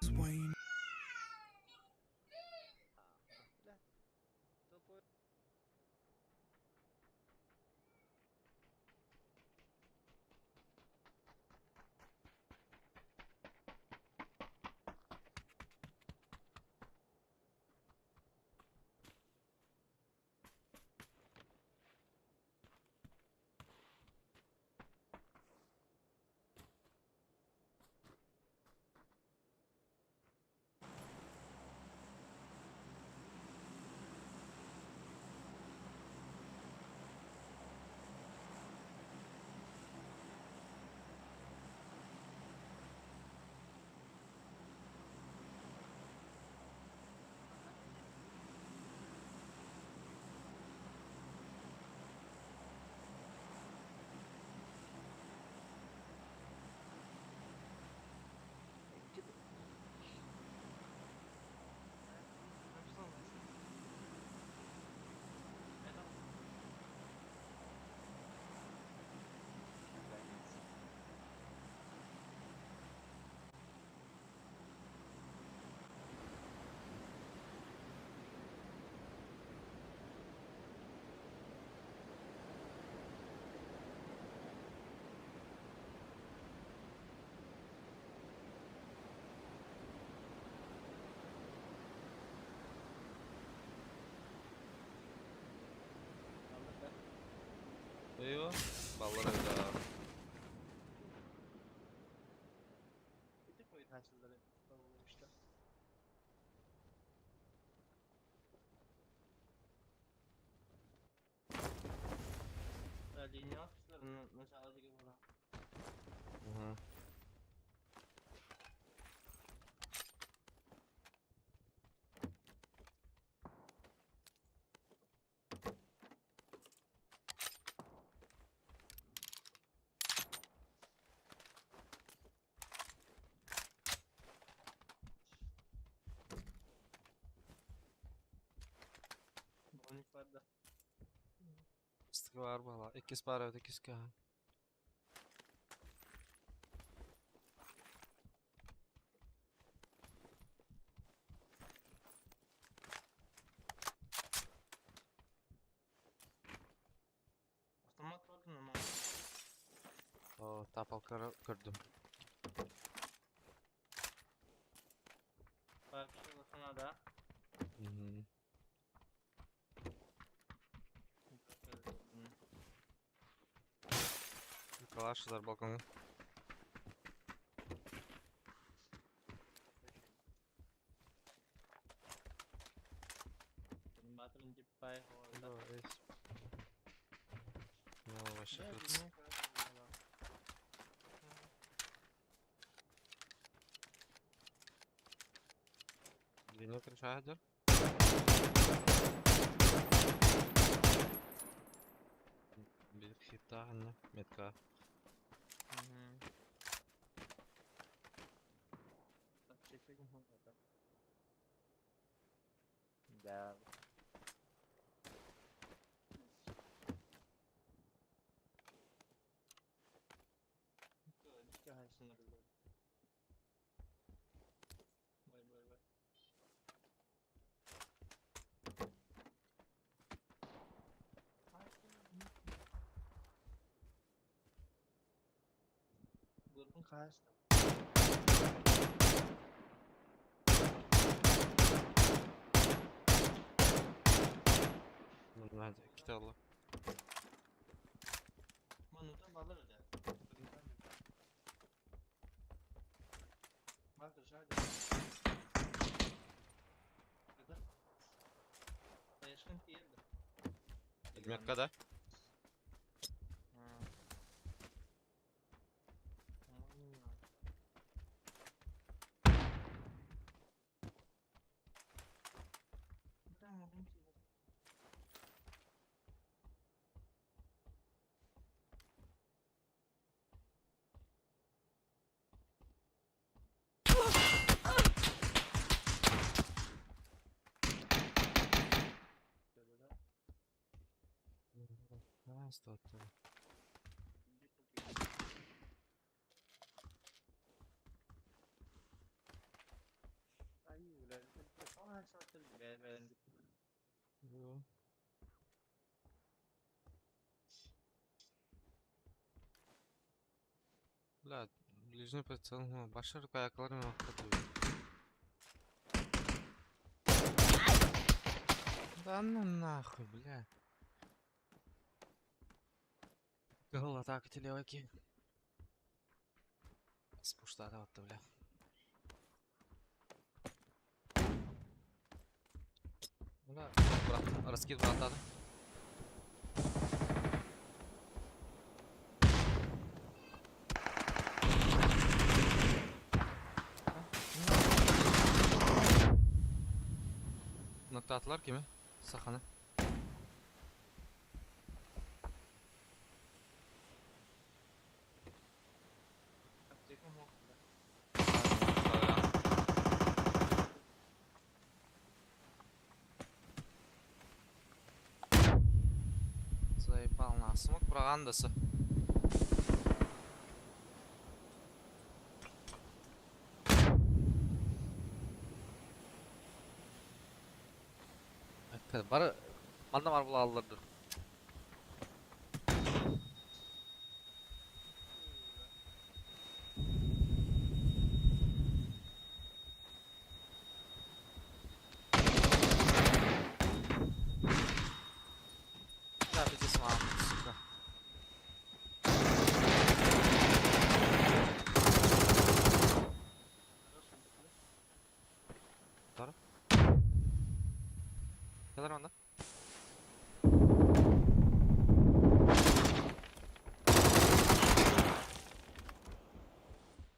Bruce Wayne. Eyvah. Ballar evde abi. Bir tek o itaatçıları işte. Linya atışlarının mesela gibi bura. Hı. Bonik var da. Sıkı var bala. İkiz para öte ikiz ka. Otomat vardı ama. O tapal kırdım. Belki şurada sana da. Hı hı. Kalaştılar balkona. Batırın gibi bay Да, havada. есть. Ну, вообще Да, тут linya kadar. две шахтер. Bir hitta anne metka. Çekmek mi havada? Ya. İşte haysınlar böyle. Vay vay vay. Grubun karşısında. Ну, hadi iki Allah. Manu'da balır öder. Bak dışarıda. Burada. Yaşkın değildi. Metka'da. Ha, stattı. Yo. Бля, ближний прицел, ну, башар каякларым вакыт. Да ну нахуй, бля. Гол атака телеваки. Спушта да вот, бля. Бля, брат, раскид брата. Noktaatlar kimi? Saxanı. Аптека мокрый. Заебал на смог прогандасы. Бары манда бар була алырдыр. Да, битесим а, сука. Doğru. Neler onda?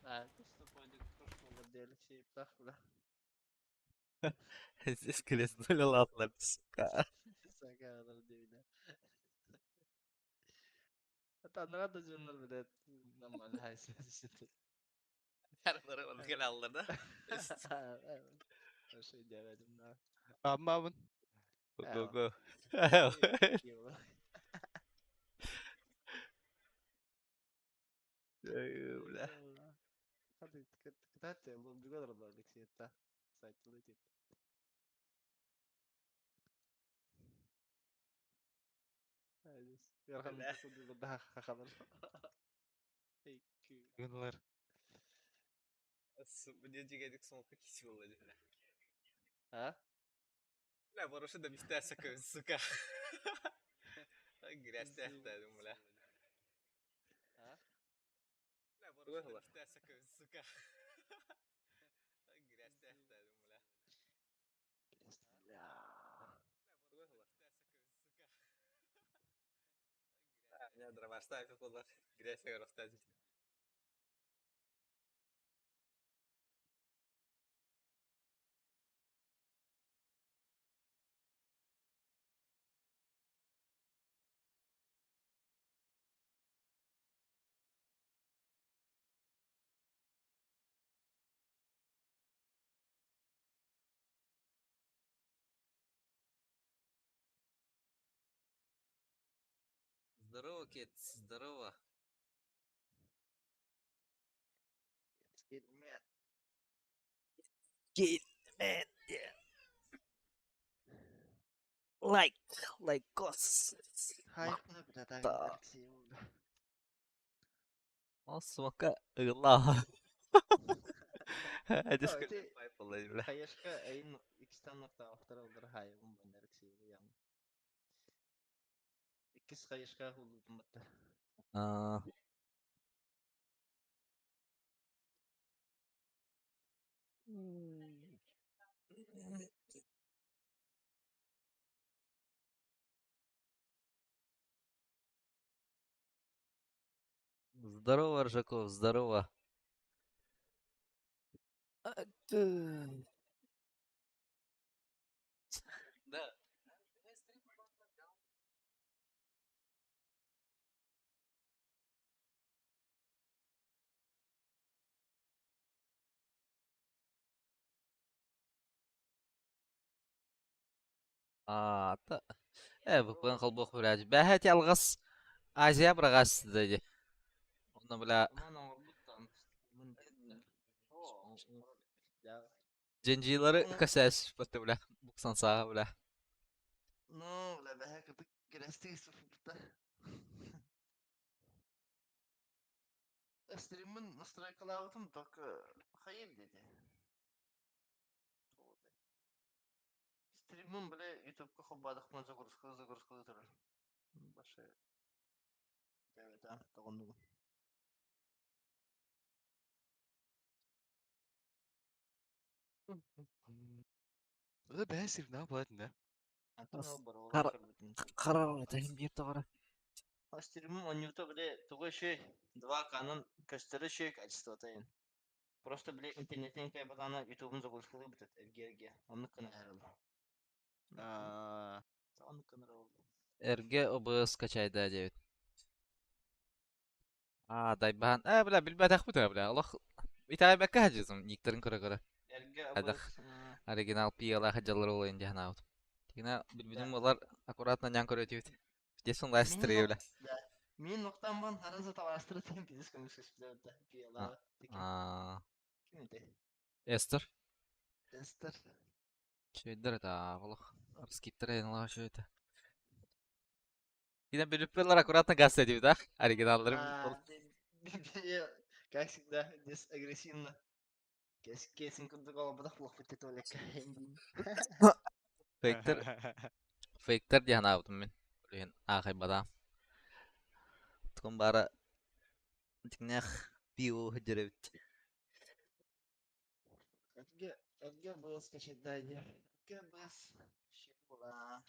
Да, просто пойдет прошлого делать и так, бля. Здесь крестнули латlar, сука. Сагадар дивина. Tanrı da canlar bile normal haysiyeti. Yarınları onu gel alır da. O şey demedim daha. Ama bu. Go go. Yok. Bля. Hadi kıtaate bu bir kadar da leksiyetta. Sayılı tip. Hadi. Yarhan Bля. kudu daha kakadar. Peki. Günler. Мне дигадик смолка кисил вроде. Ha? Бля, вороши да мистер сакын, сука. Грязь тяхтадым, бля. Ha? Бля, вороши да мистер сакын, сука. Грязь тяхтадым, бля. Ya. Меня дрова ставят, вот грязь рассказывать. Здорово, Кет, здорово. Gitme. Kid, man, yeah. Like us. Hayatına bir daha Da. leksiyum. Osmaka ıgla. Hadi Oh, sıkıntı itu yapalım bile. Hayaşka ayın ikisinden nokta aktar olur hayvan ben leksiyum yani. İkisi Hayaşka hulludum hatta. Aa, здорово, Ржаков, здорово. Да. Та. Буквен қалбоқ блядь. Бәхет ялғас Азия бірағас деді. Оны бля, Aman orbuttan. Oh, ya. женжилары кәсәс бәтті бля. Бұқсан саға бля. No, la verdad que quedaste puta. Stream'in настройкалабытым только хайып dedi. Стримим бля ютубка хоббадыктан загрузка турар. Башы. Evet ha, тогондугум. Udah basic nah buat nah. Антон ол бар, ол Kar көрбүтүн. karar eteyim bir tavara. Стримим он ютуб бля тугой шей. Два канон көстөрү шей качество тайын. Просто бля интернеттен кай батана ютубун загрузкалый битет эрге. Оны кына herhalde. Onu kına oldu. Erge OBS скачай да девит. Дайбан. Бля, билбәдәк бит бля. Аллах. Итәй бәккә хаҗызым. Никтерин кыра. Эрге Адах абыз. оригинал пиела хаҗалар олайын җаһана. Тигене билбидем болар аккуратно нян көрөтүт. Десен лайстрей бля. Да. Мен ноктан бан харанза тавастыры тем пизис көмүсүс бля. Пиела. Ким эте? Эстер. Эстер. Шөйдер да Аллах. Скиптерен ла шөйдер. Yine bölüpler аккуратно газ ediyor da. Оригиналларым. Как всегда, здесь агрессивно. Kesin kuntu kalau bedak loh itu oleh kain. Fake'ter. Fake'ter diye hanavdım men. Öyle ahay bada. Tukun bara tikneh piu hıcırıvit. Erge bos kaçırdaydı. Erge bos şey bola.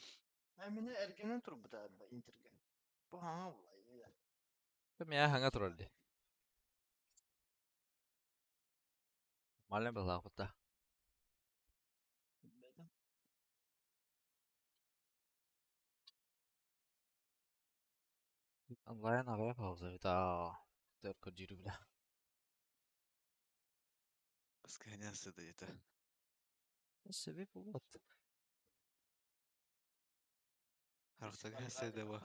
Amine ergenin tur bu da interge. Bu hanga bola ya. Tam ya hanga trolli. Malen bela kutta. Bilmedim. Allah'ın havaya pauza bir daha. Dört kociri bile. Сканясы да это. Sebep bu. Артагасы да ба.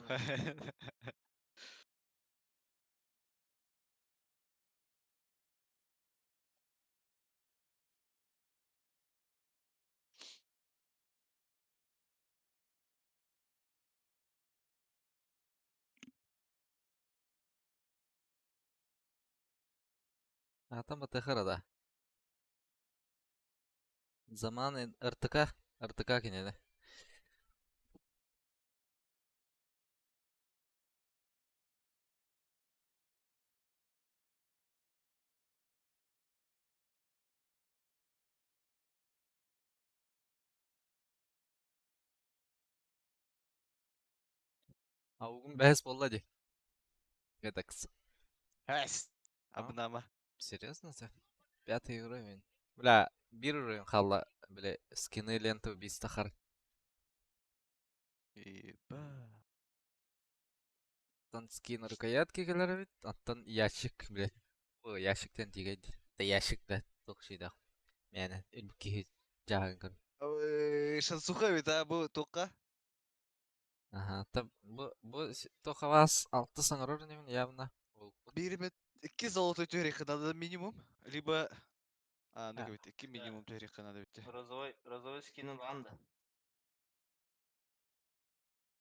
Атам батахара da. Zaman ırtıka. Irtıka kinene. Avugum behs bolladı. Gedaks. Хэс. А? Абнама. Серьезно ты? 5 уровень. Бля, bir уровень халла. Бля, скины ленты убийстахар. Иба. Аттан скин рукоятки келер бит. Аттан ящик, бля. О, ящиктен тигейди. Да ящик да. Ток şeyda. Yani ülke jagın kır. Шансуха бит а бу тока. Aha, bu тока вас 6 sanır uровнем явно. Биримет 2 золотой тюрихы надо минимум. Либо... ну Ha, бит 2 минимум тюрихы надо бит. Розовый скинин ланда.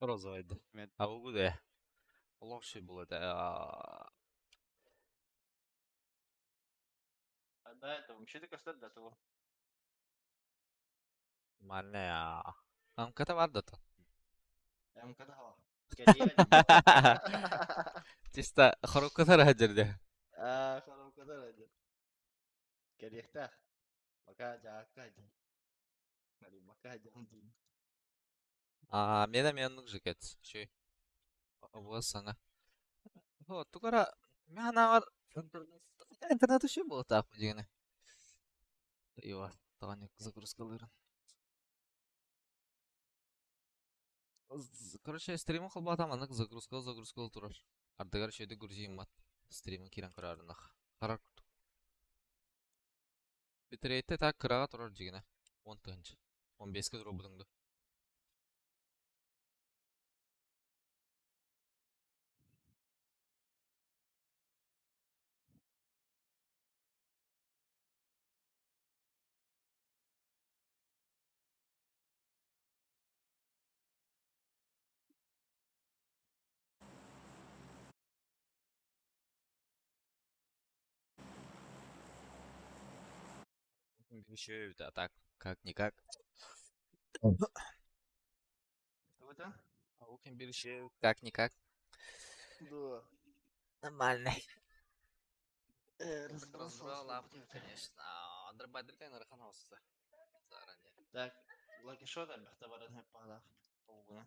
розовaydı. Мен Ha bu da. Allah şey buladı. А до этого, вообще ты костет до того. Malle ya. Amkata vardı da. Я ему когда хава. Кадия дим. Чисто хоруккатар хажырды. Kalau kata aja. Kadiah tah. Maka jaka aja. Mari maka aja anjing. Мене меннук жигет. Şey. Bu sana. Ho, tukara. Мена var. Интернет şey bu так дегене. Eyvah. Таник загрузкаларын. Короче, стримин кылбатам анык загрузка турар. Ардыгар şeyde грузиим бат. Стримин кирен кырарынах. Карар. Битрейте так кырага турар дегене. 10 тынчы. 15 ке дробудыңды. Еще это так, как-никак. Что это? Аукен берешеу, как-никак. Да. Нормальный. Разбросался. Разбрала, конечно. Андербайдер кайнар ханаусы. Заранее. Так, Лаки шо да бахтабаран хеп палах. Оугуна.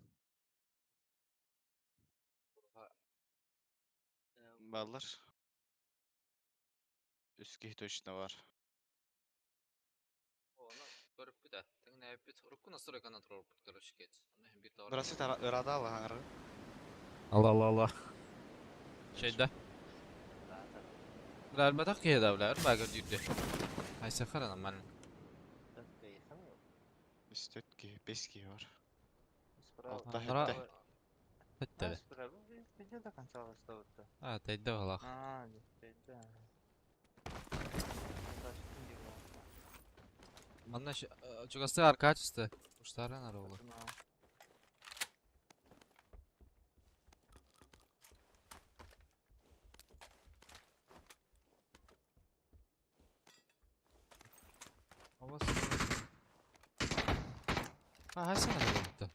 Баллар. Üskühü точно var. Onu görüp bir de. Tengine hep bir rukku nasıl rekana troll putları şikayet. Onu hem bir doğru. Burası ırada Allah hangarı. Allah Allah Allah. Şeyde. Да, так. Birer batak ki hedavlar. Bagır yürüdü. Ay sefer anam ben. Так, поехал. Üstötki, beski var. Справа. Altta Onlara hette. hette de. Справа. Где до конца осталось-то? Ha teyde valla. Здесь, да. Дальше где было? Bana çok hasta arka açtı. Kuşlardan ara olur. Пацана. Havası. Ha her sene de oldu.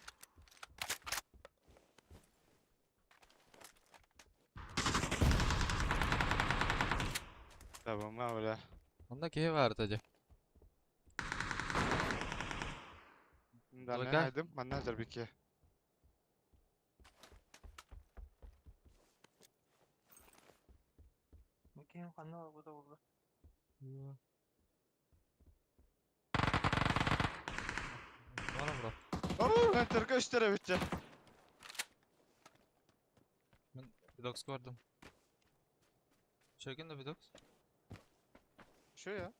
Tamam öyle. Onda keyif vardı acı. Ben ne Loka? haydım? Ben ne hazır bir ki? Bakayım kanal burada burada. Bana bırak. Ooo, ben tırka üstlere bitti. Ben Vidox gördüm. Çekin de Vidox. Şu ya.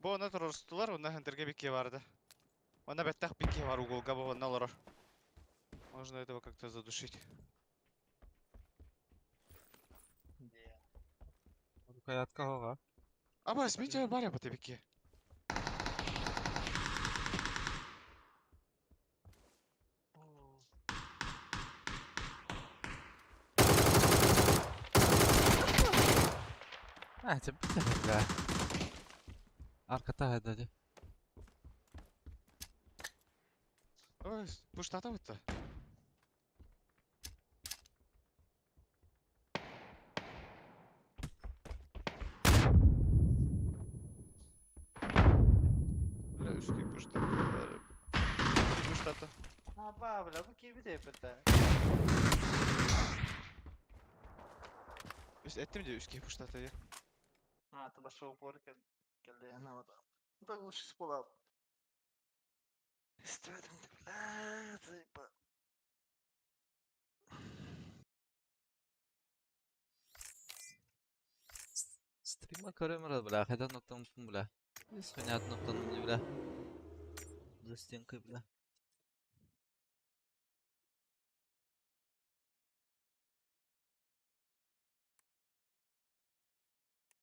Bu ona teröristler, ona henderge bir ki vardı. Ona bettah bir ki var уголка, bu ona лорор. Можно этого как-то задушить. Где? Rukayatka hoga. Ama смейте бар yapıtı bir ki. О, Ha cepet de be. Arka tahada acı. Ой, bu штата bitti. Бля, üskü bu штата. Bu штата. бабля, bakayım bir de yapıta. Ettim diyor üskü bu штата ya. Ты пошел в порт, когда я на вот. Так лучше спала. Страдам ты, бля, заеба. Stream'a kamera bıra. Head nokta unuttum bile. Sonyat nokta unuttum bile. Zestinki bile.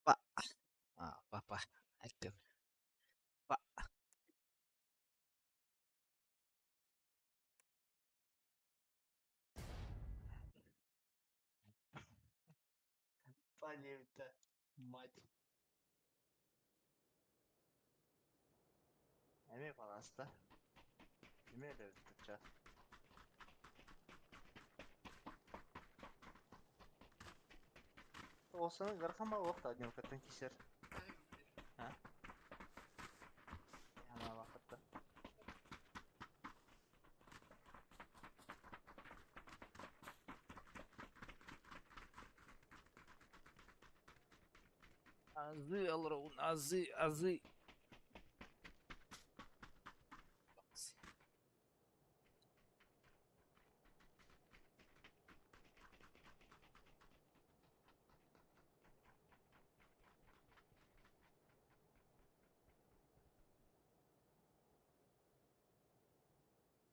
Pak. Ah, papa. Active. Pak. Понятно. Мать. Эми пожалуйста. Эми de tutacağız. Olsana garkama vakti adyon katan keser. Ha? Yana vakitte. Azı alır oğlum. Azı.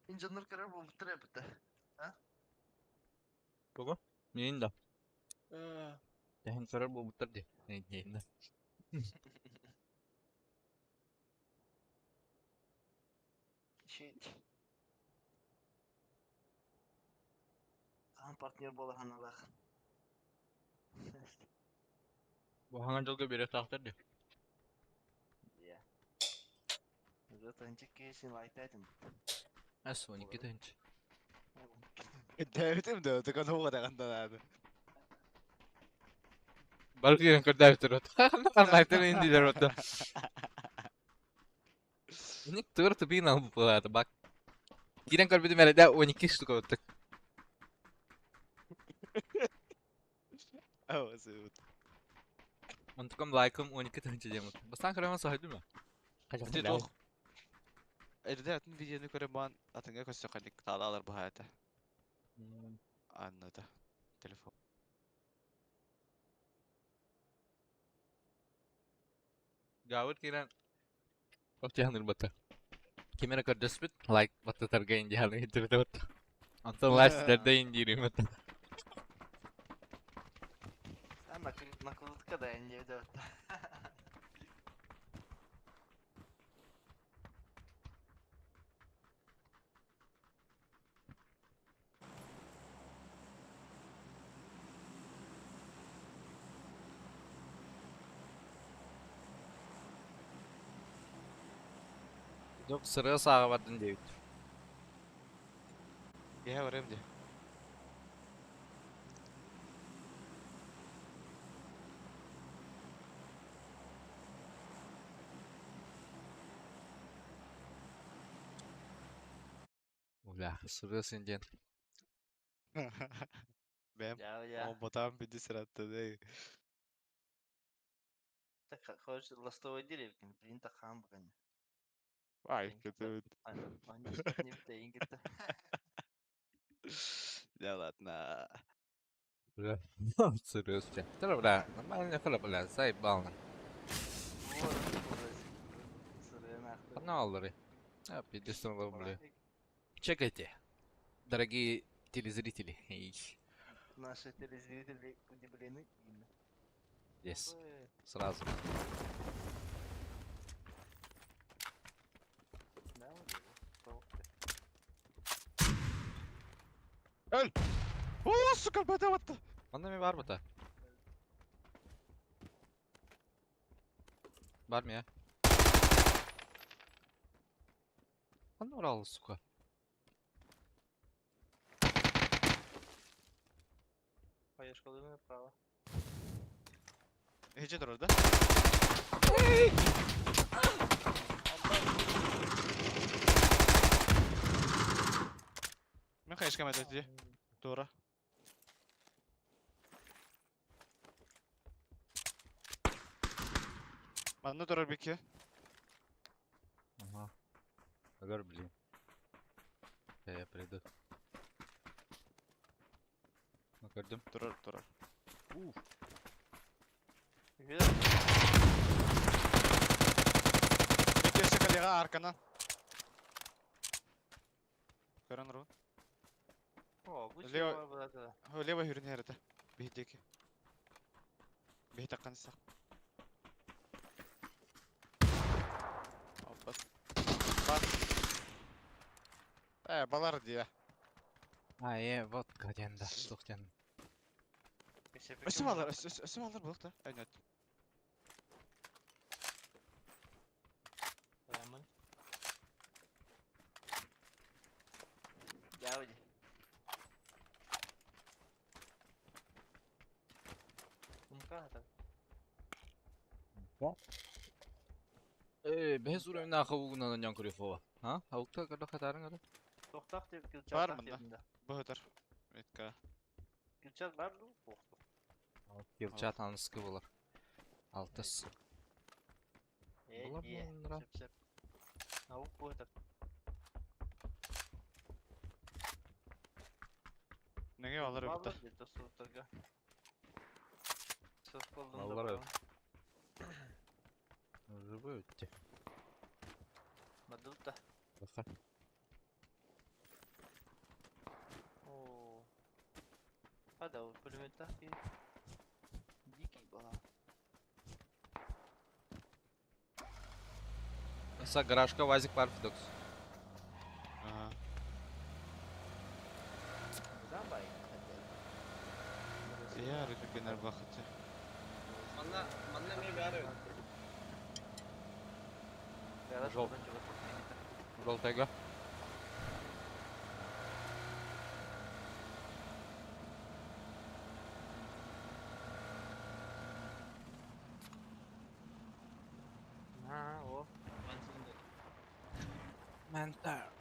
İncanlar karar bu bitir yapıta. Kogo? Neyin de? Eee. Dehin karar bu bitirdi. Neyin de? Shit. Kan partner bola hanalar. Bu hangi dalga bir tahtırdı? Yeah. Rıtancık kesin like'daydım. As 12 tönç. David'im de öteki onu o kadar kandan abi. Balık yerin kır David rot. Anlaytın indiler rot. Unik tur tubi na bu arada bak. Giren kır bir de 12 штука вот так. Oh, sebut. Untukam like'ım 12 tönç diyemem. Bastan kırama sahibi mi? Kaçak Hadi değil. doch. Eride atın videonu göre ban atınga köstökandik tağla alır bu hayata. Anladı. Telefon. Gawat kiran. Oke hanır bata. Kimera kır dispute like bata targayin jalan itu bata. Anton last derde indirim bata. Sen nakıldık da ence de. Yok sıraya sağa vardın David. Ya var hem de. Ulah sıraya sincan. Benim Ya. o botan bir sırada değil. Так, хочешь ластовый деревkin. Принта хам бгань. Vay kötü. Они что не бтейн gitti. Ya ладно. Ulah. Sıraya sincan. Tara ulah. Normalnya kalau ulah saya bangun. Вот. Сырые нахуй. Каналлары. Пидестон рублей. Чекайте, дорогие телезрители. Наши телезрители удивлены именно. Yes, сразу. Да, вот. Öl! Oo suka bana battı. Bunda mı var mı da? Var mı ya? Bunda oralı suka. Поешь колыны направо. Hece dur orada. Ben kayışka medeti. Doğru. Bana durur bir ki. Ага. Агар, блин. Я приду. Gördüm. Durur. Видишь? Bir gerçek kaleye arkadan. Görün Ruhun. О, Гуччи Лево. var burada. Лево yürün heride. Bihdeki. Bihte kanısak. Hoppa. Bak. Balar diye. Вот гаденда. Тухтен. Ösüm alır, ösüm alır balık da. Evet. Прямо. Явди. Как это? Bez urayına kavuğundan yan kırıyor ha? Havukta kadar kadarın kadar. Toxtaq деп Gülçat Var taq mı da? dedim de. Bu kadar. Metka. Gülçat var mı? Toxtaq. Yılçat anıskı bulur. Altıs. Bular Ye. mı onlara? Sep. Avuk bu это. Nege alır öbür Баллар где-то сутага. Söz kolunda Баллар bakalım. Живой ötti. Madutta. Bakar. Oo. Hadi o pulveri tak bir. Dikey bana. Mesela garajka vazik var Fidox. Aha. Buradan bay. Hadi. Ya rütük gener vakti. Manna mi var? Biraz Жопа. buradan çıkıp. Roll pega. Ha o. Ben şimdi. Mantap.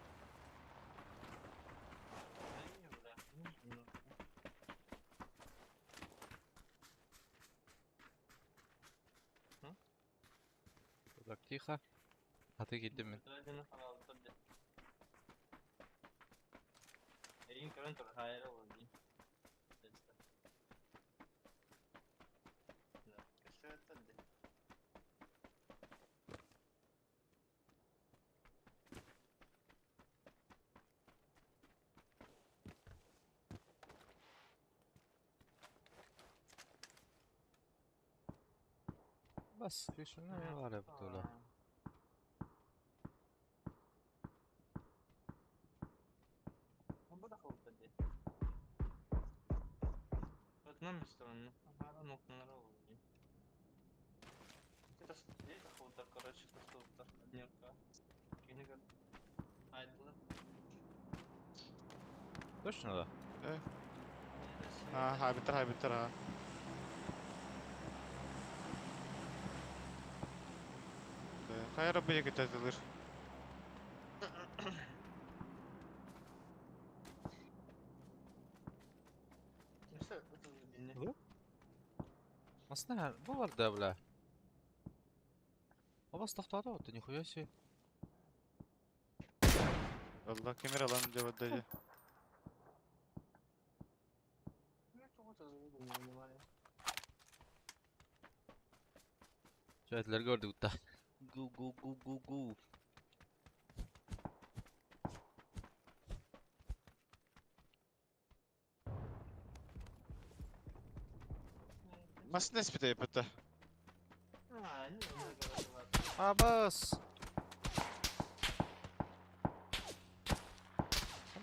Так, тихо. А ты гидди мен. Ödülünü falan tabii. Eğin körün tur hayır olur diyeyim. Köşe tabii. Bas, في شنو var ya bu dola. Bu da oldu tabii. Ötmem istedim. Hala noktalara oldu diyeyim. Это это хутор, короче, то что хутор, дневка. Книга. Айдла. Точно да? Eh. Ha bitir ha. Hayır bir yakıt atılır. Kimse это dinle. Bu? Aslında bu var da bla. O bas tahtada oldu, nихуя себе. Allah kamera lan cevap dayı. Это вот это не понимаю. Şahitleri gördük da. Gu gu gu gu gu. Nasıl tespit yapıttı? А, не знаю, Abbas.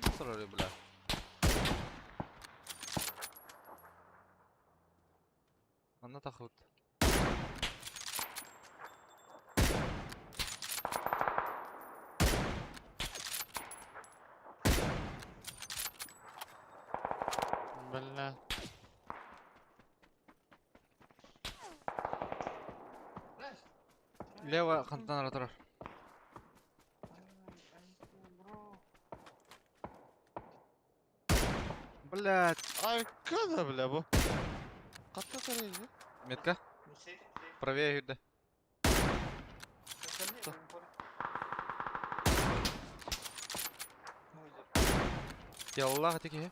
Nasıl oraya bla? Anla takut. Bella. Leva kanattan aratırar. Блядь. Ay kada bile bu. Katta sarıydı. Метка. Сейф. Правее юрде. Yallah teki.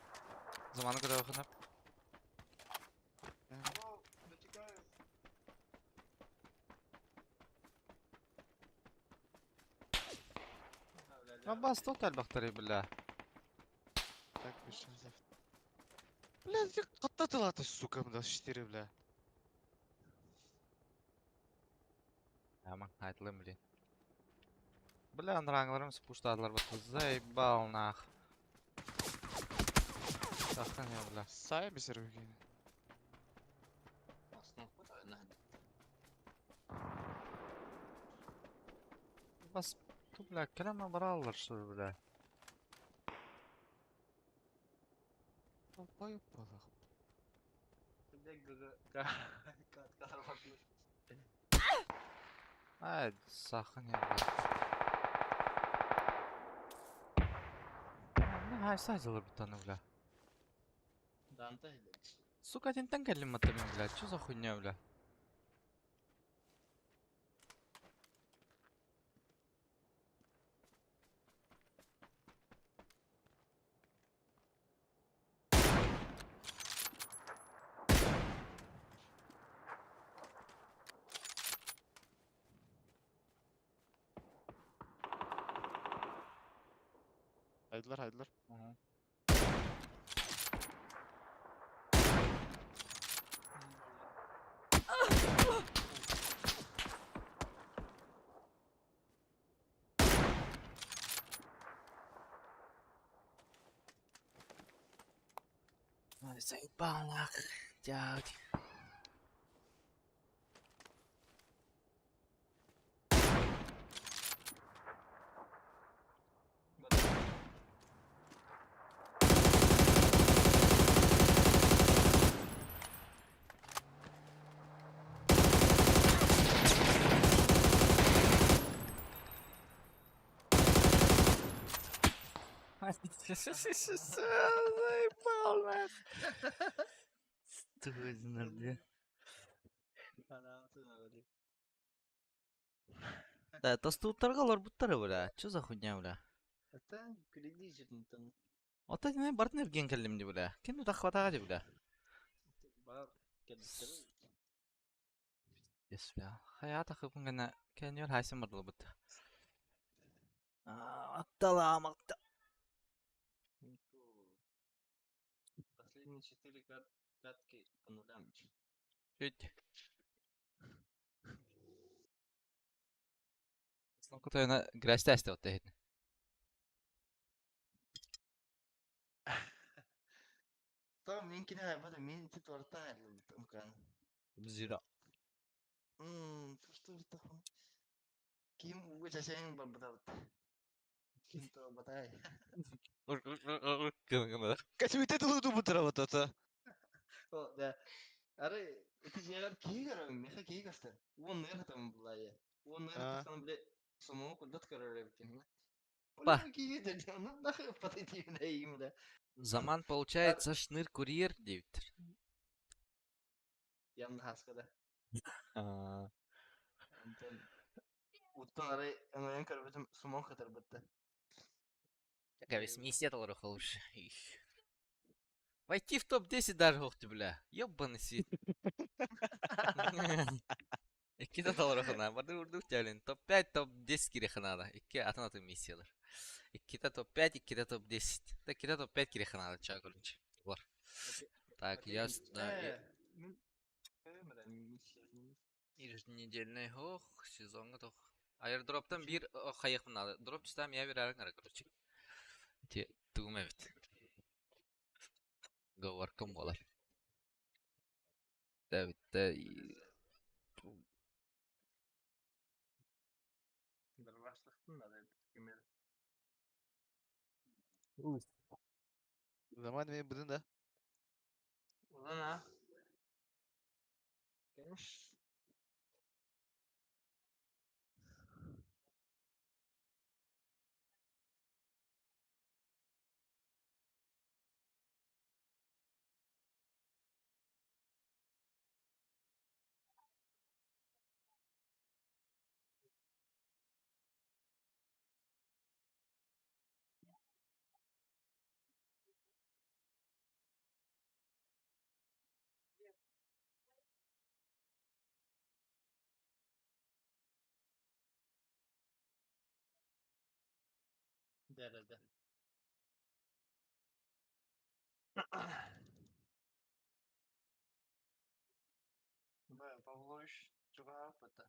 Zamanı kadar bakın hep. Abbas total baktari billah. Так, bir şey. Блядь, katta tılатı сука mı da şiştiri bile. Aman hayatlı bilin. Бля, нрангlarım спуштаdılar batı. Заебал нах. Sakın ya bля. Say mı sırrı ki? Aslında bu da ne? Bas. Tu bля, kelime barallar şu bля. Bayıp balık. Bir de kat kadar bakmış. Haydi sakın ya bля. Ne hay sayılır bir tane bля. Danta hileci. Сука, один танкелем мотами, блядь. Чё за хуйня, бля? Haydılar. Ага. Ой, заебал нах. Дядь. Заебал, нах. Стыдно, да. Да, тостуттарға олар бұттары бля. Чё за хуйня, бля? Это впереди жернтон. Ота не бартын Евген кәлемді, бля. Кем туда хватаға, бля. Бар кедістері. Yes, bля. Hayata хыпын гана кәнер хайсын бардылы бұт. Аттала амақта. Последние 4 катки по нулям. Чуть. Снова тойна грязь тесте от tehnyt. Там минкine hayvada min tit orta ayrıldı kan. Zira. Просто вот так. Kim ugu çeşeğin babada. Kim to batay. Кымы. Качмите тулуду бутыра вот это. O da. Aray iti jegar ki garam meha ki gasta. Won nere tam bulaya. Won nere А. takan bile somo kudat karar evkin. Па. Поле ки dedi. Onu da patati neyim da. Zaman получается шныр курьер девитер. Yanında haskada. Anton. Uttan aray anayan karbetim sumon katar batta. Такая весь миссия долларов лучше. Войти в топ-10 даже хохты, бля. Ёбаный свет. Икки долларов хана. Барды урдук тәлин. Топ-5, топ-10 кире ханада. Икки атын миссиялар. Иккита топ-5, иккита топ-10. Да, иккита топ-5 кире ханада. Ча короче. Бар. Так, ясно. Еженедельный хох, сезонга тох. Аирдроптан бир хаяк мынады. Дроп чистам я бирарың ара, короче. Те тугум эбит. Говоркам болар. Да битте. Дарвашлыктын да кемер. Zaman ve budun da. Ulan ha. Gelmiş. Derede. Бля, Павлович, чуга опыта.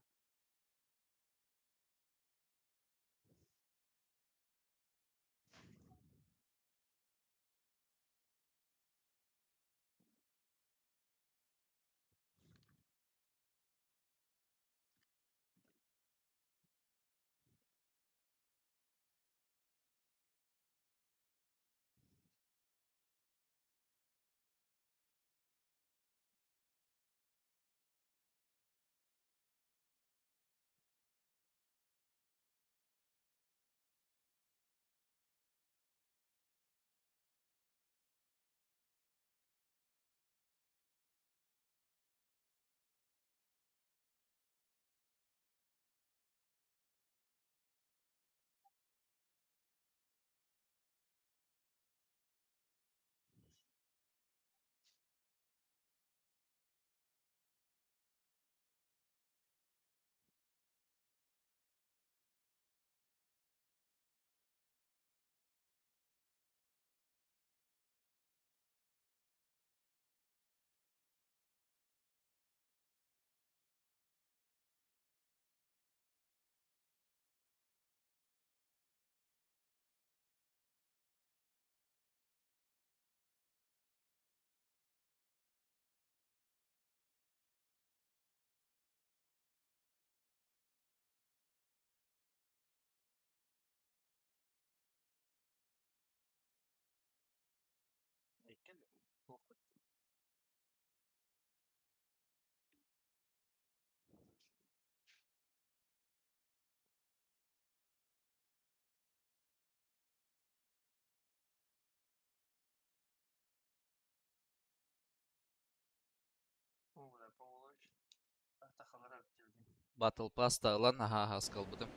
Battle Pass tağılan aha haskal budum.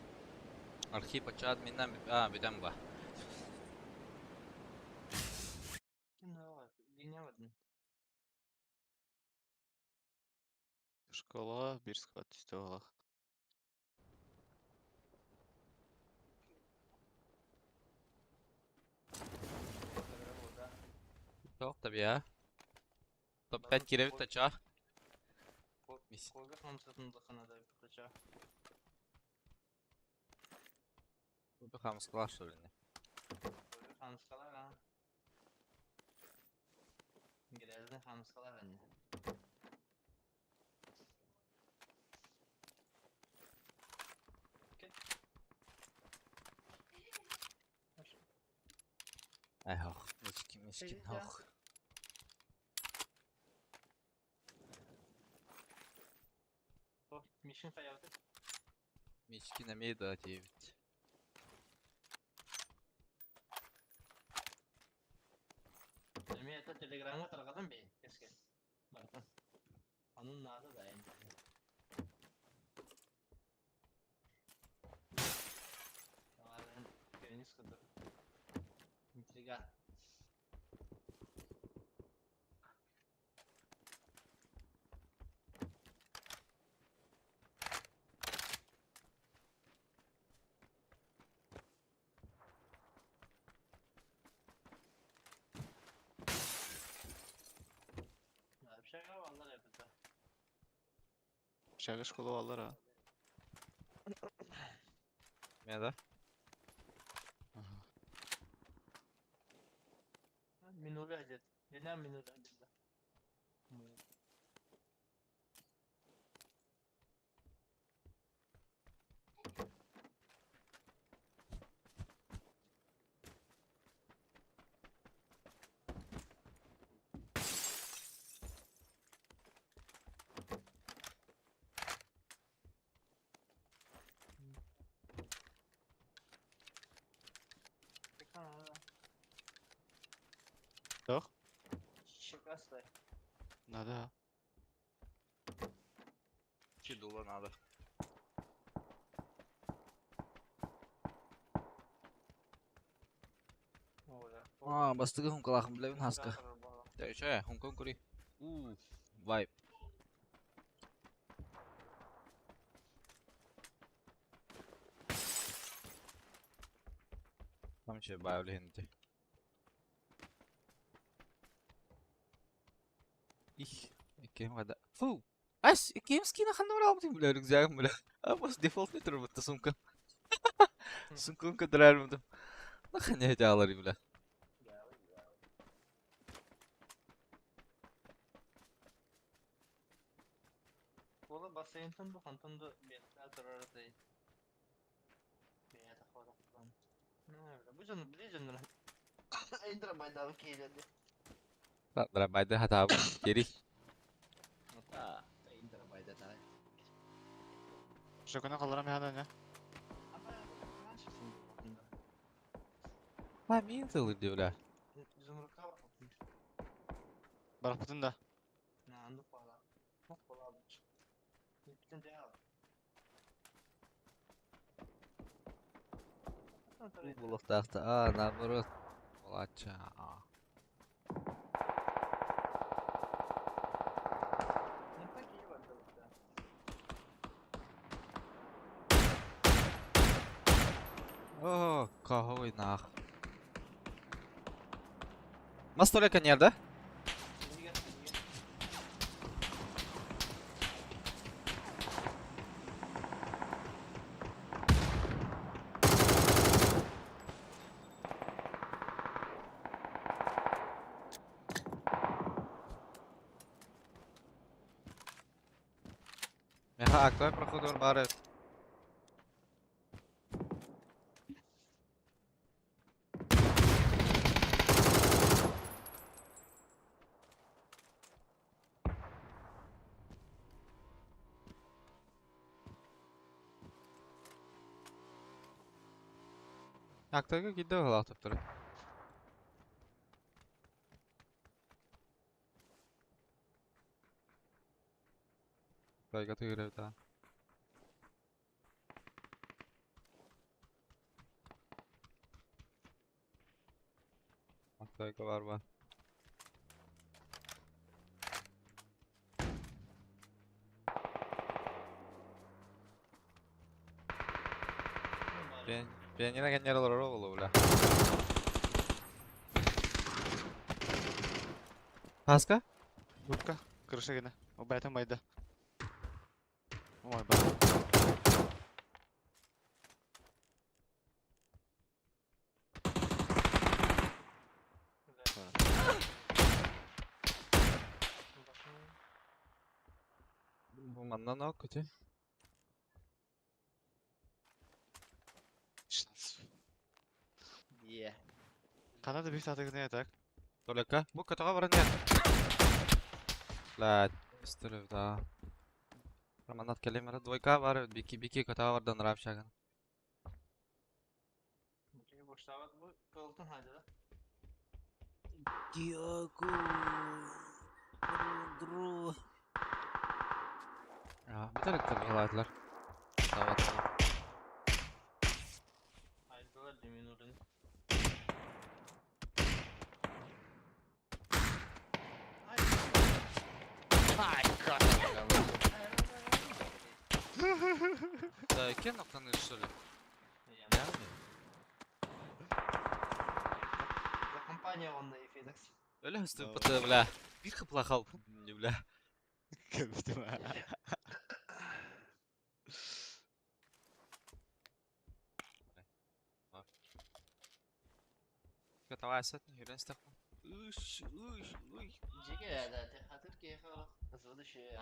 Arxip açı adminden büten ba. Ne var? Dinlemedim. Шкала, bir squad üstü ola. Burada. Yok tabi ya. Top 5 kirevit açı. Mis. Koyga hamsasında kanada bıçağı. Bu bir hamskalar sorunu. Koyga hamskalar ha. Girezde hamskalar hani. Ay hoch. Miskin Ja. hoch. Oh, mission fayavdı. Miskin emeği da David. Emiyete telegram'a tarakadan be. Keske. Bakın. Onun nadı da yani. Tamamen penis kadar. Intriga. Ya bir şey var vallahi yapıda. Şaka şkolu vallar ha. Ne da? Minuri hacet. Neden minuri hacet? Yok. Şakası. Nada. 2 dolar nadı. Bastığı hunkalakım bile bin haska. Şey, Hong Kong kuri. Vibe. Tam şey bayavlı hindi. Game kada. Fu. As, game skin akan orang apa tu mulai rugzak mulai. Apa default ni terus betul sungkan. Sungkan kadar mı? Nakanya hediyalar bile. Ola basayıntan bu kantan da bir tararı değil. Bir yata kola falan. Ne öyle? Bu canı bile canı. Indra baydalı kiyeledi. Tak berapa ada hata kiri. Hatta Indra baydalı. Şakana kalırım ya ne? Ama nasılsın bu bakımda? Ha mintalı diyorlar. Zumruka bak. Barakputun da. Ne andı kola. Çok kola almış. Bütün de al. Bu buluk tahta. Nabrut. Olaca. Ne pek iyi var tabii. Oh, kahoy nah. Mas tolak kan yerde? Şimdi gel. Meha aktual prokudur baret. Aktualga gidiyor hala tuttur. Kaya tu hira ta. Tayga var mı? Ben yine gen yaralar oğlu bula. Paska? Будка. Крыша гена. Обайтам майда. Ой, ба. Bu mandan o kötü. Шанс. Е. Канада бих татык не так. Толека. Bu kötüge var ne? La, istirif da. Romanat kelimleri двойка var. Biki kötüge var dan rap şagan. Бутыгы боштабат бу. Кылтын хайда да. Diego. Дру. Ya, bir tane tabii halaydılar. Davat. Haydalar demin uğrun. Da iki noktanın üstüne. Yani. Yani. За компания онда FedEx. Öyle hızlı pıtı bile. Bir kıpla kal. Ne bile. Köptüm. Kötü varsa yürüyen stakma. Uş. Джиге да, ты хатыр кехал. Звуды şey.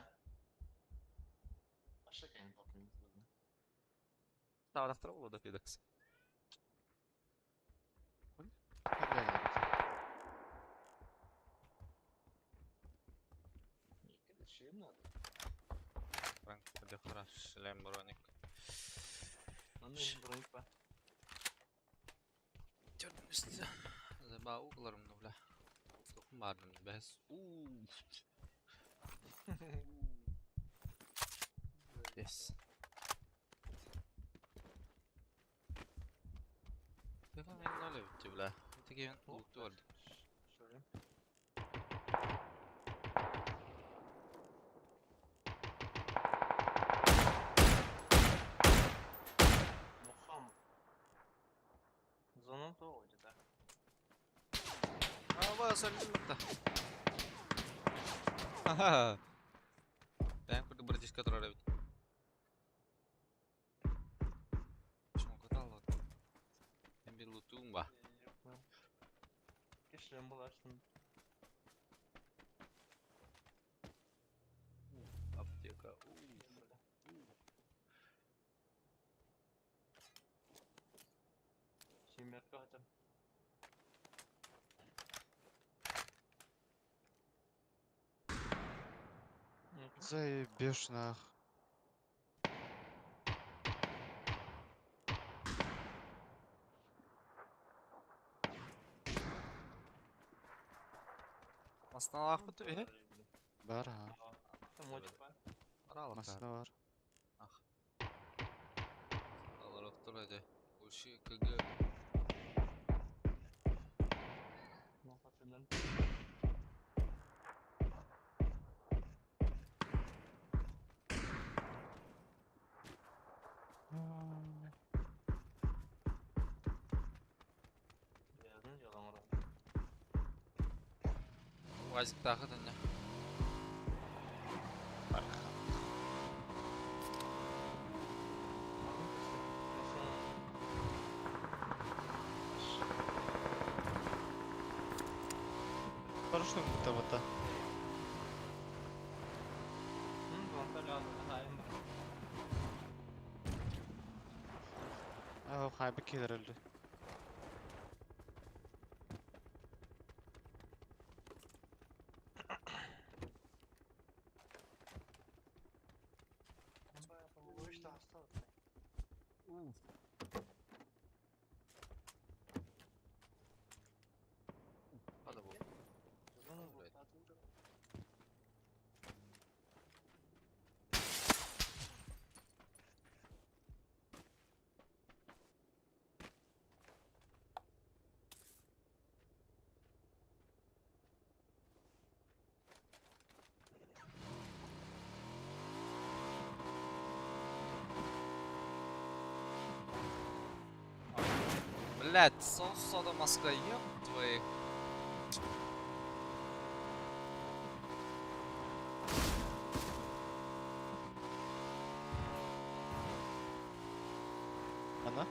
Aşağı kayın toplayın. Daha da olur da FedEx. Никогда şey mi надо? Frank, hadi хорош. Lemброник. Anne bronk var. Gördün üstüne. Zeba uğularım da bile. Dokun vardım bez. Yes. Yalan benim öyle bitti bile. Öteki evin loot'u vardı. Şöyle. Muham. Zonun to oydu da. Aa bana söyledim burada. Haha. Ben kurdu British Catrol evet. Şunu kadar aldım. Ben bir loot'um var. Keşlem bulaştın. Apteka. Семерка хотя бы. Заебешь нах. Aslında akıtı iyi. Бар, а. Там мотик var. Aralık Масына бар. Alarak dur hadi. Uşu kıgı. Muhabbetinden. Yazdın yalan var. Vazık daha kadın ne? Хорошо, будто вот так. Haybi kelir öldü. Hadi bu. Блядь, сода маска, ёб твою. Ana.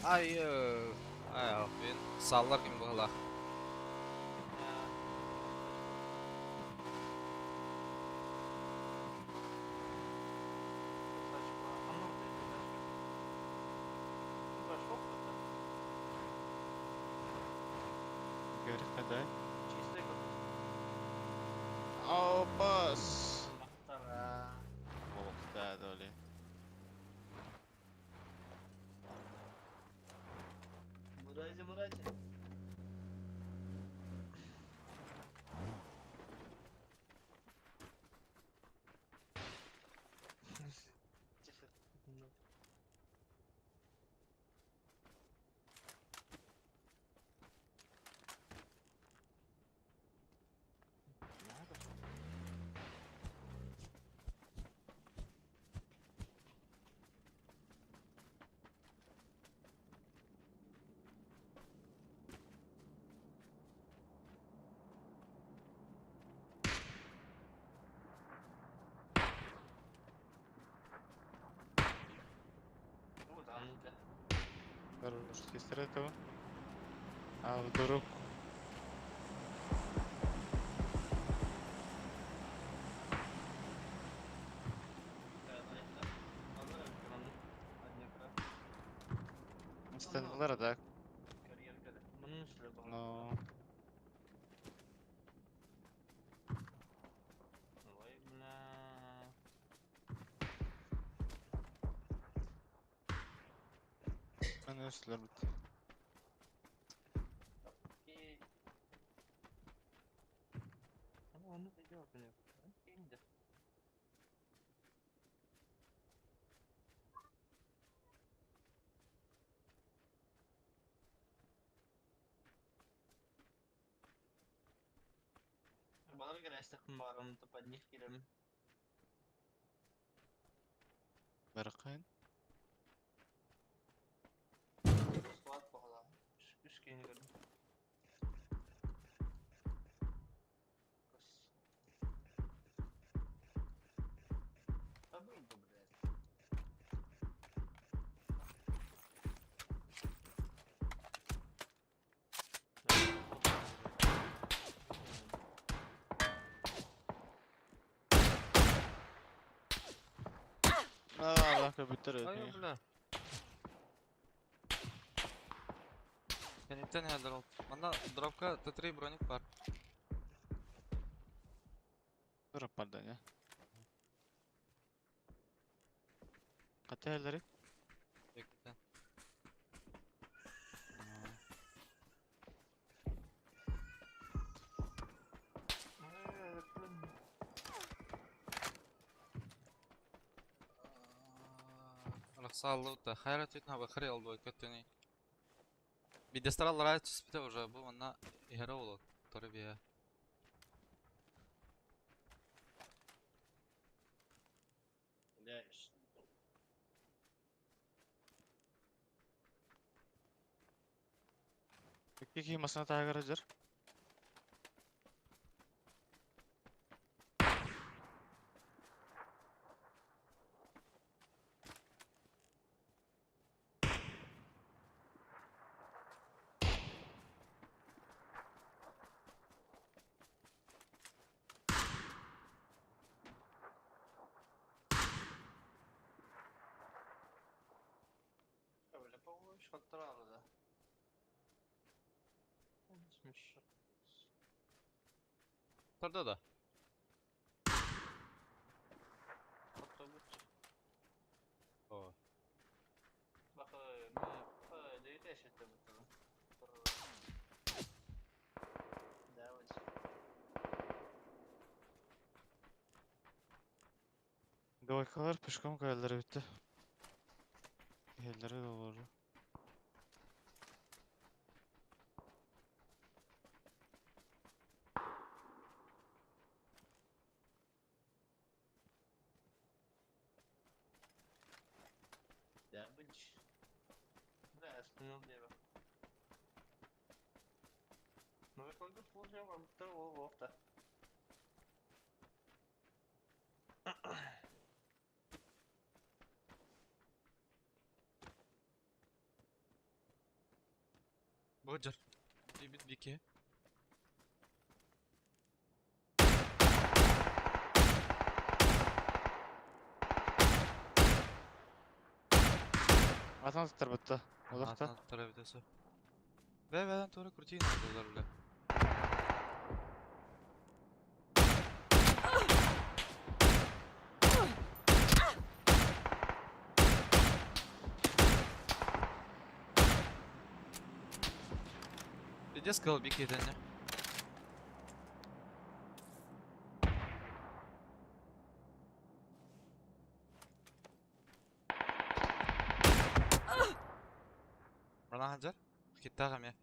Ay, ay afiyet. Sallar kim bu hala? Говори, ходай. Опас. Ох, да, доли. Мурази. Тихо. Вот Анка. Хорош, кестер этого. А вдруг... Стенлер, да? Bunun üstüne bağlı. Но... Vay bla. Ana üstler bitti. İyi. Ama onu da cevap ne yapıyor? İndi. Bana göre esnafım var onu da ben nicht girelim. Berkayın. Squat bağla. Üst giyini gördüm. Kız. Ha buydu bre. Allah kabüttür Ay etmeyi. bля. Кенеттен хәлдер ул. Анда дропка Т3 броник бар. Durup bardan ya. Kaç yerleri? Бектен. Рахсаллы да хайрат итна бахри албой көтөни. Бидестра лара түспите уже бу анда игере болот. Тори бия. Ляш. İki masana daha garajlar. Öyle bu şartlar aldı. Olmuş. Торда да. Otobüs. О. Тройкалар пешком кайлары битти. Елдері де olur. Да, бич. Да, спинил дерево. Ну, я только слушал вам второго лофта. Боджер. Бибит бике. Atan tutar bitti. Odakta. Атынан тұра бітесі. Бәден тура крутейін алдылар біле. Иди сказал бике дәне. Рана Ханжар? Хиттаға ме.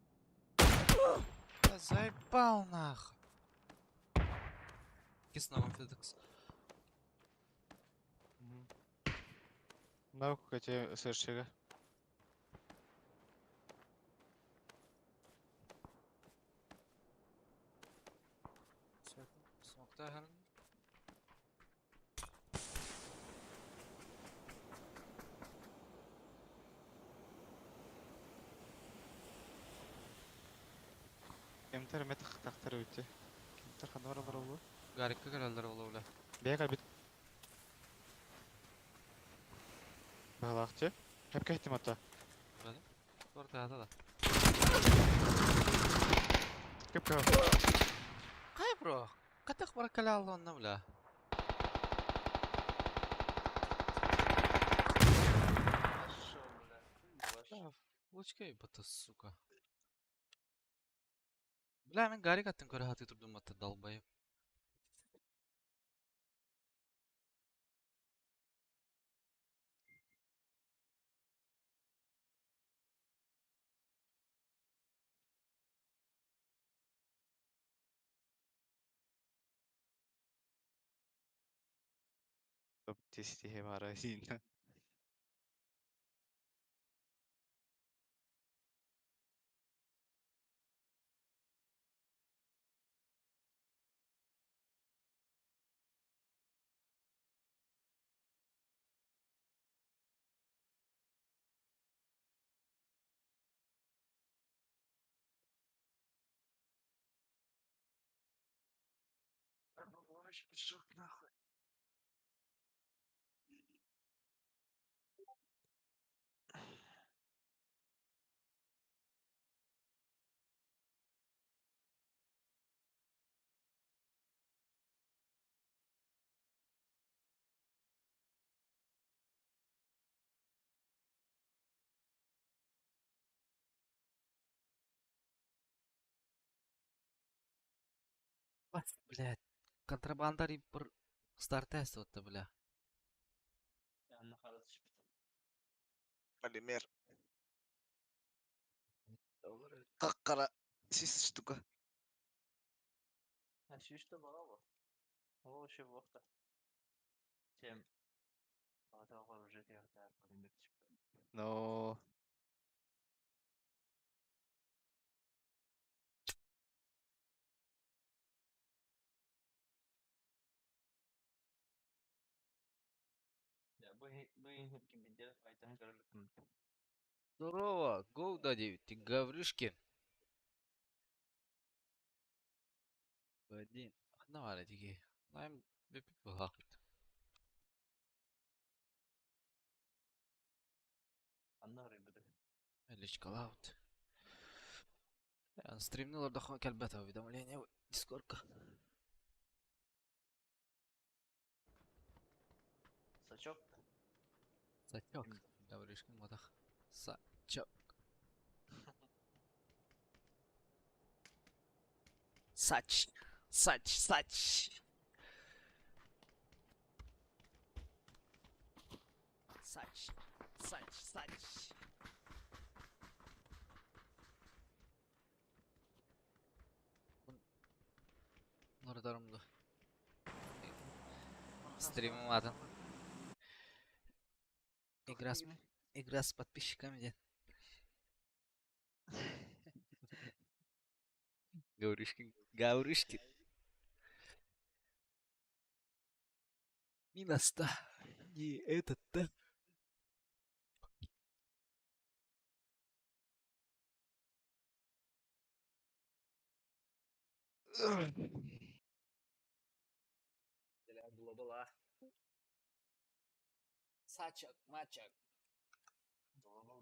Да заебал нахуй. Кис новым фидекс. Навык эти совершили. Смокта харан. Кемтер метх тактар өтті. Кемтер ханвара бар олу. Гарикка кірелдер олы олы. Бега бит. Бағалақты. Хеп кәйттім ата. Бәді? Орта ата да. Кеп кәу. Қай бро? Қатық бара кәлі алды онна біля. Шо, бля. Да, лучкай бата, сука. Бля, мен гарик аттым көрі хаты тұрдым ата далбайып. Топ тестихе бара зина. Бас, блядь. Контрабанда риппер стартест отты, бля. Yanına karışıp. Полимер. Olur öyle. Қаққара. 6 штука. Ha, şu işte bana bak. O şey vakti. Чем атауға уже тияқтар пулемет шықты. Но... Ya bu inhip gibi de айтан görülüktüm. Здорово, Гоуда 9, ты Гаврюшкин. Один. Ну, ладно, тики. Найм бипик бахахт. Анна рыбыды. Личка лаут. Стримнула дохуя кальбета уведомления в дискордка. Сачок. Сачок. Гаврюшкин матах. Сачок. Сач. Сач. Saç. Saç. Oradarımdı. Стримим ладно. Игра с подписчиками, дед. Говоришки. Минус-то. Не этот-то. Была. Сачок, мачок.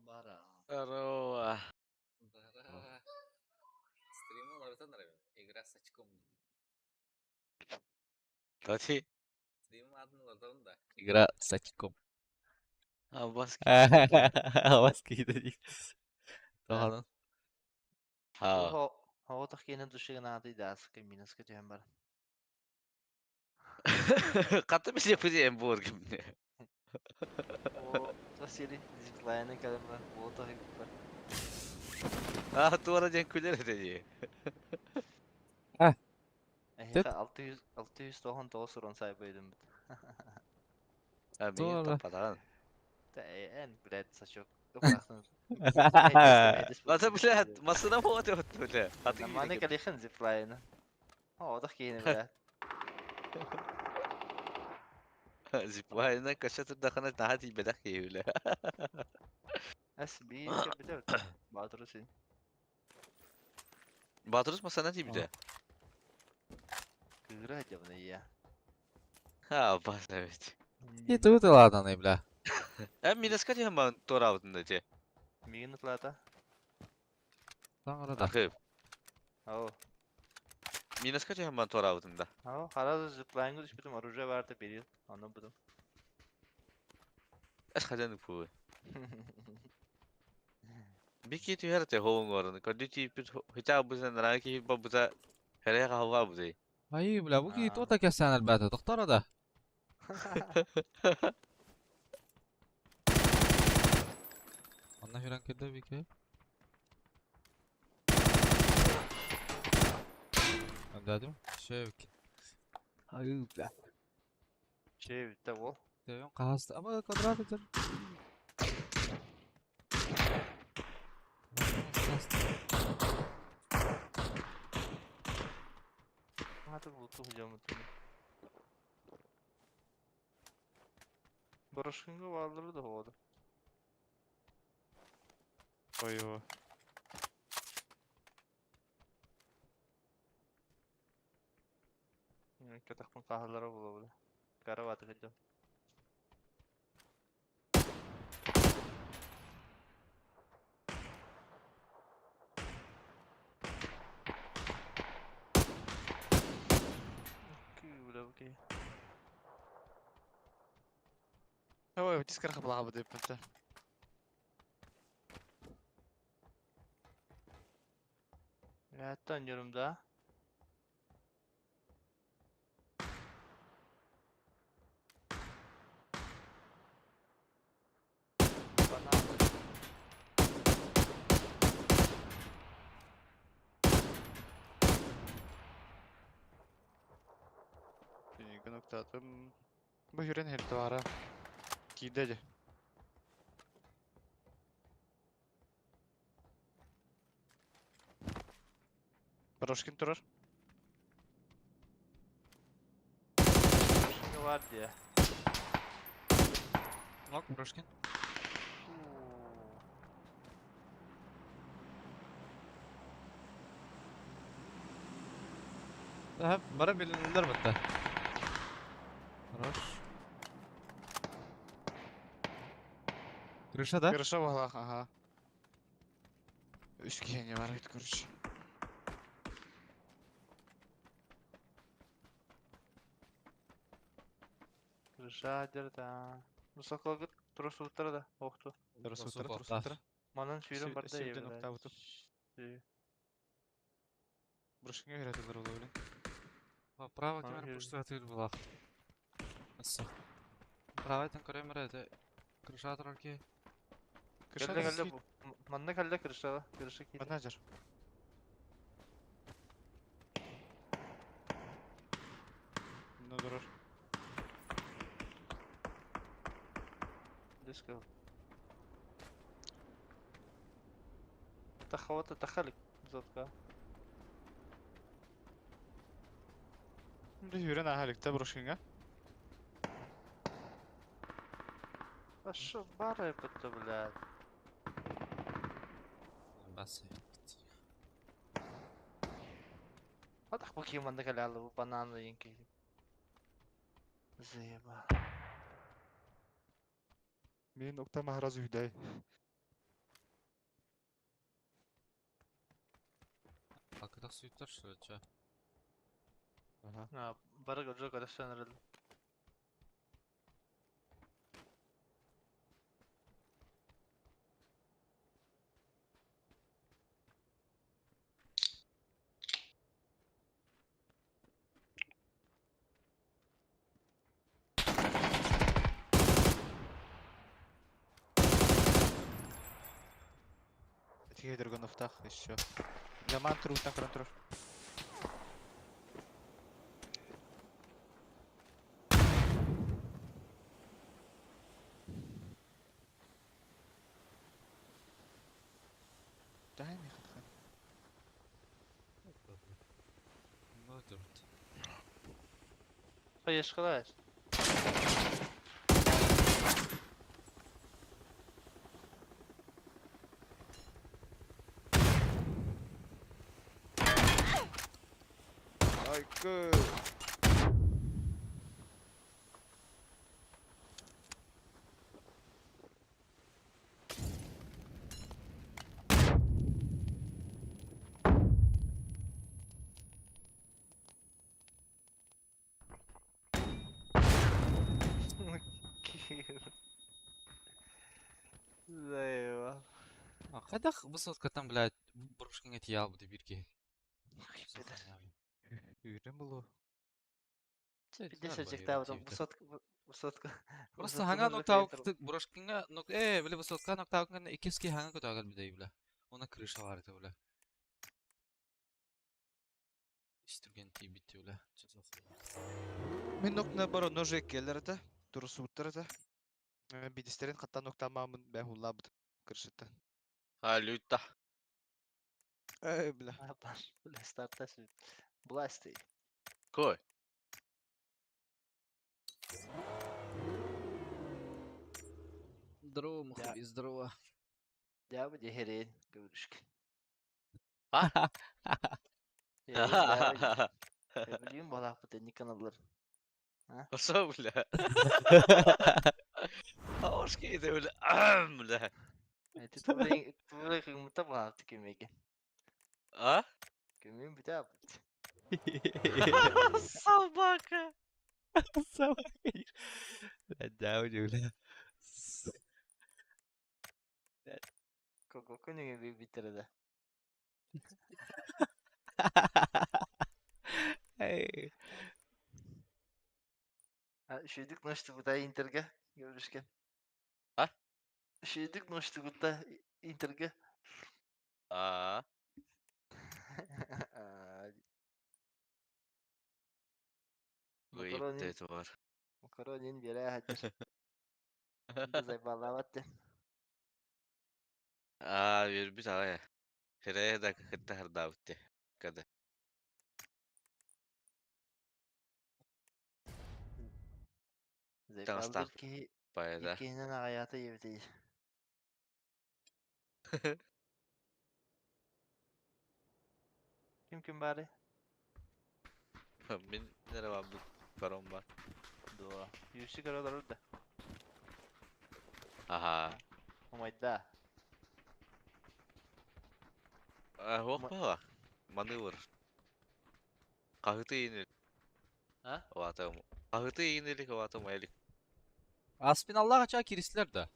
Бара. Здорово. Здорово. Стримил Ротонрем. Игра с очком. Кстати, Стримил одну Ротонда. Игра с очком. Аббас Аваз кейді. Тоғанын. Ha. Hava takiyene duşa nadı da sıkı minus kötüyem var. Katı bir şey yapacağım bu ortamda. O tasiri zipline'e kalemler. O takip var. Ah, duvara cenk güler edeceğim. Ehe 699 soron saybaydım. Ha, beni Doğru. tapadagan. En bilet saç yok. Bıraktın. Masa bile masına mı oturuyor böyle? Hatı Ama ne gibi. kalıyken zipline'e. O takiyene bilet. Zipline'den kaçatır da kana daha değil bedak ya öyle. Es bir şey bilet. Bahadır sen. Baturuz masana değil bir de. Kıra acaba ne ya? Ha, Abbas evet. Это вот и ладно, не бля. Hem Minas kaç hemen tora avdında ce. Minutlarda. Там арада. Akıp. O. Minas kaç hemen tora avdında. O hala zipline'e düşmüştüm. Oruca vardı bir yıl. Anlamadım. Es kacanık bu. Bir kiti her te hoğun varını. Kadüçi bir hiç buza naraki hiç buza hele hava buza. اي بلا بوكي آه. توتا كاسان الباتا تختار ده. Anla filan keda bir ke. Anladım. Şey bik. Hayır bla. Şey bitti o. Deyon kahasta ama kadar da. Hadi buldu hocam. Barışkınga varları da havada. Ой-ой. Katakın kahlara bulabilir. Kara batı hocam. Okey. Ой, тискар хабла хабы деп бітті. Evet dönüyorum da. Bana Dünkü noktadım. Bu yüren her duvara. Gidece. Barışkın durur. barışkınga var diye. Bak Broşkin. Hep bara bilinirler bitti. Хорош. Крыша, да? Kırışa bağla, aha. Üst giyenge var git kırış. Ржадер да. Нусакла гыт турус ултара да. Оқту. Дұрыс Осы отыра, дұрыс тоқтар. отыра. Манан сүйрен бар да Сүйрден ебілі. нокта утуп. Barışkınga öğretirler ola öyle. Право Ага, камера вижу. пушта ты была. Право это камера это Kırışa durar ki. Kışa Geldi da geldi bu. Manna geldi kırışa. Kırışa ki. Manager. Bunda durur. Let's go. تخوت تخلك زودك. Şimdi yürüyen ahalikte buruşkinga. Şo barra yapıttı bile. Bas. Hadi bakayım manna geldi bu banana yinki. Zeyba. Benim nokta mahraz ühday. Akıdak suyutlar şöyle. Aha. Ha, bara görecek arasın herhalde. Тихий другой нафтах еще. Для мантру на контроль. Дай мне хоть. Ne dört. Hayır خلاص. Ay kı. Zeyba. Akıdak bu sotkatan блядь, buruşkinga tiyal bu birki. Yürüyen bulu. Bir de seçecek daha bu sotka bu sotka. Просто ханга ноктау бурушкинга нок били высотка ноктау кана икиски ханга котагал бидей била. Она крыша var это била. İstürgen tiy bitti bile. Мен нокна бара ножек келерде. Дурус уттерде. Бидистерин катта нокта мамын бәхуллабыт. Кыршытта. Halüta. Эй, бля. Ne yapar? Böyle startta sür. Blast değil. Koy. Здорово, мухаби, здорово. Ya bu herein görüşk. Ha? Ya bileyim balak bu teknik kanallar. Nasıl bile? Hoş geldin bile. Bile. Tuğla kıyımıta balak tükümeki. Ha? Kümüm bir daha. Sabaka. Lan jauh juga. Koko ne bir bitirdi. Hey. Ha şeydik noştu bu da interge görüşken. Ha? Şeydik noştu bu da interge. Aa. Makaronin Gıyıp var. makaronin bir ay hacer. Şimdi zayıflavatı. Aa, bir tane ya. Hereye de kıkıtta her davutte. Kada. Zayıfladır ki Bayada. ikinin hayatı yevdeyi. Kim bari? Min nere var bu param var. Dua. Yüksek aralar orada. Aha. Umayda. Hoppa var. Manıvır. Kahıtı iğnelik. Ha? O atam. Kahıtı iğnelik o atam elik. Aspin Allah açar kirisler de.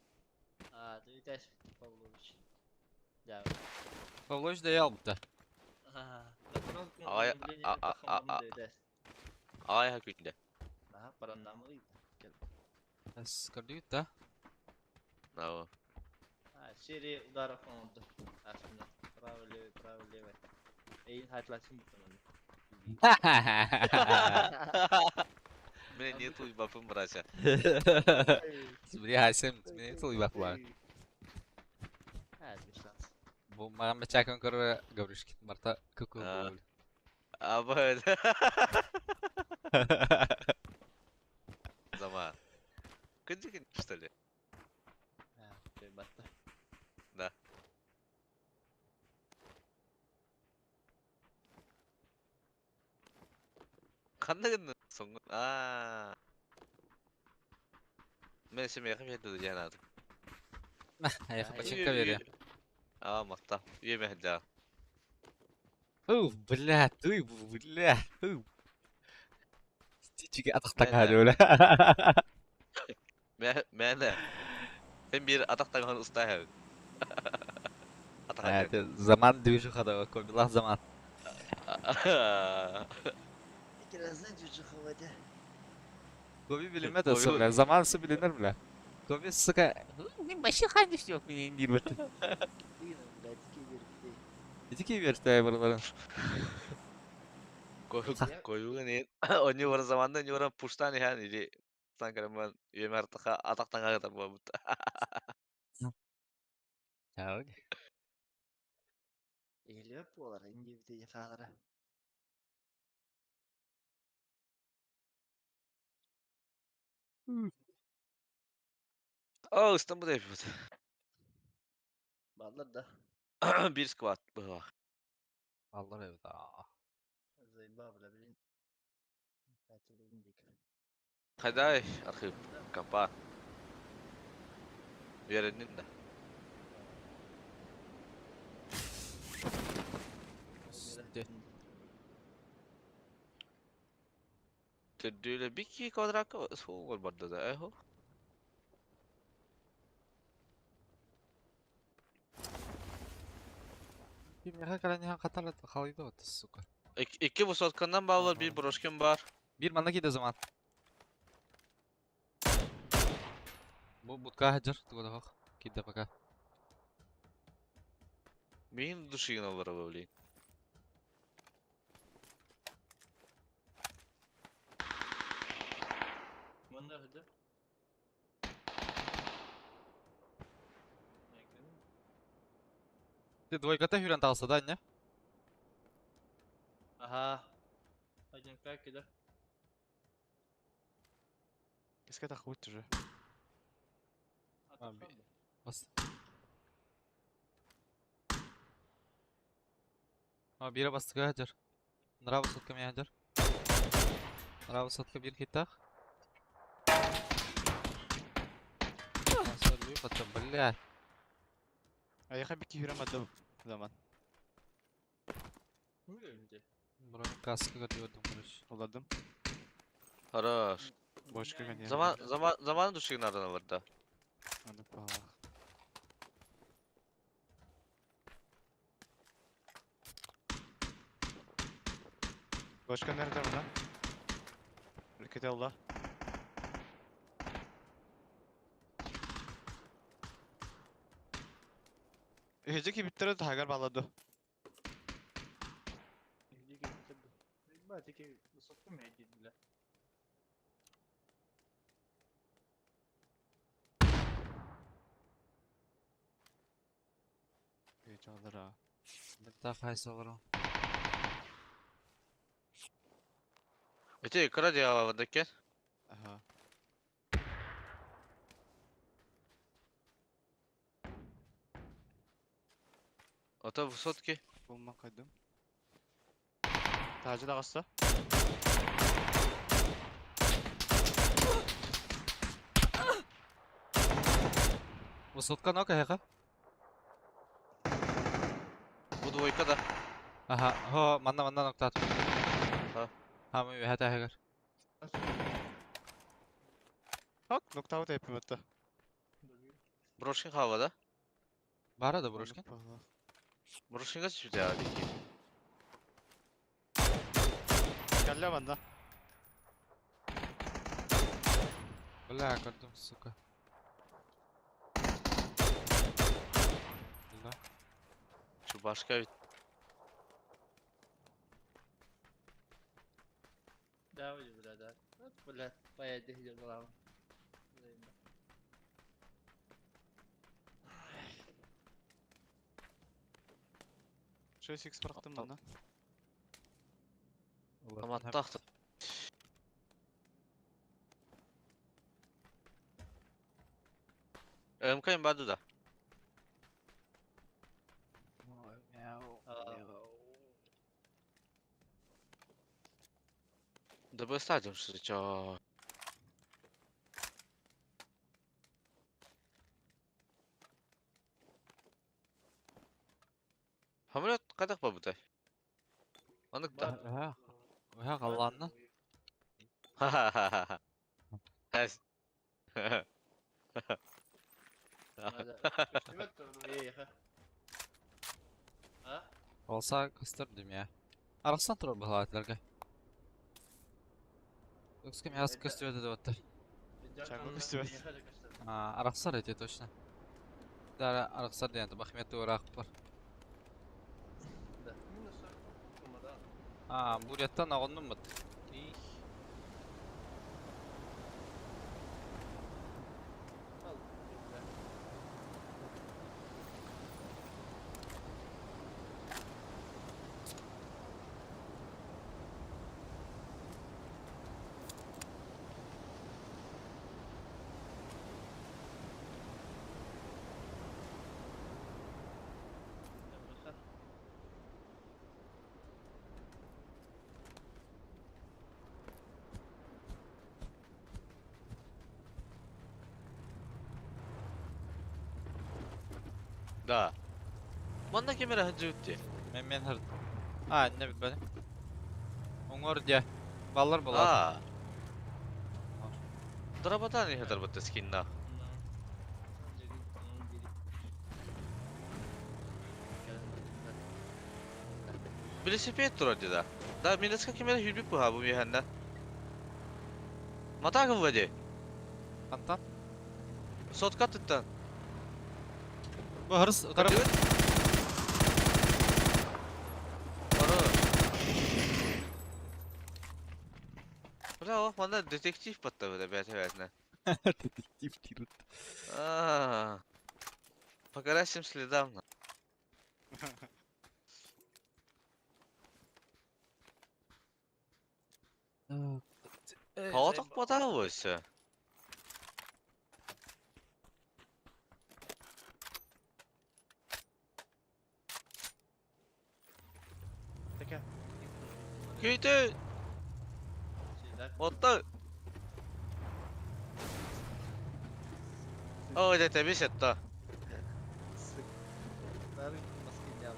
Ha, duydaş. Pavlovic. Ya. Pavlovich de yal bitti. Ha. Ay- Duydaş. Ay günde. Aha, parandan mı? Es kardiyut da. No. Серия ударов он oldu. Aslında. Bravo leve. İyi hatırlasın bu konuyu. Мен не туй бапым братья. Biri Haysem, beni tuh ibak var. Hadi şans. Bu mağam beçakın kırı gavruşkin. Marta kuku А. bul. Абы. Zaman. Кындыгын, что ли? Ha, şey battı. Да. Кандыгын соң. Мен семьяға берді жаңағы. Ayakı paçinka veriyor. Мақта. Үйеме жаңағы. Блядь, ты, блядь. Стичиге атақтан Мен- hadi öyle. Мәні. Sen bir атақтан ұстайын. Evet, zaman düşük hadi, koydular zaman. Biraz da cücük havada. Kobi bilinmez de Koyu- sonra, zamansı bilinir bile. Kobi sıka, benim başı kardeş yok benim indir batı. Buyurun biraz ki bir şey. İki ki verdi buraların. Koyuğun en. Onu var zamanda onu var puştan yani. İdi. Sanki ben üyeme artık атақтан kadar bu. Ya öyle. Geliyor bu olar indi bir de yakalara. O İstanbul'da yapıyordu. Ballar da. Bir squat. Bu bak. Allah evde. Zayba bile bilin. Hatırladım dik. Hadi ay arxiv. Kapa. Yerinin de. Tüdüyle bir ki kodrakı soğuk var burada da. Eho. Bir merak eden yan katarla kalıydı o suka. İki bu sotkandan bağlı bir broşkin var. Bir mana gidi o zaman. Bu butka hacer, tuğda bak. Gidi baka. Benim duşuyun var böyle. Bunda hadi. Двойката hüren talsa da anne. Aha. Hadi как кида. Qu'est-ce que t'as route je? Bas. Ama bire bastık hacer. Nara bastık mı hacer? Nara bastık bir hitak. Nasıl bir batı belli. Ayağa bir ki hüremedi zaman. Ne önce? Buranın kaskı gördüm burası. Oladım. Хорош. Boş kırgan yani. Zaman duşuyun adına var da. Hadi pahalı. Başka nerede mi lan? Ülkede Allah. Önceki bittere de hagar bağladı. Dik bitirdi. Hadi ki bu soktu mu edildiler? Geç alır ha. Bir daha kaysa var o. Öte yukarı cevabındaki. Aha. Ota bu sotki. Bulma kaydım. Tacı da kassa. Высотка ног ayağa. Bu dvoyka da. Aha, ho, manda nokta at. Ha. Ha, mı hata hagar. Bak nokta avda yapayım hatta. Broşkin havada. Bara da broşkin. Pahalı. Broşkin kaç bir cevabı ki? Kelle banda. Bля, gördüm suka. başka bir Да, вроде бы, да. Вот, блядь, поедет где главное. Şöyle 6 bıraktım lan. ama tahtı. Kayın badu da. Да бы стадиум что чё. Хамлет кадак ба бутай. Анык да. Oha kallandan. Ха-ха-ха-ха. Хэс. Надо костюмет ехать. А? Olsa gösterdim ya. Arasdan durur bu halatlarga. Yoksa kim yaz gösteriyordu da otur. Чагыл костюмет. Araksar ediyor точно. Dara araksar diyen de bakmiyette uğrak var. Да. Именно 40 чемодан. Buriyattan ağındın mı? Al. Bakar. Да. Manda kamera hacı utti. Men hır. Ne bilmem. Oңор diye. Ballar bular. Aa. Darabadan ne kadar batta skinna. Велосипед турadi da. Da minus kamera hülbü bu ha bu mihanda. Mata kım vade. Kantan. Sotka tuttan. Bu hırs taraf. Bravo, manda detektif batta burada bir tevazna. Detektif değil. По горящим следам. Поводок подалось. Teke. Kötü. Otta. Oh, det är visst då. Старый маскинял.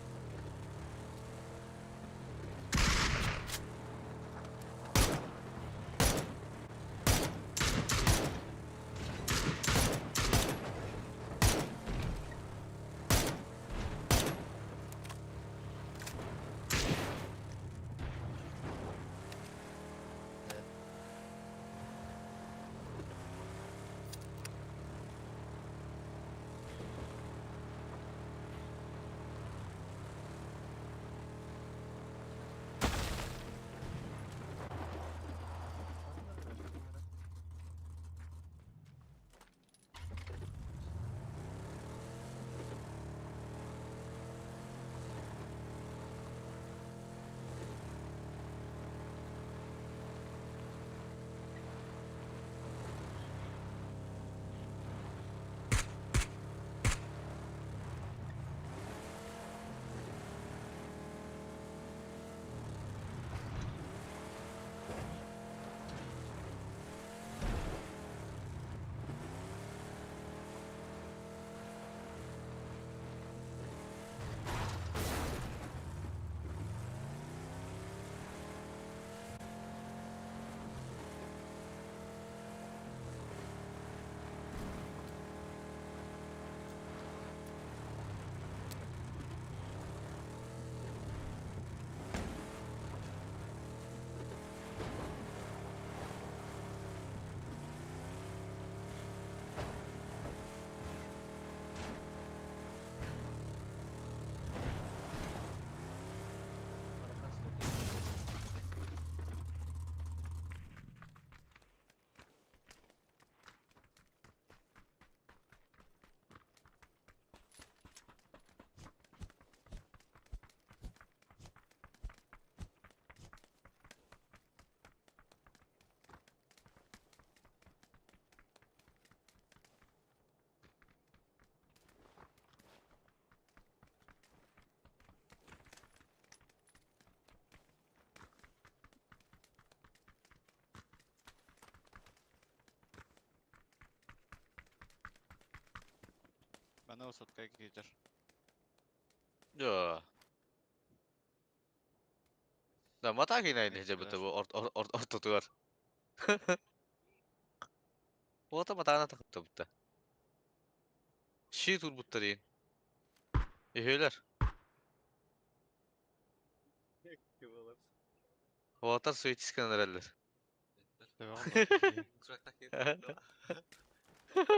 Ne o sotkaya geçer. Yo. Da mata yine ne cebete Bekler. bu orta. Bu da matana takıp da butta. Şi tur buttarıyın. Eheyler. Water suyu tiskan ereller. Deve kalmadı.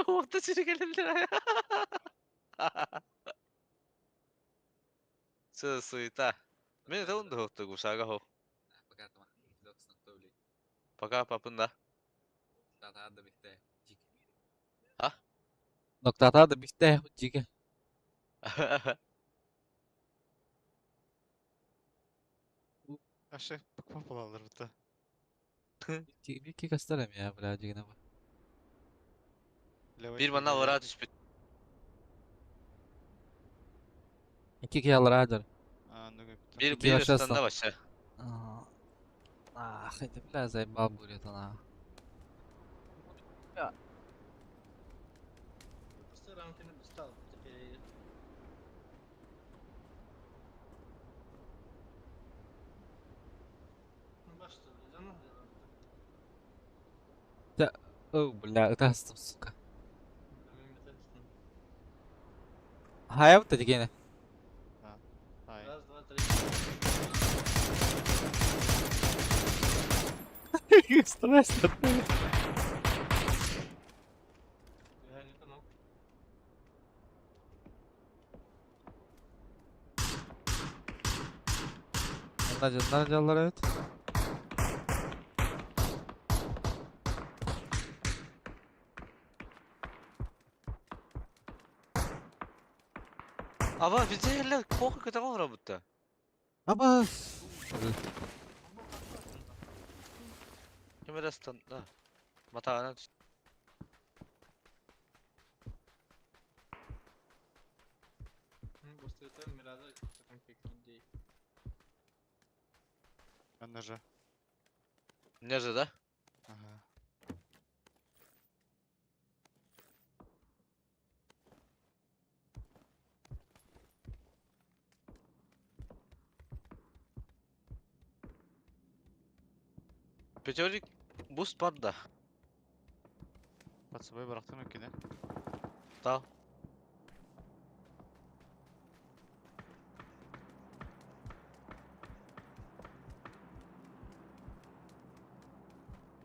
Water suyu gelirler. Suyu ta. Mene de onda hokta gusaga ho. Paka papında. Ha? Noktata da bitti. Jige. Aşağı bak alır burada. Bir iki göstereyim ya birazcık ama. Bir bana vura tüspüt. İki iki alır acar. Bir İki başlasın. üstünde başa. Это бля, заебал будет она. Просто рамки не достал. Теперь... Ну, башта, заново делать. О, бля, это сука. Benim metodistim. Hayır mı dedik yine? Hayır. Раз, два, три. Страшно. Я не понял. Onlar canlar evet. Ama bize yerler koku kötü vura butta. Ama Kamera standa. Matana tüs. Просто это Мирада, там как идей. Ben de J. Nerede? Aha. Peçorik boost padda. Patsabayı bıraktım yok yine. Tamam.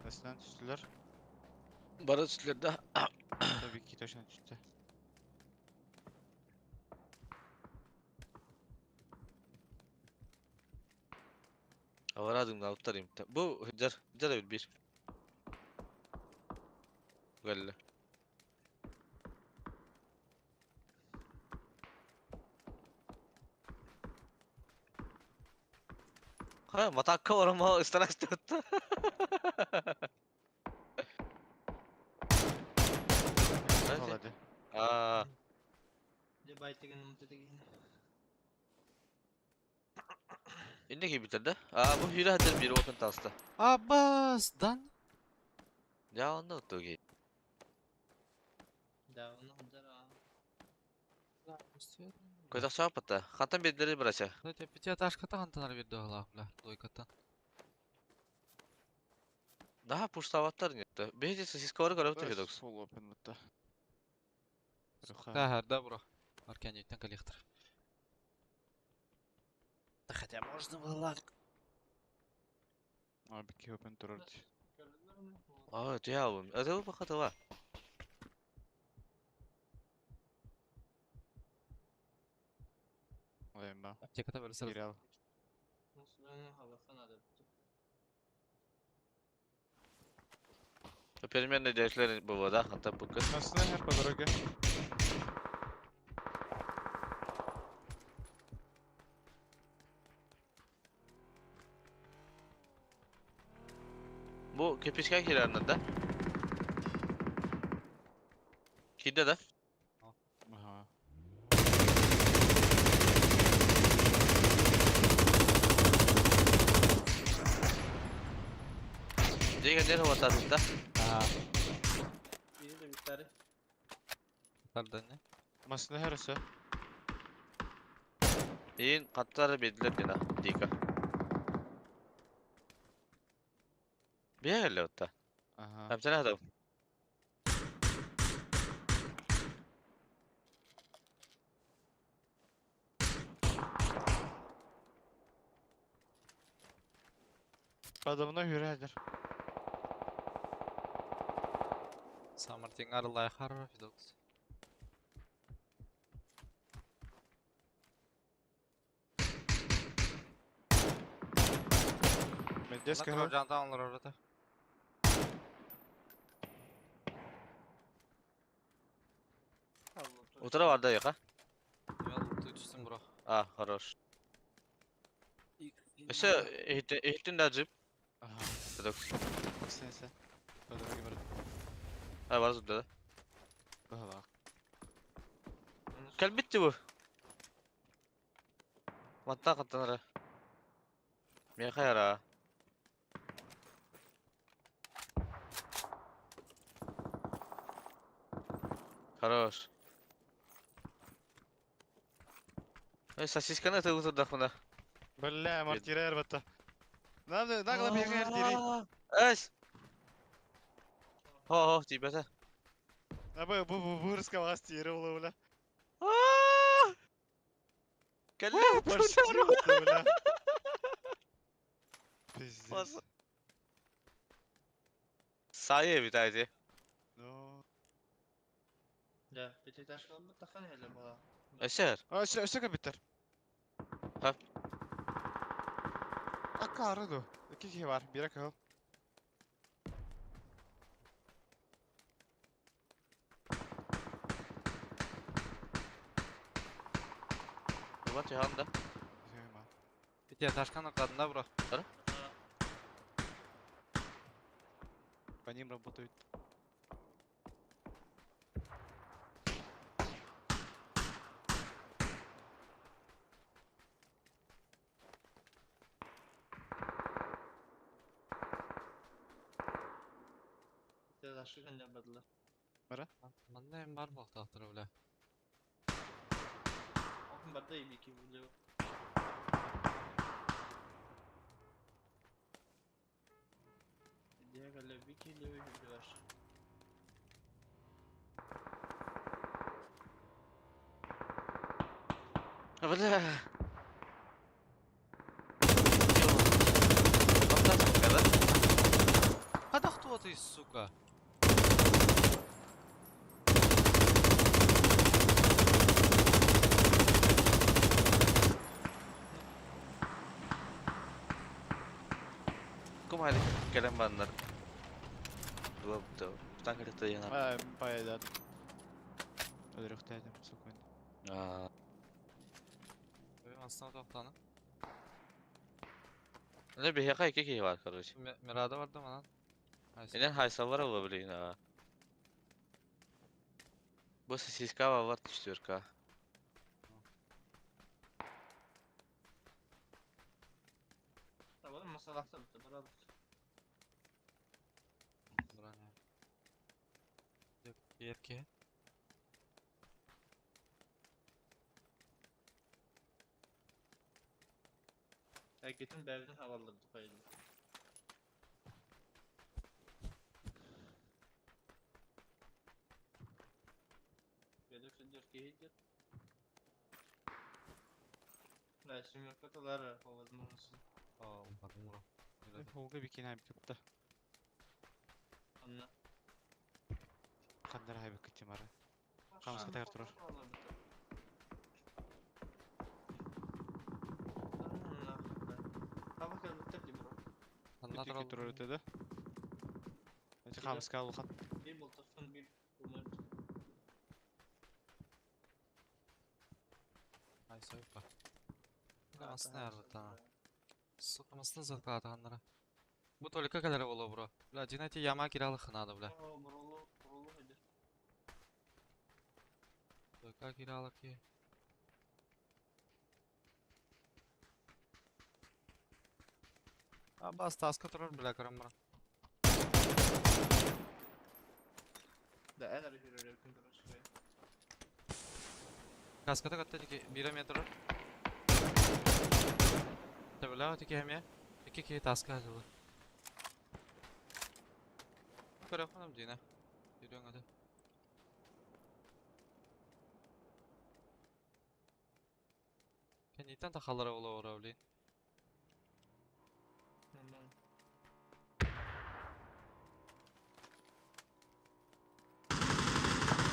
Eskiden tüstüler. Bara üstlerde. Tabii ki taşın tüstü. Avaradım da uttarayım. Bu hıcar. Hıcar evil bir. Galle. Ha matakka var ama ıstanaştı hatta. Al hadi. Aa, Где байтиген мутатеген. indi gibi bitirdi. Aa bu hira hıcar bir bakın tasta. Abbas'dan. Ya onda uttu ki. Да, он удара. Koydak şahap hatta. Kantan bedleri bıraça. Kıta piti ataş kata kantanar bir doğala bla. Doykatan. Daha puştavatlar niyette. Behecesi siz kovarı görev tutuyoruz. Full open mutta. Да, да, бро. Аркен життен коллектор. Да хотя можно было. Abi ki open turret. Aa cevabım. Ödevi bakatı var. Alayım ben. Аптеката böyle sırası. Geri al. Ну, халафа надо. Öperim ben de derslerin babada. Hatta bu kız. Nasıl hep doroge? Bu kepişken kirarında da. Kide de. Aha. Diye ne hava tatlıda. Aa, Biri de bir tane. pardon ne? Masını herisi. İyin katları belirler dina. Dika. Bir yer geliyor hatta. Aha. Hem sen adam. Adamına hürerdir. Самартин арылай харра фидокс. Meddes Nakro kahve. janta onlar orada. O taraf vardı ya. Yol tutuşsun bro. Ah, хорош. Ese ehtin de acip. Aha. Dedik. Sen. Adamı gibi. Ha var zıdda. Bahala. Gel bitti bu. Matta katlanır. Meye kayar ha. Хорош. Сосисканы ты тут дахмана. Бля, мартиrer batta. Nagla bir yer diri. Эс. Ho, тибета. Bu hırska vas diri ola bla. Gel. Başlıyor bla. Pizziz. Saye bir tane. No. Ya, bir taş kaldı takan hele bana. Eser. Aa, şaka bitter. Ha. Akka aradı. İki kişi var. Bire kal. Bu Тиханда. Бите ташкан окладында бро. По ним работают. Bir taş kan yapmadılar. Мында эми бар бак тактыры беле. Bakın barda iyi bir iki video. Diye galiba bir kilo video var. Бля. Фантастика, да? Када кто ты, сука? Кому hadi gelen banlar. Dua betul. Tanggal itu yang apa? Bayağı da. Öldürükteydim. Spokojnie. Aa, Benim aslında toktana. ne bir hikaye iki var kardeşim. Mirada vardı mı lan? İnen haysa var olabilir ha. Bu siska var tüştürka. Tamam masalahta bitti. Beraber. Buraya. Yok yerke. Herkesin bevden havalardı paylı. Gelip diyor ki hiç. La şimdi katalar havasının olsun. Aa, bakın bro. Olga bir kenay bir kapta. Anla. Kanlar hay bir kıtım ara. Kamus kadar durur. Hava kadar bitti bro. Anlat Bütün ki durur ötede. Önce kamus kalı kan. Bir boltasın bir bunlar. Ay soyupa. Aslında yardım. Сука, маслы закладывать надо. Bu только kadar было, bro. Бля, динайте яма киралых надо, бля. Burulu hadi. Только киралых ki. Bas taska durur bile kırım bro. Da eğer yürüyor yakın durur şuraya. Kaskata katta tiki 1 metre. Tabii la tiki hem ya. İki ki taska hazırlı. Karafanım diyene. Yürüyorsun hadi. Kendinden takallara ola uğrayabiliyin.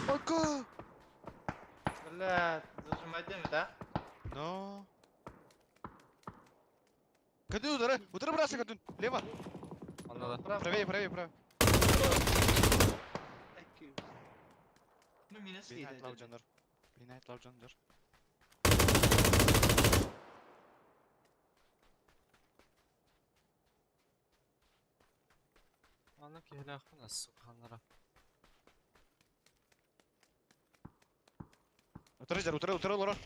Aka! Бля, зажимайте ми, да? No. Кадын удара бросай, Кадын. Лево. Anladım. Правее. Ну, минус Behind low видно. canlar. Behind low canlar. Anladım ki hele akın nasıl sıkanlara. Утра, Лора.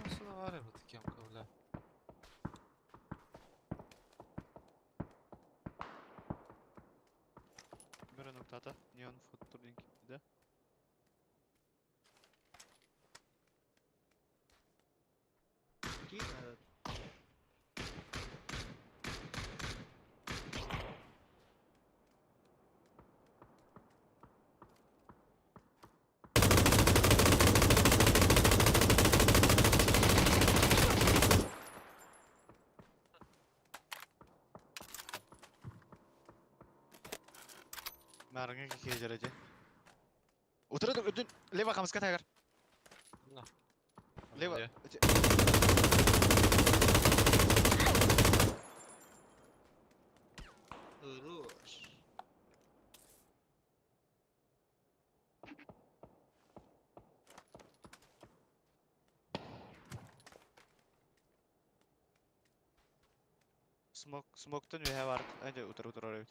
Nasıl da var ya bu tiki amka öyle. Бір ноктада неон футболинг де. Мәргә кике дәрәҗә. Утра өдін лево камыска тагар. No. Лево. Ya. Хорош. Smoke'tan we have ark. Önce утра oraya.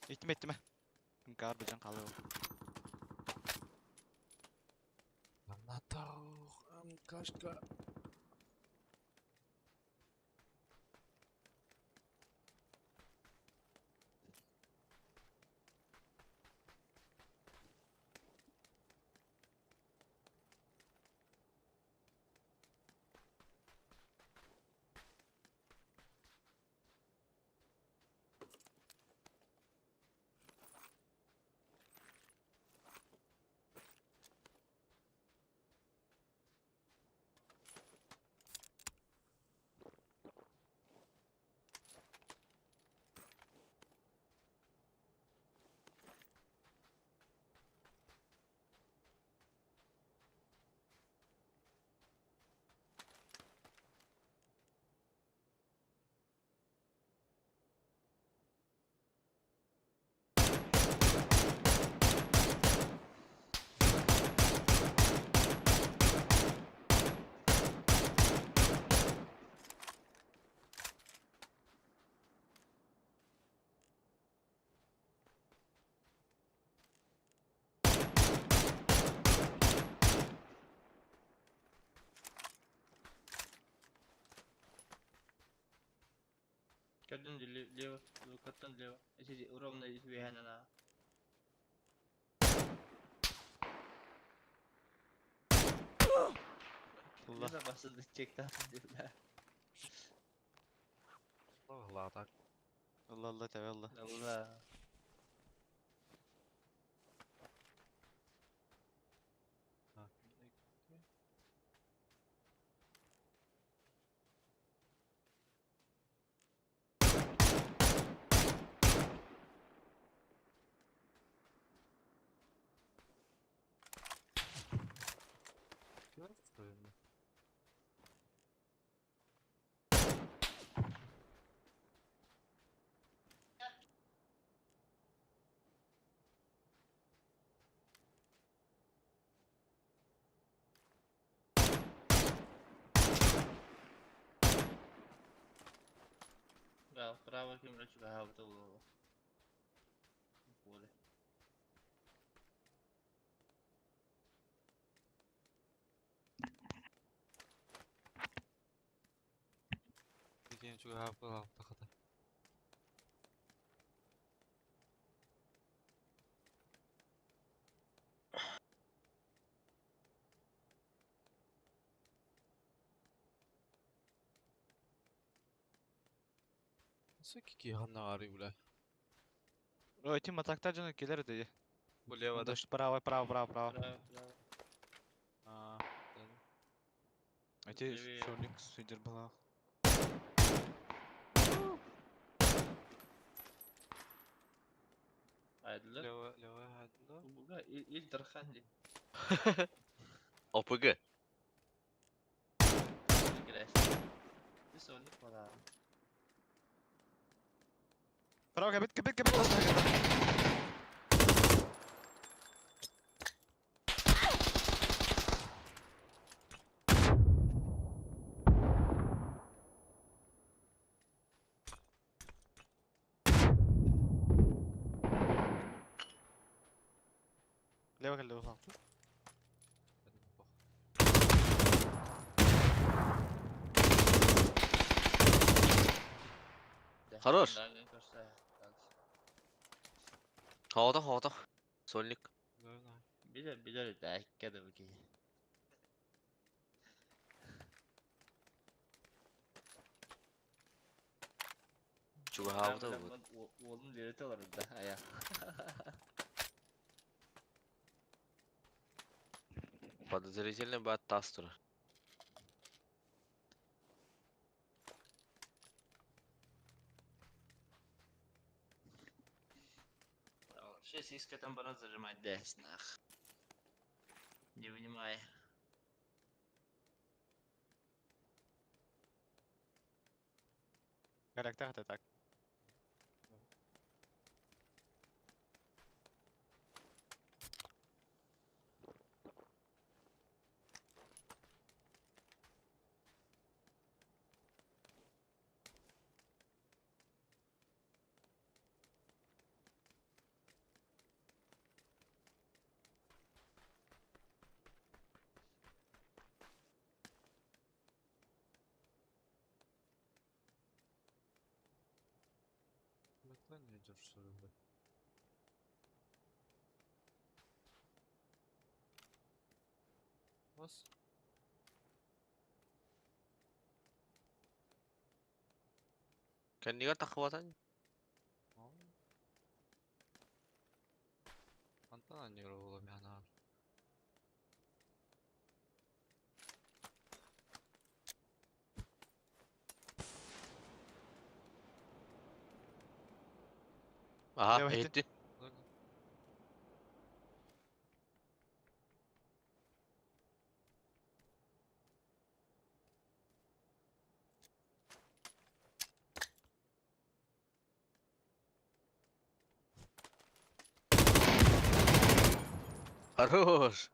İtme. Garbage kalıyor. Anlatau. Amkaşka. Кадын лево, каттан лево. Если ровно избегай на. Allah. Bize basıldı çekti diyorlar. Allah tak. Allah tevallah. Allah. Право кемре чуга хабыта булу. Булу. Деген juga apa kata. Nasıl ki yanına arıyor bile. Ой, Тим атакта жана келер dedi. Bu levada. Дождь право, право, право, право. Право. Aa. Эти Левее. Соник сидер была. Aydılar. Leva hadi lo. Buga il darhan di. OPG. Gres. Bir sonraki falan. Право, кабит, кабит, кабит. Лево geldi o saltı. Хорош. Havada. Solnik. Bilir dakika da bakayım. Juga havada bu. Oğlum lerite var orada ayak. Подозрительно бат тастер. Сейчас иска там бана зажимать десь нах. Не вынимай. Karakter de tak. Bakla ne sorunda. Bas. Kendiga takwatan. Antan anjir oğlum yana. Aha, Leva etti. Хорош.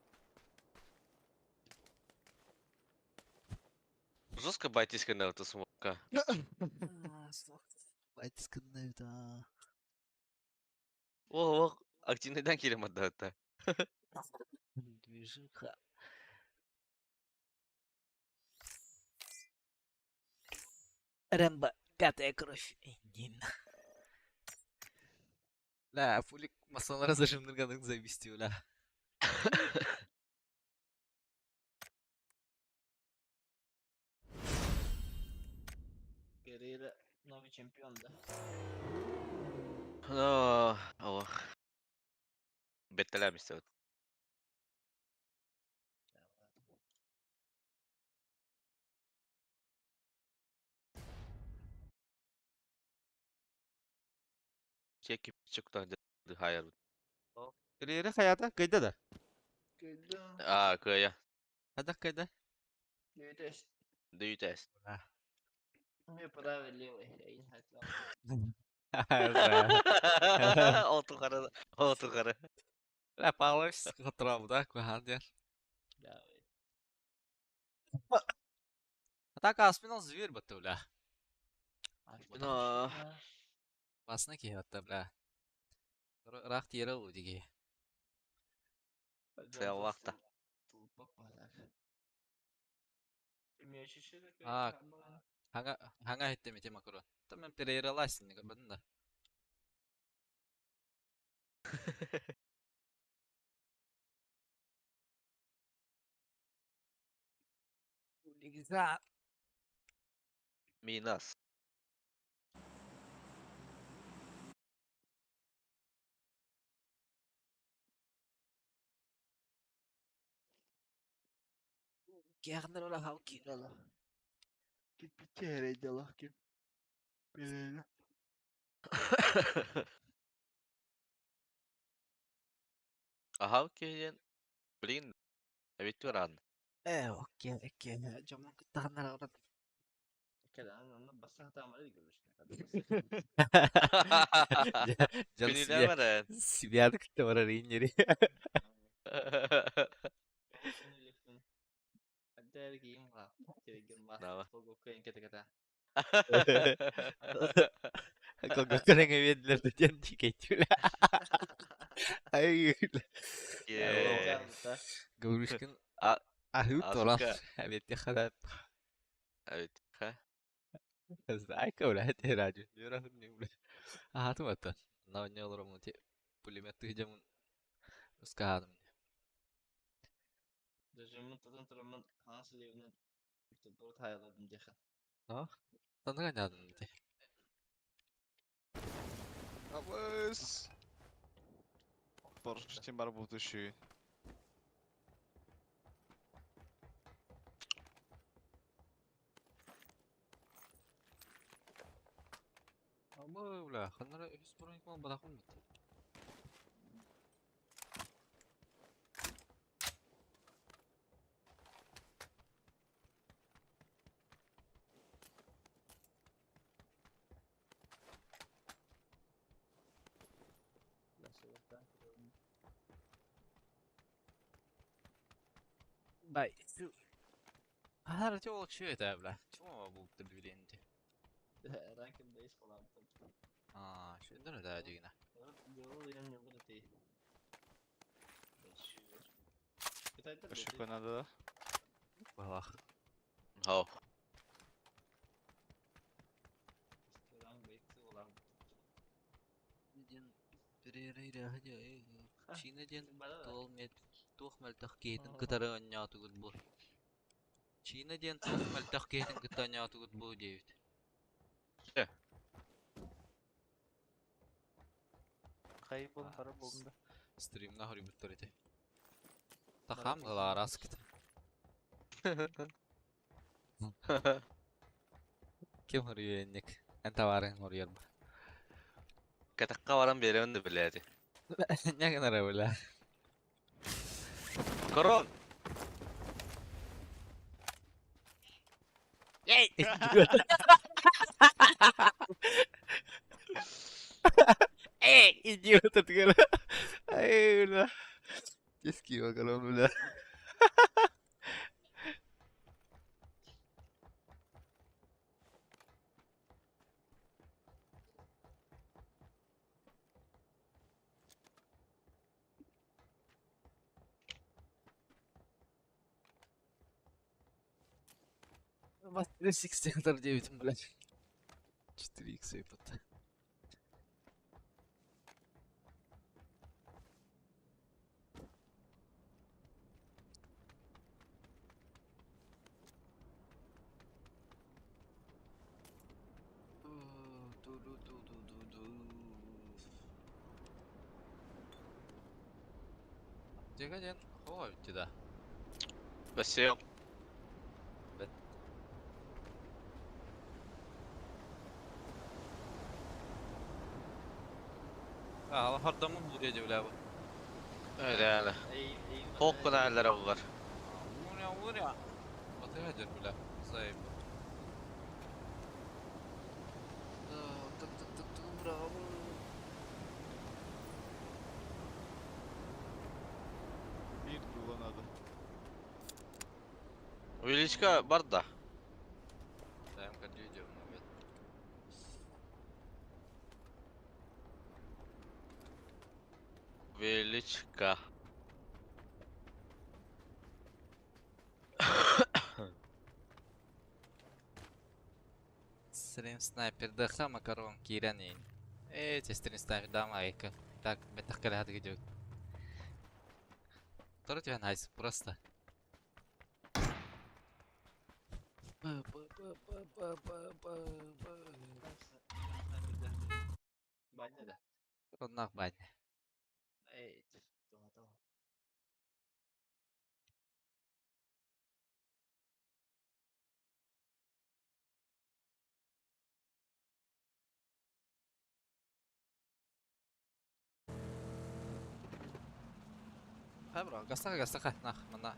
Жестко байтиска на эту смока. Батисканный да. О, активныйдан келем отда. Движуха. Рэмбо, пятая кровь. Нин. Ля, фулик масонlara зажимдырганын завистил, ля. Guerrero новый чемпион, да? No, oh. Betteler misin? Çekip çıktı hayır. Kariyeri hayata kayda da. Köyde. Aa, kaya. Hadi kayda. Köyde. Düğütes. Мы правили левый. Otu karı. Ля, палась, хатрав, да, кухандер. Давай. А так Аспинал зверь батыл, ля. No. Basına ki hatta bla. Rak yere o dige. Sen vakta. Tulpak bağlar. Emye şişede Aa. köyde ama. Hanga hitte mi makro. Tamam Pereira lasın ne kadın da. Ne güzel. Minas. Kaya ola hawki. Yallah. Git bir çeyreydi Allah kim. Belirli. Aha kiyen. Bilin. Evet var Okey. Jaman kutahanlar orada. Kedan onu basa hata mı değil görmüşler. Canı Günüler var ha. Sibiyada kıtta var arayın yeri. Ada lagi yang lah. Jadi gemas. Kenapa? Pogo yang kata-kata. Kok ngevedler tuh jangan dikecil. Ayo. Yeah. Görüşkün A- ahut olan. Asuka. Evet ya kadar. Evet. Ha? Ay kau lah teh raju. Jurah ni udah. Ah tu betul. Namanya orang mau cek. Pulimet tuh jam. Terus kahan. Döşümün tadın tırımın hansı levini doğru hayaladım diye. Oh, tanto kan jalan nanti. Awas. Поручите бар будущее. Ama ulah, kanara his orang itu mau batakun betul. Baik. Har çok şey tabla. Cuma bu terbilenti. Rankimdeyiz falan. Aa, şimdi ne daha yine. Yolu yan yolu da değil. Kita itu Işık oynadı da. Valla. Ha. orang begitu ulang. Jen Pereira aja. Çin'e jen tuhmal tahkiyetin kıtara nyatu gud bu. Çin'e jen tuhmal tahkiyetin kıtara nyatu gud bu David. Kaybolun para bulundu. Stream'na hari bitler ete. Takam da la raskit. Kim hariyo ennek? Enta waren hariyo ba. Katakka varan beri önde biledi. Nya kenara bola. Koron. Yey. Idiota tinggal. Ayo udah. Just gila kalau udah. Mas 360 yang terjadi itu mulai. 4x yapıp. Jangan oh tidak. بس يوم Allah her zaman buraya cevap. öyle yani. Çok pınarlar var. Vur ya. Batı bile. Sahip. Tık bravo. Bir kullanıldı. Uyuşka barda. Sayım kaçıyor cevap. Величка. Стрим снайпер ДХ макарон киранин. Эти стрим снайпер дамайка. Так, бетах калят гидюк. Кто тебя найс просто. Баня да. Оннак бать. Эй, то. Ha bro, gastaka nah mana.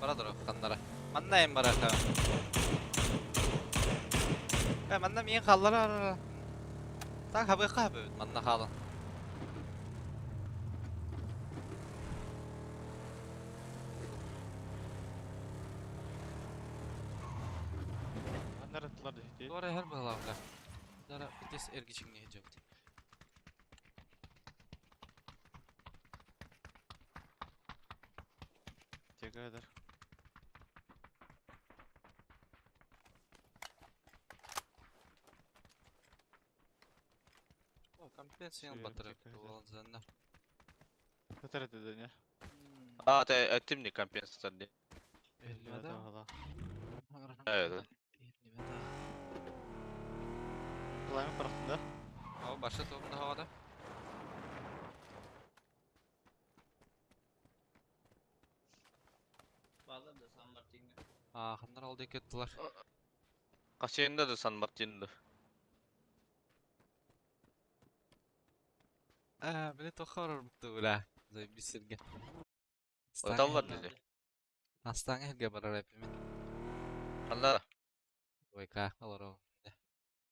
Bara duro kanlara. Manna en baraka. Manna miyen kallara. Tak habı manna kalan. Onlar attılar da hiç. Doğru her bağlamda. Dara bites ergiçin ne hecabı. Teşekkür eder. Компенсион Şey, батырып teşekkür eder. туган занна. Katar ededin ya. Aa, ettim ni компенсация diye. 50 50 daha hala. Evet. Kulağımın parasında. О, başta topunda havada. Bağlar da San Martin'e. Kanlar aldı kettiler. Kaçıyında da San Martin'de. Beni toxar butula. Zay bisirge. Adam var dedi. Hastane herge barar hepimin. Kanlara. Oyka alır o.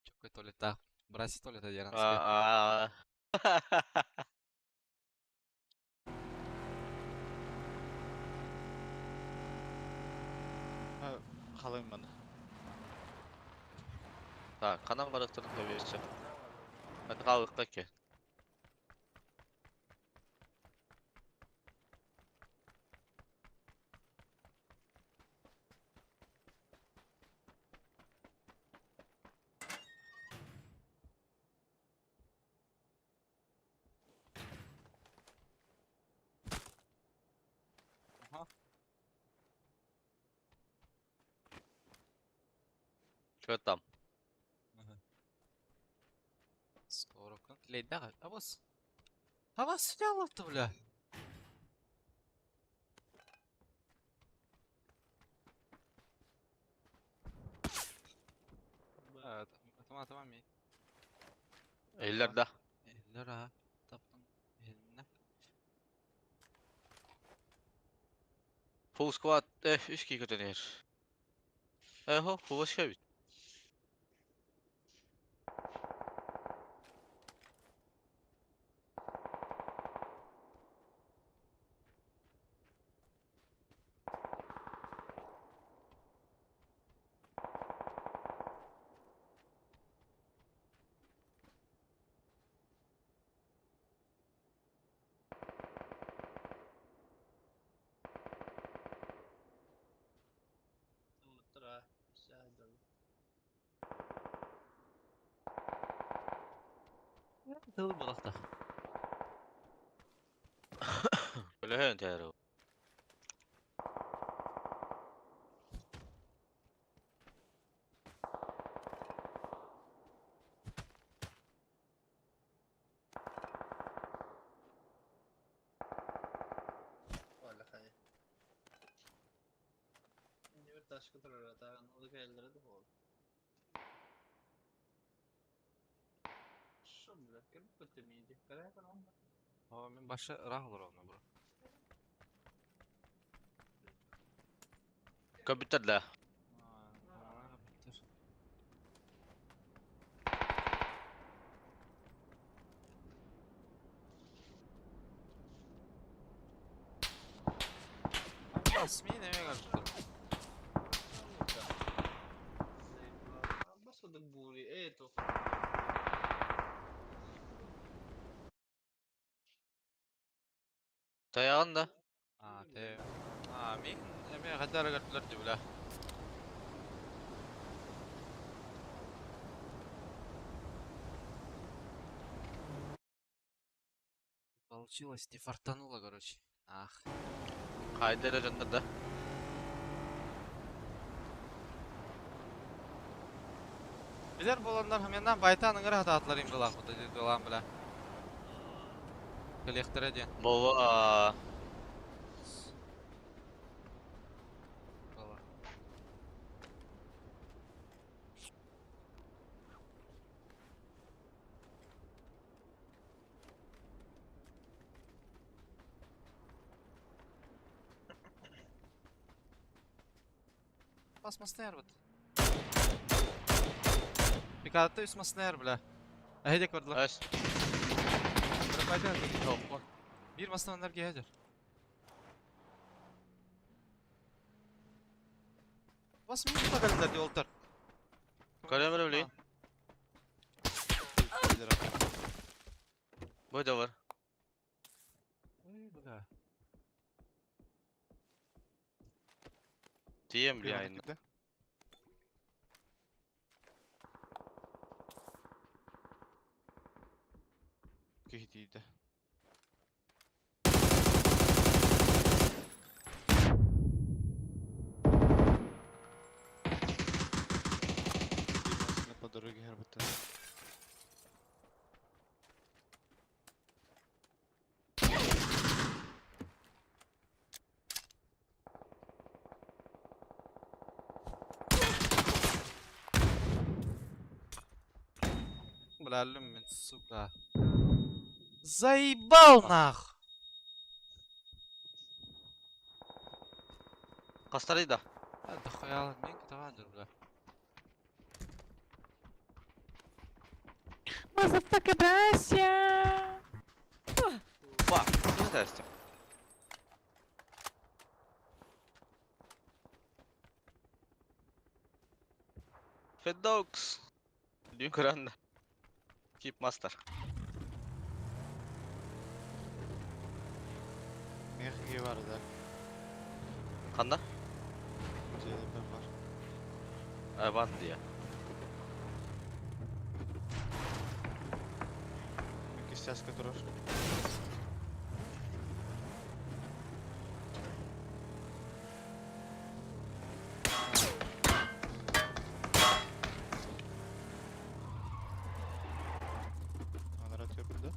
Çok kötü tuvaleta. Burası tuvaleta yaran sıkı. Aa. Ha, kalayım bana. Ha, kanan balıkların seviyesi. Hadi kalk ki. Kötü. Скоро конклейт. Да, авас. Авас снял это, бля. Tamam iyi. Ellerde. Eller ha. Taptım. Eline. Full squad. 3 kişi dönüyor. Full şey bit. Mutra. Şahdan. Tığır balakta. Böyle her tero. Valla hayır. Şimdi bir taş kutular orada. Onu da ellere de oldu. Şu bırakır kötü müydü? Karay var onda. Ama ben başa rah olur onu bro. Kapitalla. Bitir. Basmayı ne kadar Basıldık buri. Evet o. Tayağın da. Te. Min eme kadar gatlar jubla. Получилось, не фартануло, короче. Ах. Kaydere döndür de. Biler bolanlar hemen baytanın gara hataatlarım bulaq bu dedi dolan bile. Kolektöre diyen. Baba. Bala. Basmasın yer bud. Bir kağıtta üsmasın yer bile. Ahedek vardılar. Öz. Bırak baytan. Yok mu? Bir masna onlar gelecek. Basmıyor mu bakalım diye oltar. Göremir öyleyim. Bilir abi. Bu da var. Bula. Diyem bir Kıyamadık yayında. gibi. Giydiydi. Димасына по дороге работает. Бля, люмин, сука. Заебал нах! Kastarıyı da. Да хуя, мен кітавадыр, бля. Motherfucker, Brasya! Bak. Ne dersin? Fed Dogs. Dün kıran da. Keep master. Mehki var da. Kanda. CDP var. Evan diye. Mehki стяжка тұрар. Анара төпілді.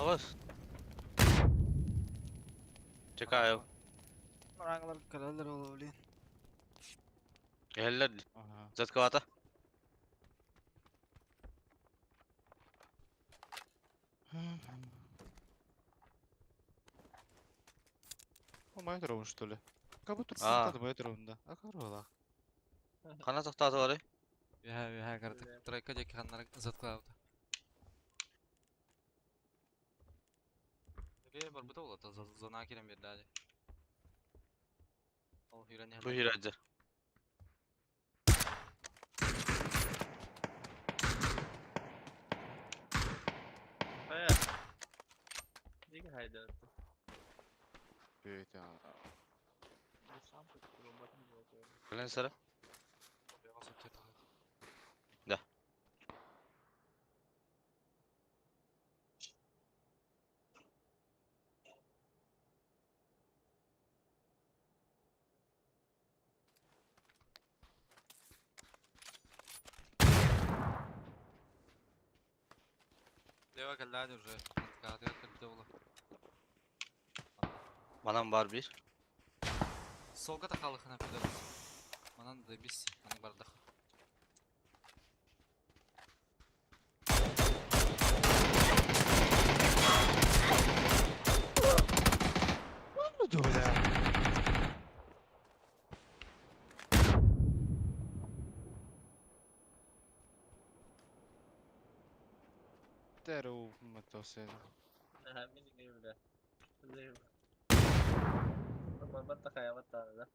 Ağız. Çekayım. Нұраңлар кіралдар ол, блин. Geller. Ага. Zatkavata. О, моя дорога, что ли? Как будто А. это моя дорога. А корова. Kana tohtatı var. Виха, картик. Тройка деки ханнар заткалавды. Бар бұта болады, зона керем берді әлі. Ол үйрәне Bu hiracı. Evet ya. Gelen sarı. Da. Leva geldi уже. Kağıdı yakırdı ola. Manam var bir. Solga da kalıqına bir Manan da biz, manan bardaq. Ну, доля. Теру мотоцикл. Babat kayak apa tuh?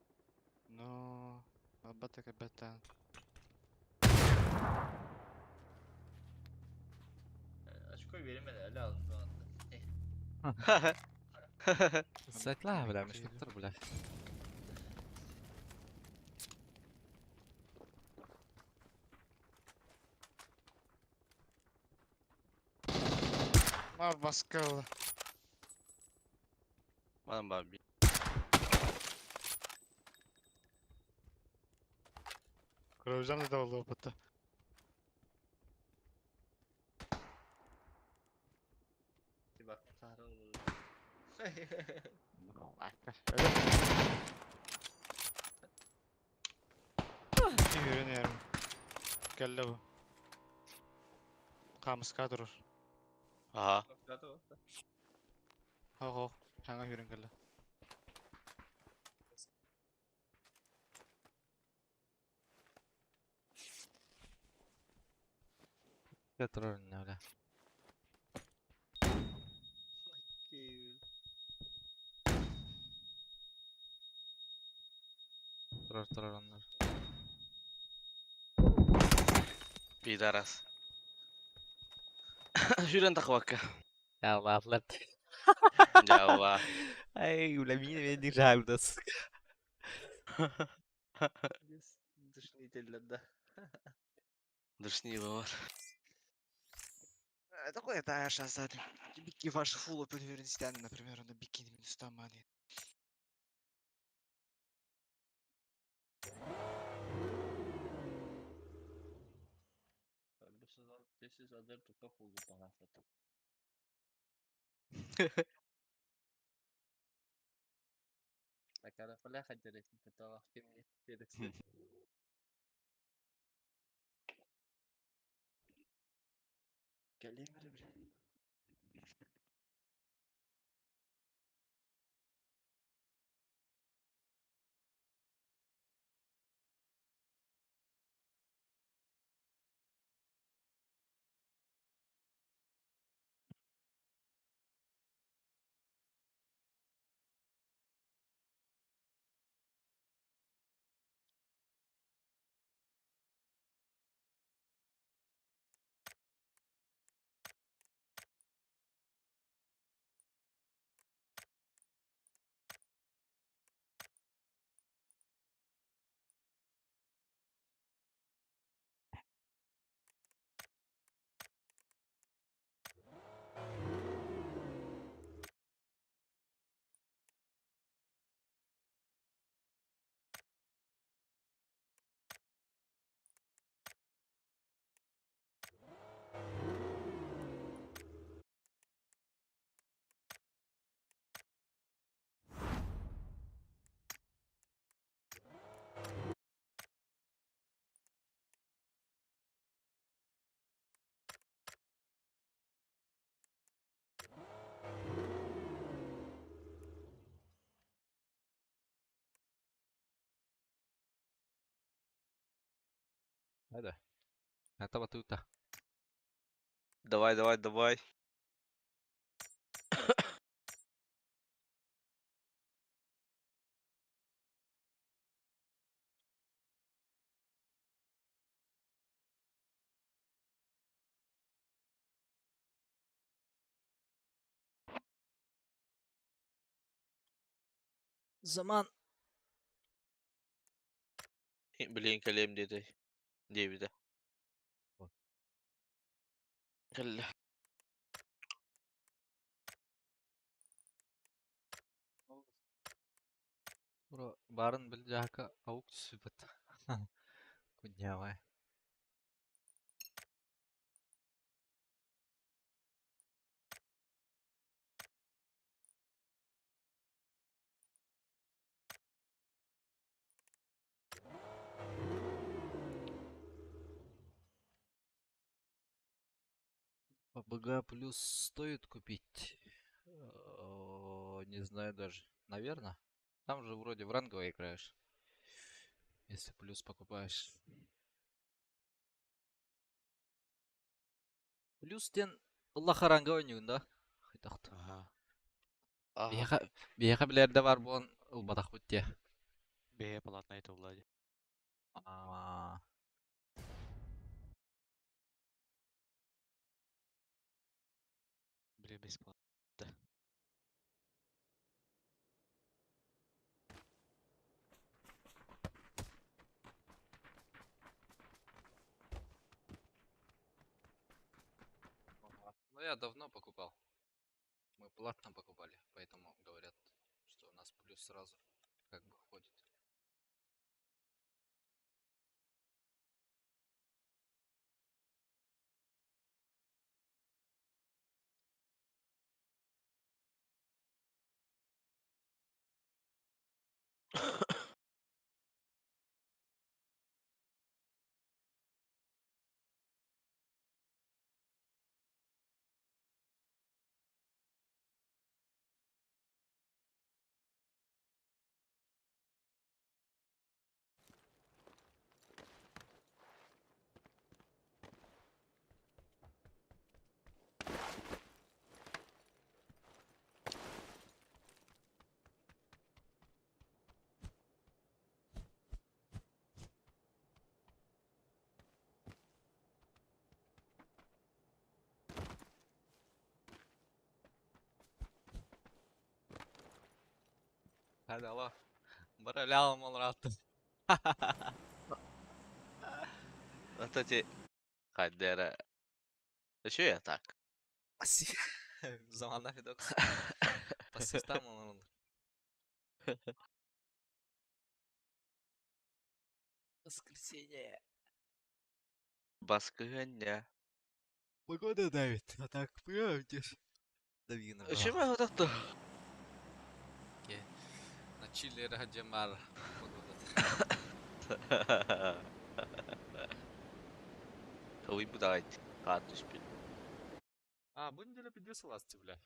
No. Babata ka batan. Açık koy verilmedi öyle aldım şu anda. Sakla بلا مش كتير. نكتر بلا. ما باسكال. Bana bak bir. Kırılacağım dedi oldu o bata. Bir bak Sahra olur. Öyle. İki yürüyen yerim. Kelle bu. Kamuska durur. Aha. Zaten o. Ho ho. Hangi yürüyen kelle? Götürür ne öyle. Durur onlar. Bir daras. Şuradan takvaka. Ya Allah Allah. Ya Allah. Ay ولا مين بيدي جاب das. Düşünüyorlar da. Душни var. Такое это я сейчас бики ваши фуллы университета, например, на бикини минус там они. This is other to ka full bana fata. Akara pala kadere kita kimi Felix'te. Geleyim mi bre? هذا. هذا بطوطة. Давай. Zaman. Bilin kalem dedi. Diye bir de. Kelle. Bro, barın bil jaka avuk sübüt. Kunya vay. БГ плюс стоит купить? Не знаю даже. Наверное. Там же вроде в ранговой играешь. Если плюс покупаешь. Плюс тен Аллаха ранговый ойнойгун да. Айтакты. Aha. Ага. Бияқа білерде бар болан ылбатақ бүтте. Бе платный это Влади. Бре бесплатно. Ну, я давно покупал. Мы платно покупали, поэтому говорят, что у нас плюс сразу как бы входит. Hadi Allah. Bara лялом ол ратты. Кстати, Хайдера. Еще я так. Заманда Федокс. Пассивтам он. Воскресенье. Баскыгання. Погода давит, а так правдишь. Дави на Еще мы вот это. На Чили Раджамар. Погода. Вы будете карту спить. А, будем делать подвесоласти, бля.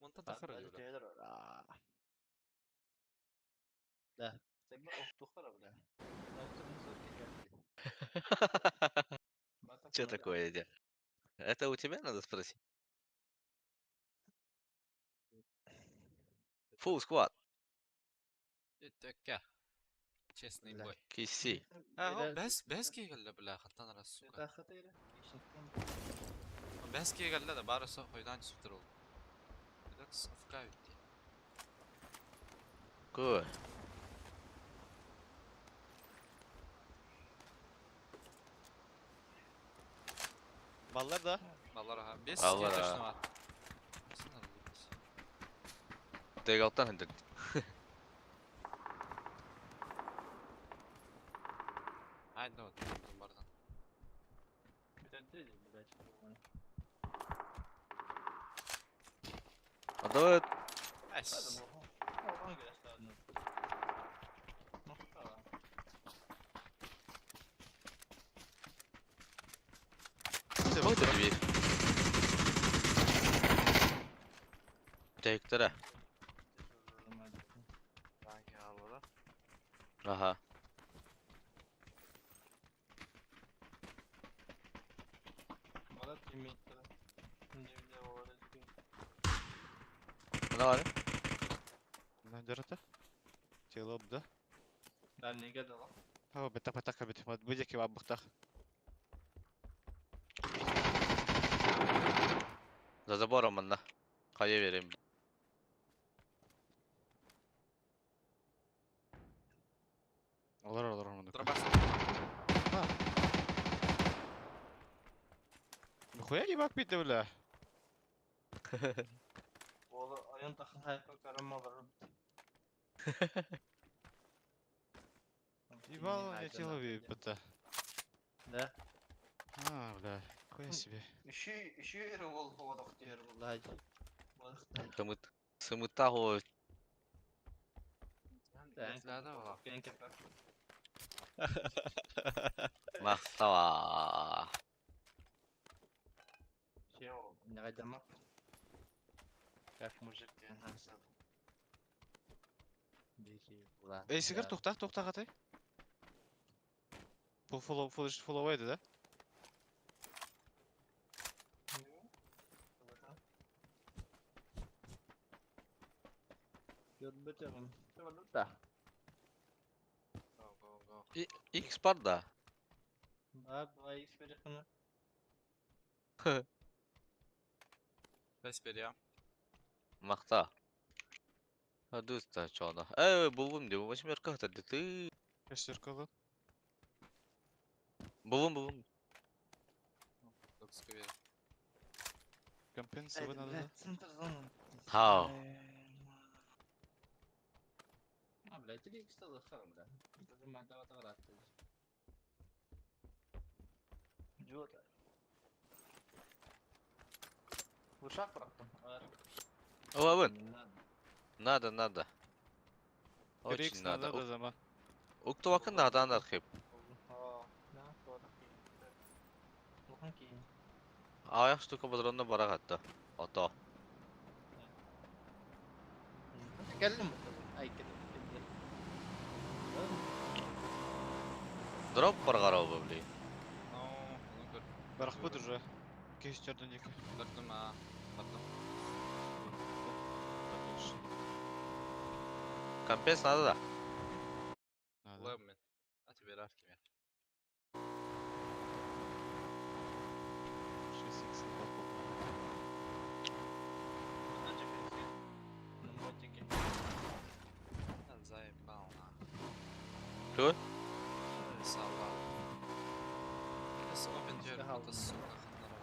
Вон та тахара, бля. Да. Тебе охтухара, бля. Что такое, дядя? Это у тебя надо спросить? Full squad. Это ка. Честный Бля. бой. Киси. А, о, бәс кегелді, бля, хаттан раз, сука. Бәс кегелді да, барысы қойдан түсіп тұр ол. Федокс АФК өтті. Good. Ballar da. Балар аға, 5 Балар, ке а. точно бар. Сынар өтті. Тек алтан хендер. Айда вот, бардан. А давай Әс. вот это дверь. Тек тара. Ага. Мына бар. Мына жарата. Телоп да. Дальнейге дала. О, бетак бет. Вот будеки ваббахтах. За забором мында. Кая берем. Олар мына. Дробас. Нихуя не бак бит бля. Ол аян тахын хайпа карама бар. Ебал, я тело бит. Да. А, бля. Хуя себе. Еще и револ поводок тер, блядь. Сымыта Әнкіләді оға. мақтава. Не гайдамак. Как мужик деген хансад. Эй, сигар тоқта қатай. Фул away'dı да? Bötürüm. Da. Go go go. X var da. Bak bu ay X verir bunu. Bes veriyorum. Makta. Hadi usta çoğuna. Buldum diyor. Başım yarıka hatırladı. Kaçtır kolu. Buldum. 9 veriyorum. Kampen sıvı nadı. Ha. Бля, это X стало харом, бля. Это же мать рад. Джота. Ушак бıraktım. Oğlum. Не надо. Надо. Очень X надо. nadı da zaman. Uktu bakın da adan arxib. Aa, ne yapıyor? Bakın ki. Ayak штука badronda barak hatta. Ata. Geldim mi? Ay geldim. Drop бар қарау бәблей. No, onu kır. Barak budur ya. Geçtirden yeki. Kırdım ha. Kırdım. Компенс надо да. Nadı. Ulan ben. Hadi ver artık ya. 6x bak bak. Ben заебал на. Чё? Салал. Если open jump, Сказал. это сука ханарова.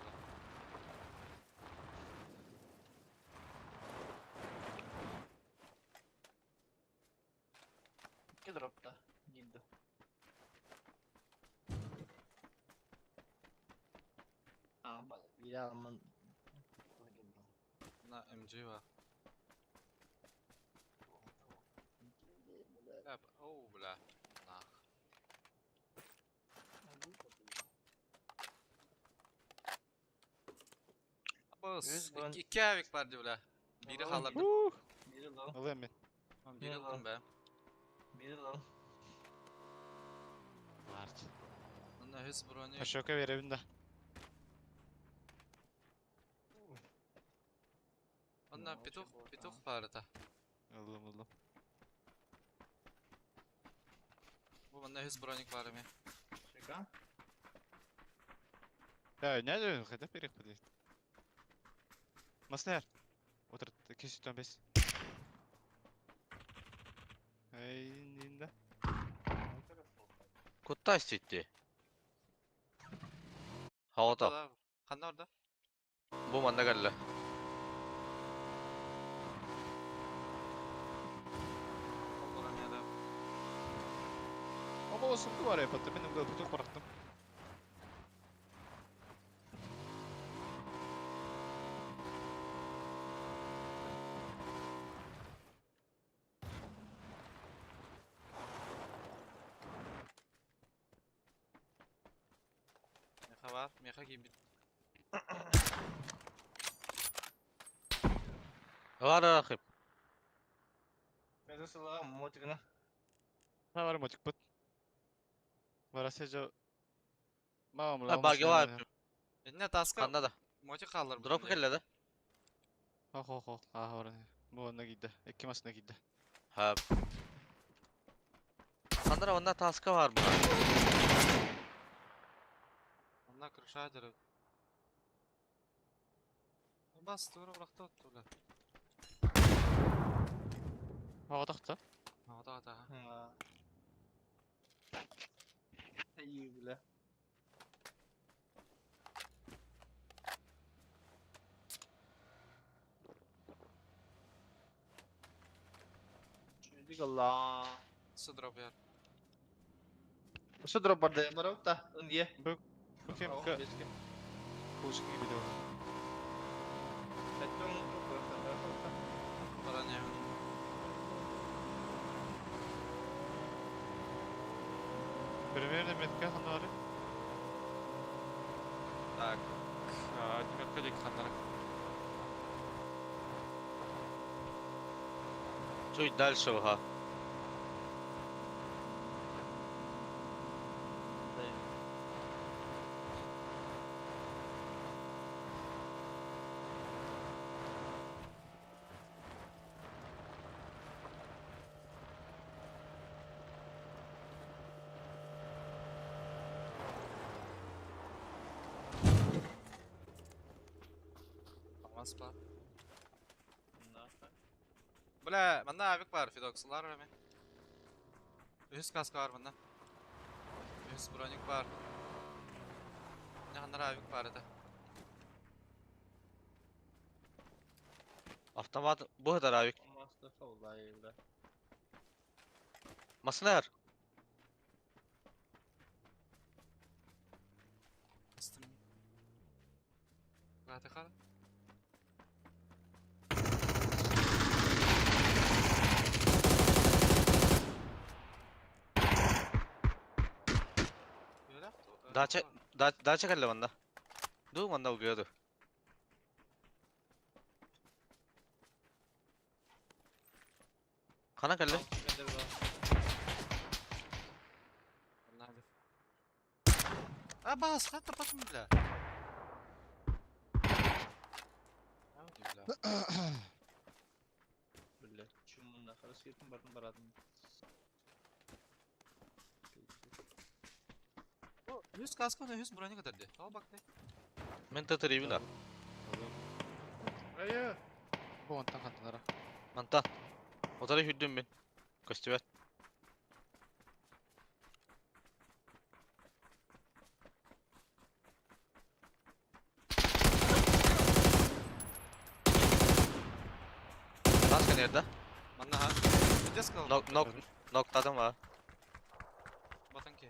İki dropta. Gildi. Aa bak. Bir alman. На MG var. Bля, оу, бля. Нах. Abos, Yüz ben- iki avik vardı bля. Biri Oğlum, kalırdı. Biri lan. Alayım ben. Lan biri ne aldım lan? be. Biri lan. Mart. Onda hız bronyu. Aşağı verevinde. Onda Ну, петух, вообще было, петух ага. vardı. Aldım. Bu bunda hız bronik var mı? Şaka. Ya ne diyorsun? Hadi bir yapalım. Masner. Otur. Kesin bez. Ey ninde? Kutta istedi. Havada. Orada. Kanda orada. Bu manda geldi. Oran ya da. Ama o sıkı var ya patı. Benim de tutuk bıraktım. Meha var. Meha gibi. Var arxib. Ben sıla motikine. Ha var motik put. Var aseca. Mamam Ha bagi var. Ne taska? Kanda da. Mochi kalır bu. Drop geldi. Ho. Ha var. Bu ona gitti. İki masına gitti. Ha. Kanda onda taska var mı? Onlar kırışa ederim. Bas doğru bıraktı attı ulan. Ha taktı. Hadi. Ha. İyi bile. Çözdük Allah. Su drop yer. Şu drop vardı. Barok da. Niye? Bakayım. Oh, Ka. keşke. Kuşun gibi de var. Kaçtım. Oran ya. Premier de metka hanları. Так. Ya metka dik hanları. Чуть дальше ага. Aspa. Bula, manda avik var, fidokslar var hemen. Üst kask var bunda. Üst bronik var. Ne kadar avik var da. Автомат bu kadar abi. Mustafa olayı da. Masınlar. Bastım. Gata kal. Böyle yaptı. Daha çekerle banda. Dur banda o gördü. Kana kelle. Nerede? Bas, hatta bakın bile. Böyle. Çumunda karısı yakın barın baradım. Yüz kaskı ne? Yüz buraya kadar de. Al bak de. Men tatırıyım da. Hayır. Bu ondan kandılara. Manta. O tarafı hüddüm ben. Köstüver. Kaska nerede? Manna ha. Gideceğiz kaldı. Noktadan var. Batın ki.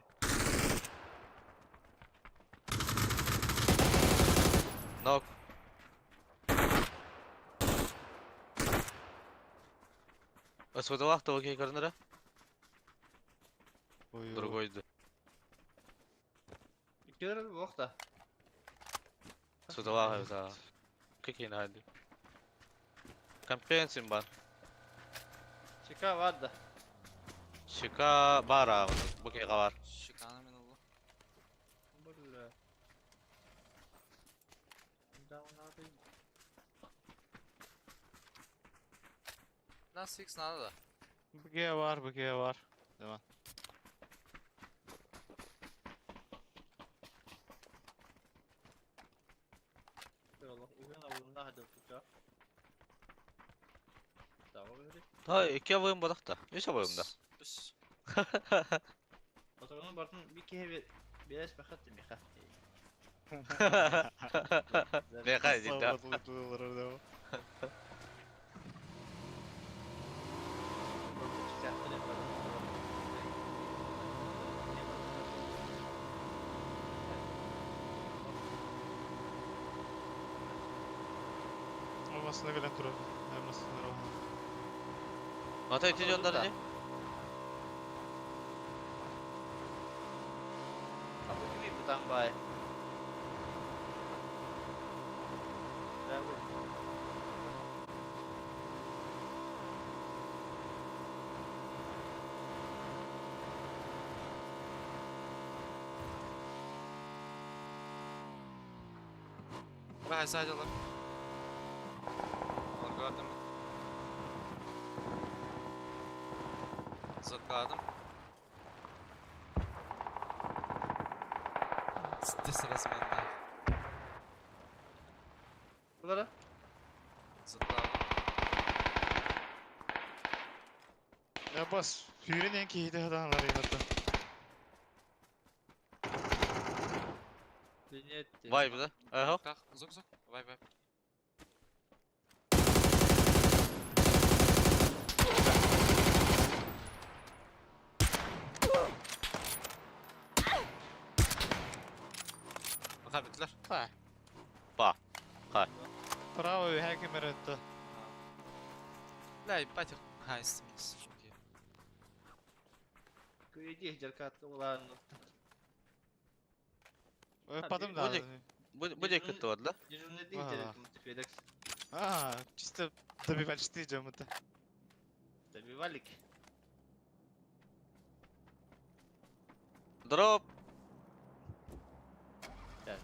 Nok. Освободил авто, окей, корнера. Другой. İkiler bir bok da. Освободил авто. Какие надо? Компенсим бар. Çıka var da. Şika var abi. Bu kere var. Şikana min Allah. Böyle. Nasıl six nada da. Bu G var, bu G var. Devam. Allah uzun avında hadi okuyacak. Tamam öyle. Ha iki avayım balık da. Üç avayım da. Üs. Otobanın barın bir kere bir es bakat bir kat. Ne kadar ciddi. Savunmalı devam. Olmasına gelen turu. Olmasına gelen. Mata ikinci ondan önce. Kapı gibi buradan bay. Buraya sadece alalım. Gördüm. Zıpladım. Sitte sırası bende. Bunlara. Zıpladım. Ya bas. Hürün en keyifli adamlar yine. Dünya etti. Vay be de. Aha. Kalk, uzak. Vay vay. Bakar bittiler. Ha. Ha. Bravo, hakim etti. La, batır. Ha, istemiyoruz. Çok iyi. Köyde ihcar katlı olan nokta. Öpadım bir- da. Bu ceketi var la. Yüzünde değil Aha. telekom FedEx. Ha, чисто добивать diyeceğim это. Tabii valik. Drop. Yani.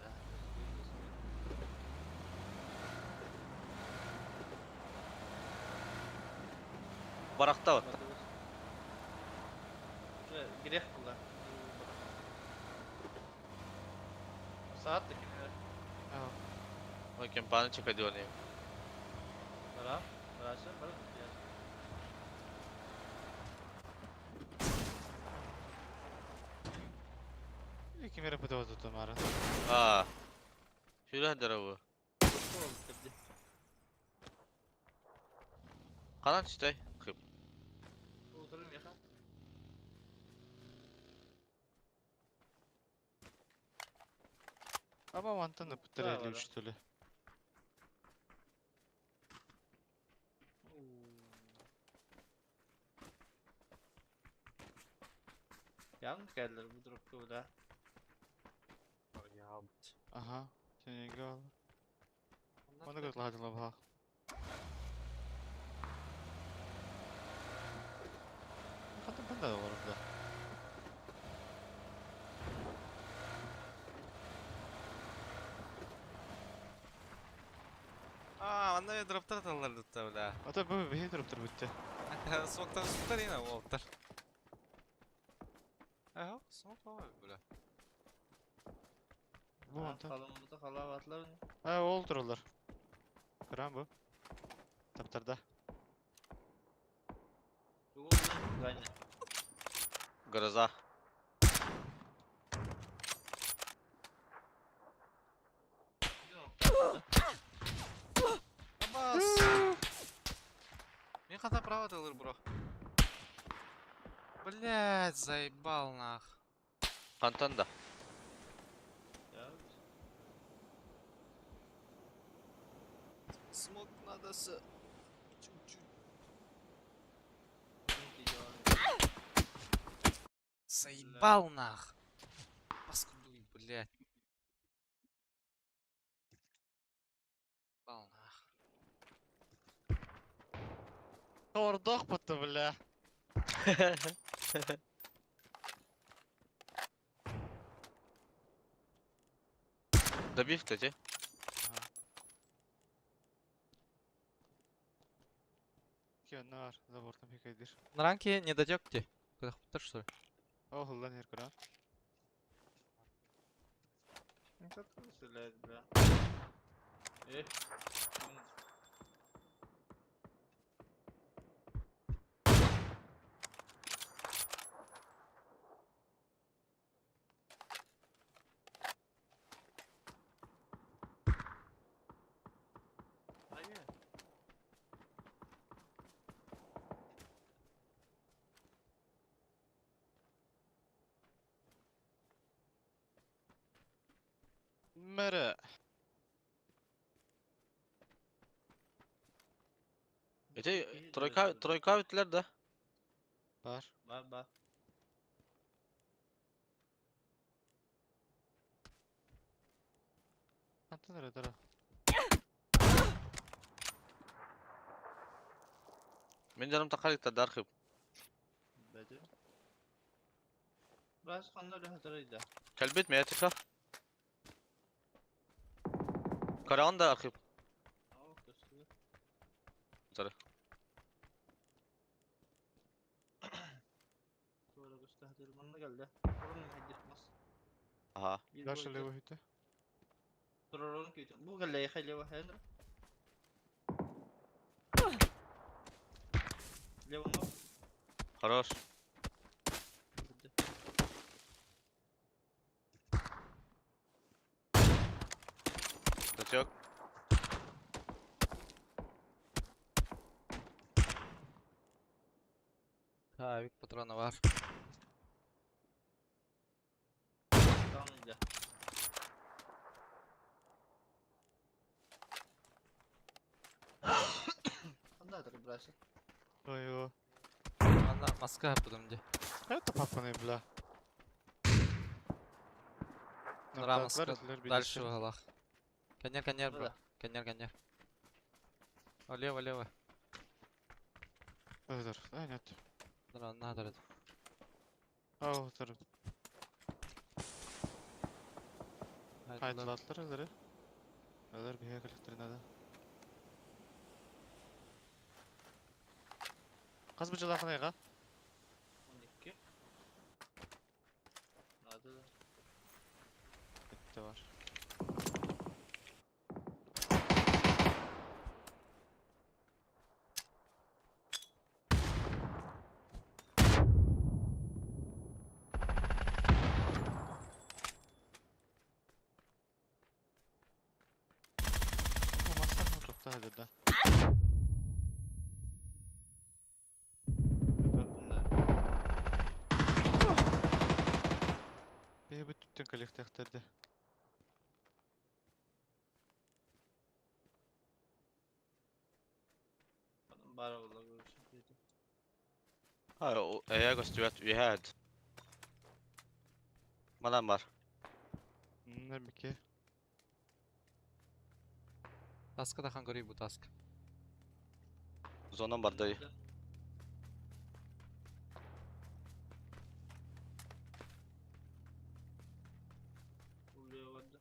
Barakta var. Şöyle girek kullan. Saat da kimler? Ha. O kempani çek hadi onu. Bırak. Bıraksan bırak. İki mire pıtı oldu tumarın. Aa. Şöyle dere bu. Kanan işte. Kıp. Oturun yakın. Ama mantan da pıtır Daha var 53 tülü. Yanlış geldiler bu drop burada. Aha. Sen yenge al. Onu götür hadi la bak. Kadın ben de var orada. Анда мен дроптар аталар дутта бля. Ata bu bir durup dur bitti. Смоктар yine oltar. Aha, smok var bля. Bu mantan. Kalımızda kalavatlar. Ha oldurular. Kıran bu. Taptarda. Bu aynen. Garaza. Абас. Мен хата право аталар, бро. Блядь, заебал нах. Kantan da. Ya. Смок надосы. Чуть-чуть. Заебал нах. Паскудуй, блядь. Заебал нах. Тордох пıtı bile. Добив, кстати. İki önüne var. Zabortan pek edir. На ранке не дойдёте? Когда хуптар, что ли? Oh lan her kıran. Ne kadar söyler be. Eh. Hayır. Mere. Ete troika bittiler de. Var. Bak. Mantan nerede dara? Ben canım takar gitti darkıp. Bedi. Biraz kanlar hatırıydı. Kalbet mi ya tika? Karavan da akıp. Aa, gösteriyor. Sarı. Böyle gösteriyor. Bana geldi. Sorun hedefmez. Aha. Yaşa levo hütte. Sorun kötü. Bu geldi ya levo hendra. Levo mu? Хорош. Sıkıntı yok. Ha, büyük patronu var. Tamam öyle. Anladım biraz. Ой-ой. Anda maska yapıyordum diye. Это папаны, бля. Нора Нападlar маска. ettiler, Дальше birleşti. в галах. Коньяк, бро. Burada. Коньяк. О, лево. Öldür. Aynen. Нора, надо. Oh, dur. Haydi Haydi lan. latlar öldürü. Öldür bir hekaliklerin adı. Kaz bıcı lafına yıka. 12. Adı da. Bitti var. da. Bir bütün kolektiflerde. Bara ola görüşürüz. Ha, o Eagos duet we had. Malan var. Ne bir ki? Таска да хангори bu task. Zonan var dayı. Uluyor vardı.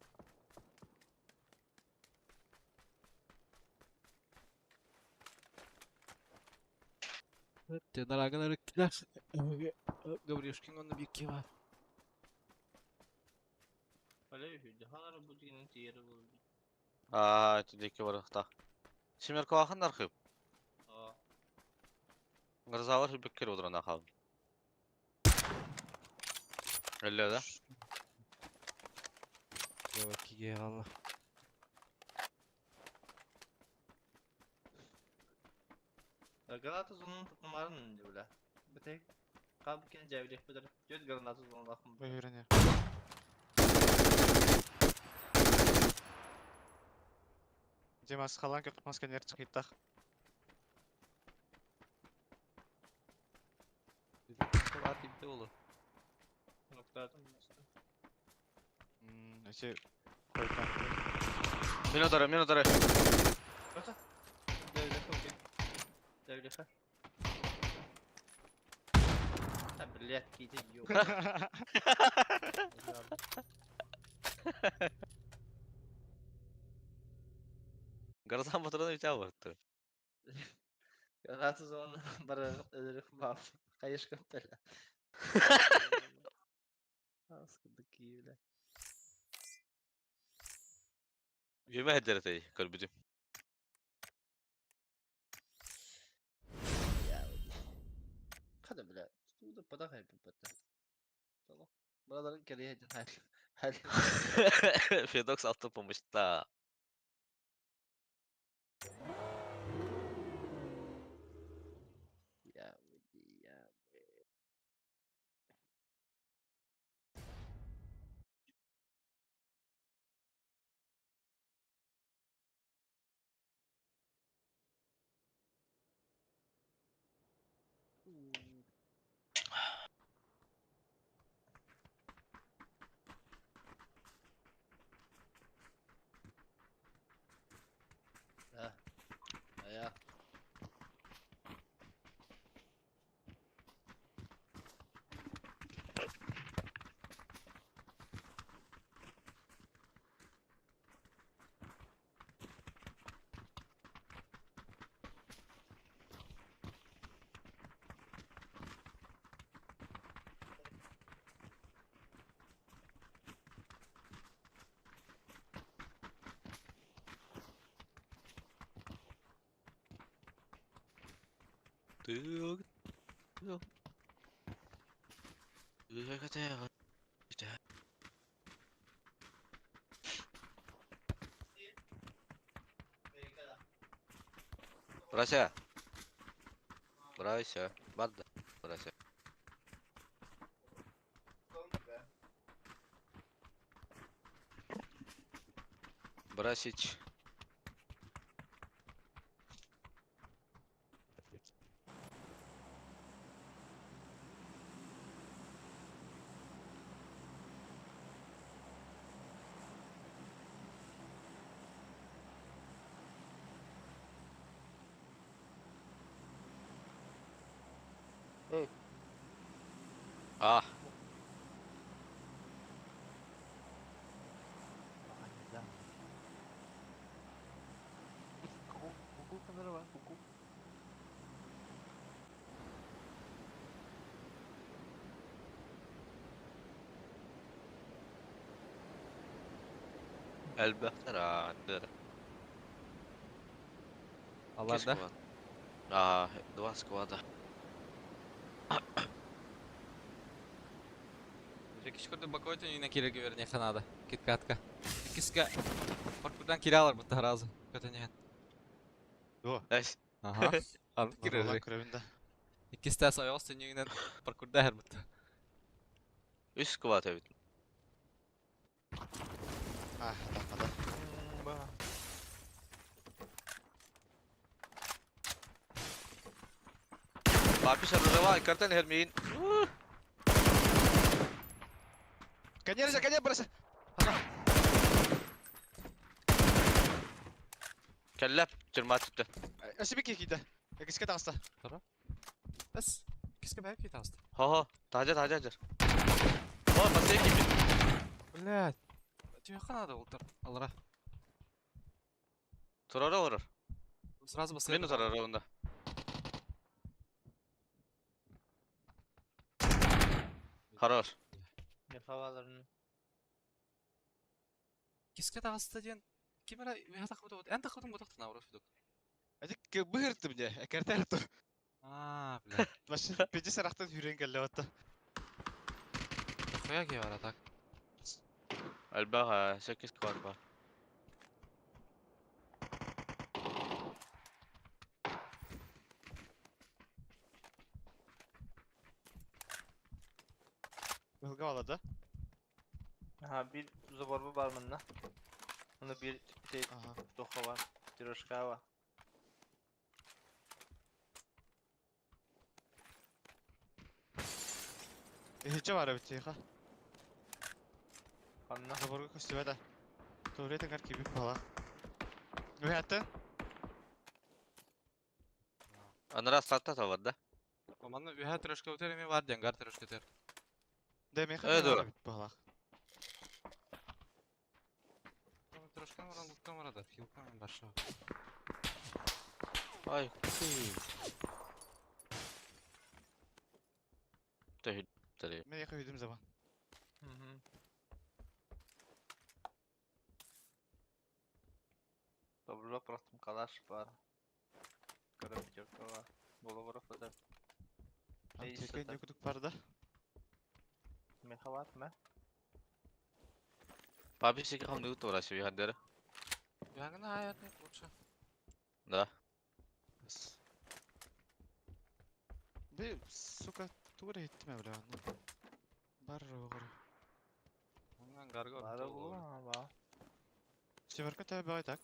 Te naragana riktiler. Gabriel'in onda bir ki var. Öyle yapıyordu. Hala bu dinin diğeri oldu. Aa, tüdeki var da. Simer ko akın arxıp. Aa. Ngırzavar hübekker odurana kalın. Öyle de. Yok ki valla. Galatasaray numaranın ne bile. Bir tek kalbken cevlek bilir. Göz Galatasaray'ın bakım. Buyurun ya. Dimas kalan ki tutmaz kenar çıkıytak. Var tipte olur. Noktadan. Şey koytan. Minodara. Bakın. Devlet okey. Devlet. Ha bilet giydi yok. Garzan batırdan üç vardı. Galatasaray'ın bara ederek baf. Kayış kaptela. Askıdık iyi bile. Yeme hederetey kalbicim. Ya. Kada bile. Bu da pada kaybı pada. Tamam. Buraların geriye edin her. Fedox altı pamışta. Ya. Ha. Ya. Burası. Burası. Vardı. Burası. Burası hiç. Hey. Ah. Kuku kamera var. Kuku. Elbette rahatdır. Alarda. Aa, dua skvada. Rekişkorda bakıyordun yine kira güverne kanada. Kit katka. İkisi ka. Korkudan kiralar bu tarazı. Kötü nihan. О, Эс. Ага. Anlık Нұролла girer. көрөбүндө. İkisi de ayağız tünüğünden parkurda her bitti. Üst kıvat evet. А, тапмады. Papi sarıra ikartan hermeyin. Конечно, бросай. Kellep cırmat tuttu. Асибик кийди. Экиске тагыста. Bas. İkisi belki tavsta. Ha. Taca. Ha masaya gibi. Блядь. Тихо надо, Ултер. Алра. Turara vurur. Сразу басıyor. Minus arara onda. Хорош. Мехаваларын. İkisi de tavsta diyen. Kimera ya takıdı o. En takıdım bu taktın avra fidok. Адик быгырты мне, экертерту. Блядь. Машин 50 сарахтан хүрен келе атты. Хуя ki var atak. Albağa 8 kıvat var. Былга алады. Ha bir zoborba var mında. Onda bir şey Ага. doha var. Tiroşka var. Эхиче бара битейха. Kanına. Заборго көстөбөдө. Туурете кар кибип бала. Уятты. Anara satta da var da. Amanın ühe troşka öter mi var diyen gar troşka öter. Демеха. Evet, doğru. Бала. Troşka var anlıktan var da. Hilkan ben başa. Ay. Tehid. Tabii. Мен яка үйдүм zaman. Hı hı. Добро просто калаш var. Карабитерка var. Боловаров da. Ey, Текке сата. не күдүк бар да. Мехават mı? Papi sih kamu dulu tuh rasio hadir. Yani hayat ne kurça. Да. Бе, сука, туура еттиме биле аны. Бар огор. Ondan garga Var bu ama. Семерка тебе бай так.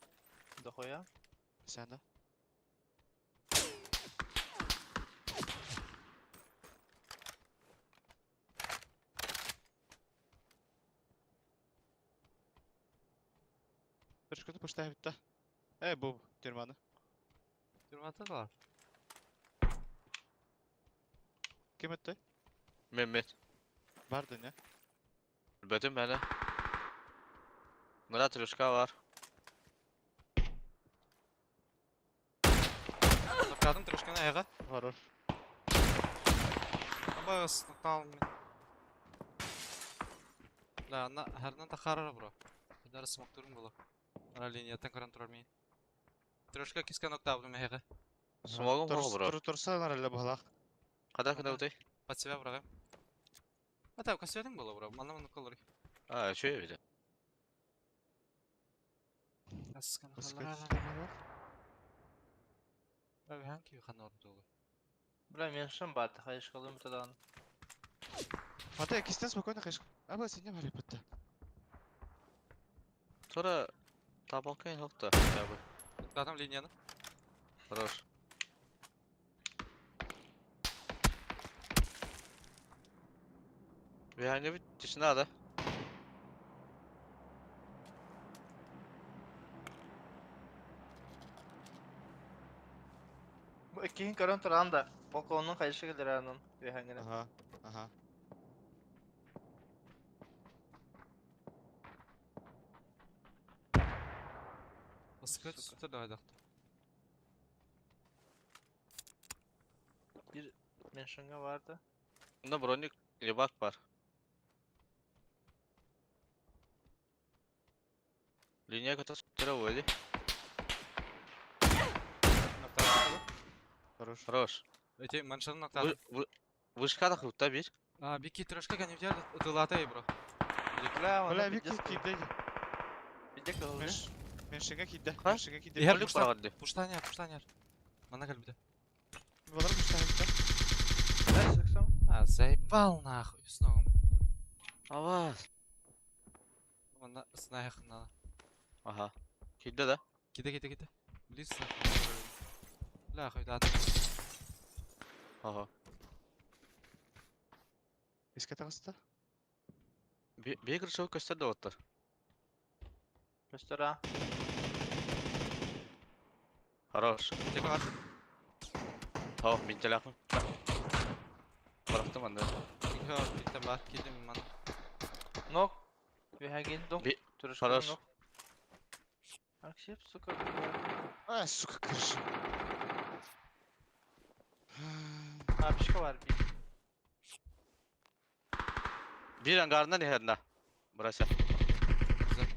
Dohoya. Sen de. Bir şükür poşta bitti. Bu tırmanı. Durmata da var. Kim etti? Mehmet. Vardı ne? Bütün bana. Murat Ruşka var. Bakadın troşkana ayağa. Var. Ama ıslıktan almayın. La anna herden de karar bro. Bir de smoke durum bulu. Ana liniyatan karan turmayın. Troşka kiska nokta ablu mehaga. Smogum mu bro? Tursalar öyle balak. Kadar kadar utay. Patsiva bro. Ata kasvedin bulu bro. Anlamadım kolori. Ha şöyle bir de. Askan Басқа hallara. sistemi Abi hangi yukan orada olur? Бля, мен шын барды, хайш қалым бұтадан. Хата кистен спокойно кайш. Сен не бар епетті. Sonra tabakayın yok da. Ya bu. Adam linyanı. Хорош. Bir hangi bir dışına da. Bu ikinin karın тұрған да. Балконның хайшы келдер анын. Бехангene. Ага. Sıkıntı sütü de haydaktı. Мен шынға барды. Bunda bronik ribak var. Linya kata sıkıra böyle. Хорош. Хорош. Öte manşanın noktadı. Вышка да хутта bir. Bir ki troşka ganivler ıtılatay bro. Бля, Бля, оны Вики бидек кидеги. Бидек ылды. Меш. Menşenge kidde. Ha? Menşenge kidde. Ihar Kolik var hadi. Pushtan yer. Mana gel bir de. Булар муштахилде. Ben sıksam. А, заебал нахуй. Снова. Avaz. Mana снайх надо. Aha. Kidde de. Gide. Близ. Бля, хуй да. Aha. Иске тагыста. Bir çabuk göster de otlar. Göster ha. Хорош. Tek var. Tamam bin telefon. Bıraktım ben de. Ihar bitti var. Gidim mana. Nok. Vi har gett dem. Bir- Turuşkan Хорош. nok. Akşep suka. Ай, сука, кырыш. Apişka var bir. Bir angarından iherna. Burası. Güzel.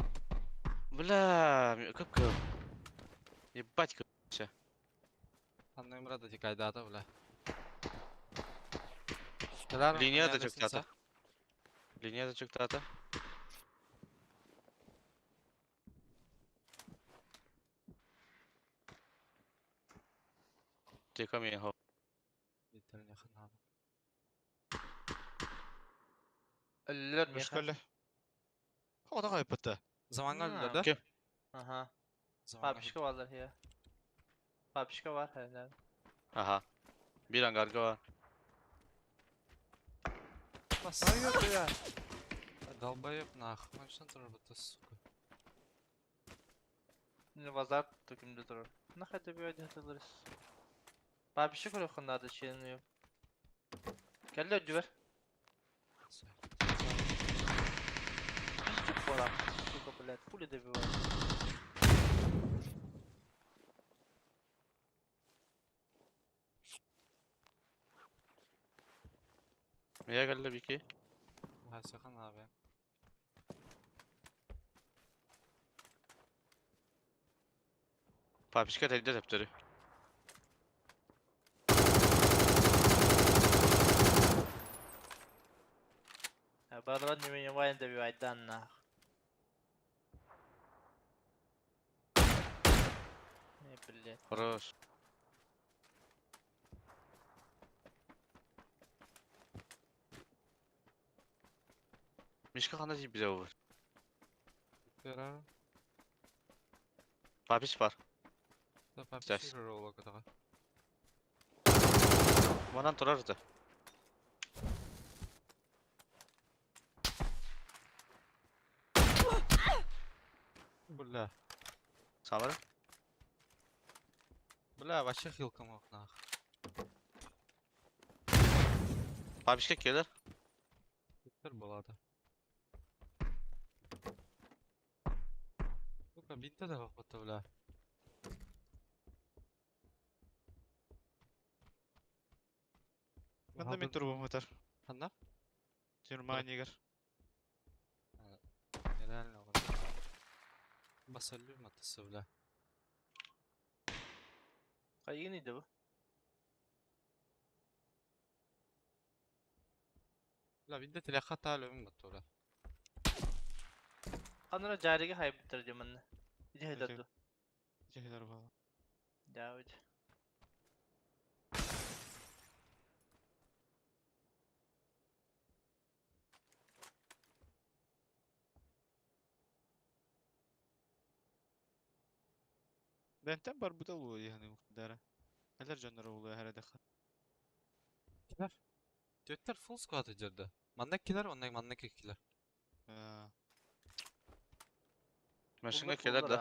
Бля, как... Ебать, как... Anlayım burada tek aydada bula. Kelar mı? Linya da Neredesin çıktı sen? ata. Linya da çıktı ata. Çıkamıyor ha. Bitirin yakın abi. Ölüler mi? Мешкале. Хада кайпытты. Zamanla Hmm. öldürdü. Kim? Aha. Zamanla Apişka varlar ya. Apişka var herhalde. Aha. Bir angarga var. Bas. yok ya. Долбоёб нахуй. Ну что ты работа, сука. Şimdi vazar dökümde durur. Ne kadar bir öyle hatırlarız. Apişka var yakında da şeyini yok. Geldi ödü ver. Çok var abi. Suka bled. Full de bir var. Neye geldi bir ki? Ha sakın abi. Papişka telde teptiri. Ya bana ne mi var da bir aydan nah. Ne bled. Хорош. Mişka hana deyip bize olur. Karar. Papiş var. Da papis Ders. rola kadar. Bana turar da. Бля. Sağları. Бля, вообще хилка мог нахуй. Papişka gelir. Bitir buladı. Сука, bitti de kapattı bля. Мында мен турбум өтөр. Anda? Жиырма негер. Реально вот. Басалю матысы бля. Kayı neydi bu? Bля, bitti telekha talüm battı bля. Kanına carigi hayb bitireceğim anne. İdi Okey. hedatu. Жегелер бала. David. Бентен бар бутал уу яғни уктары. Келер жандар улы һәр дәхә. Kiler. Götter full squad ödürdü. Mandak kiler, ondan mandak kiler. Maşınga gelir de.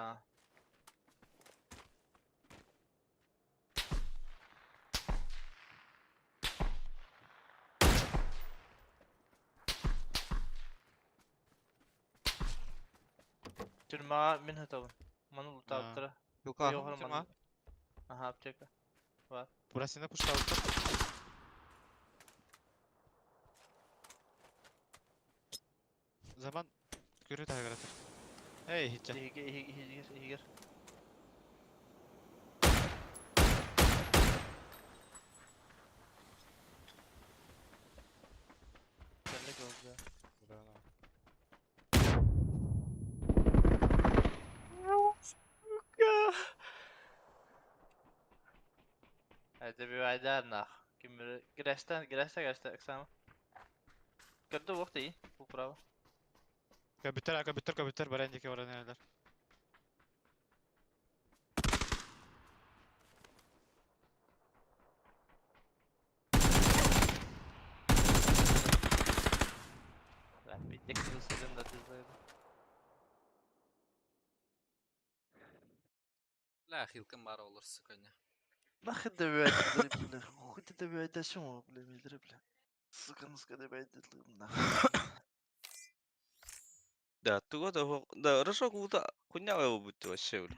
Tırmağa min hatavın. Manu luta Ha. aptara. Yılka Yok, ahım Aha apteka. Burasını puştалды. Zaman görü тагыратыр. Эй, хитча. Higir. Geldik oldu. Bravo. Hadi bir ayda nah. Kim bilir. Gireste eksama. Kötü vakt iyi. Bu prava. Kabüter barendeki oranı neler. Ben bir tek kızım da tezeydi. La hilkin bara olur sıkıntı. Нахуй да ви айдат, бля. Хуйте да ви айдат шумо, бля, милдре, бля. Сука да ви айдат, нахуй. Да, туго да, рашо куда хуйня его будет вообще, бля.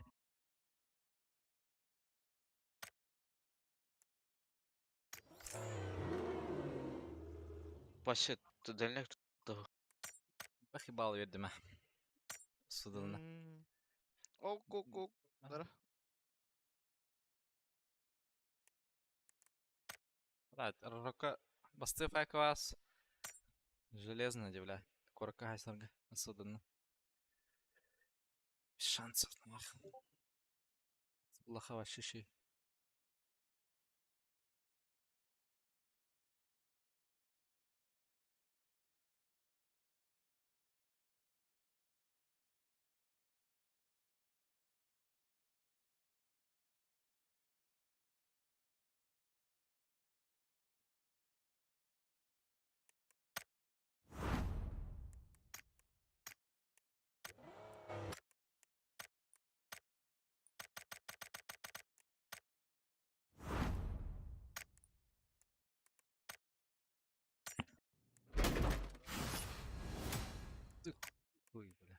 Вообще, ты дальняк того. Bakı bal verdim ha. Suduluna. Ok. Dara. Right, рока басты файквас. Железно дивля. Корка хайсарга. Судулuna. Без шансов нахуй. Лохава шиши. Хуй, бля.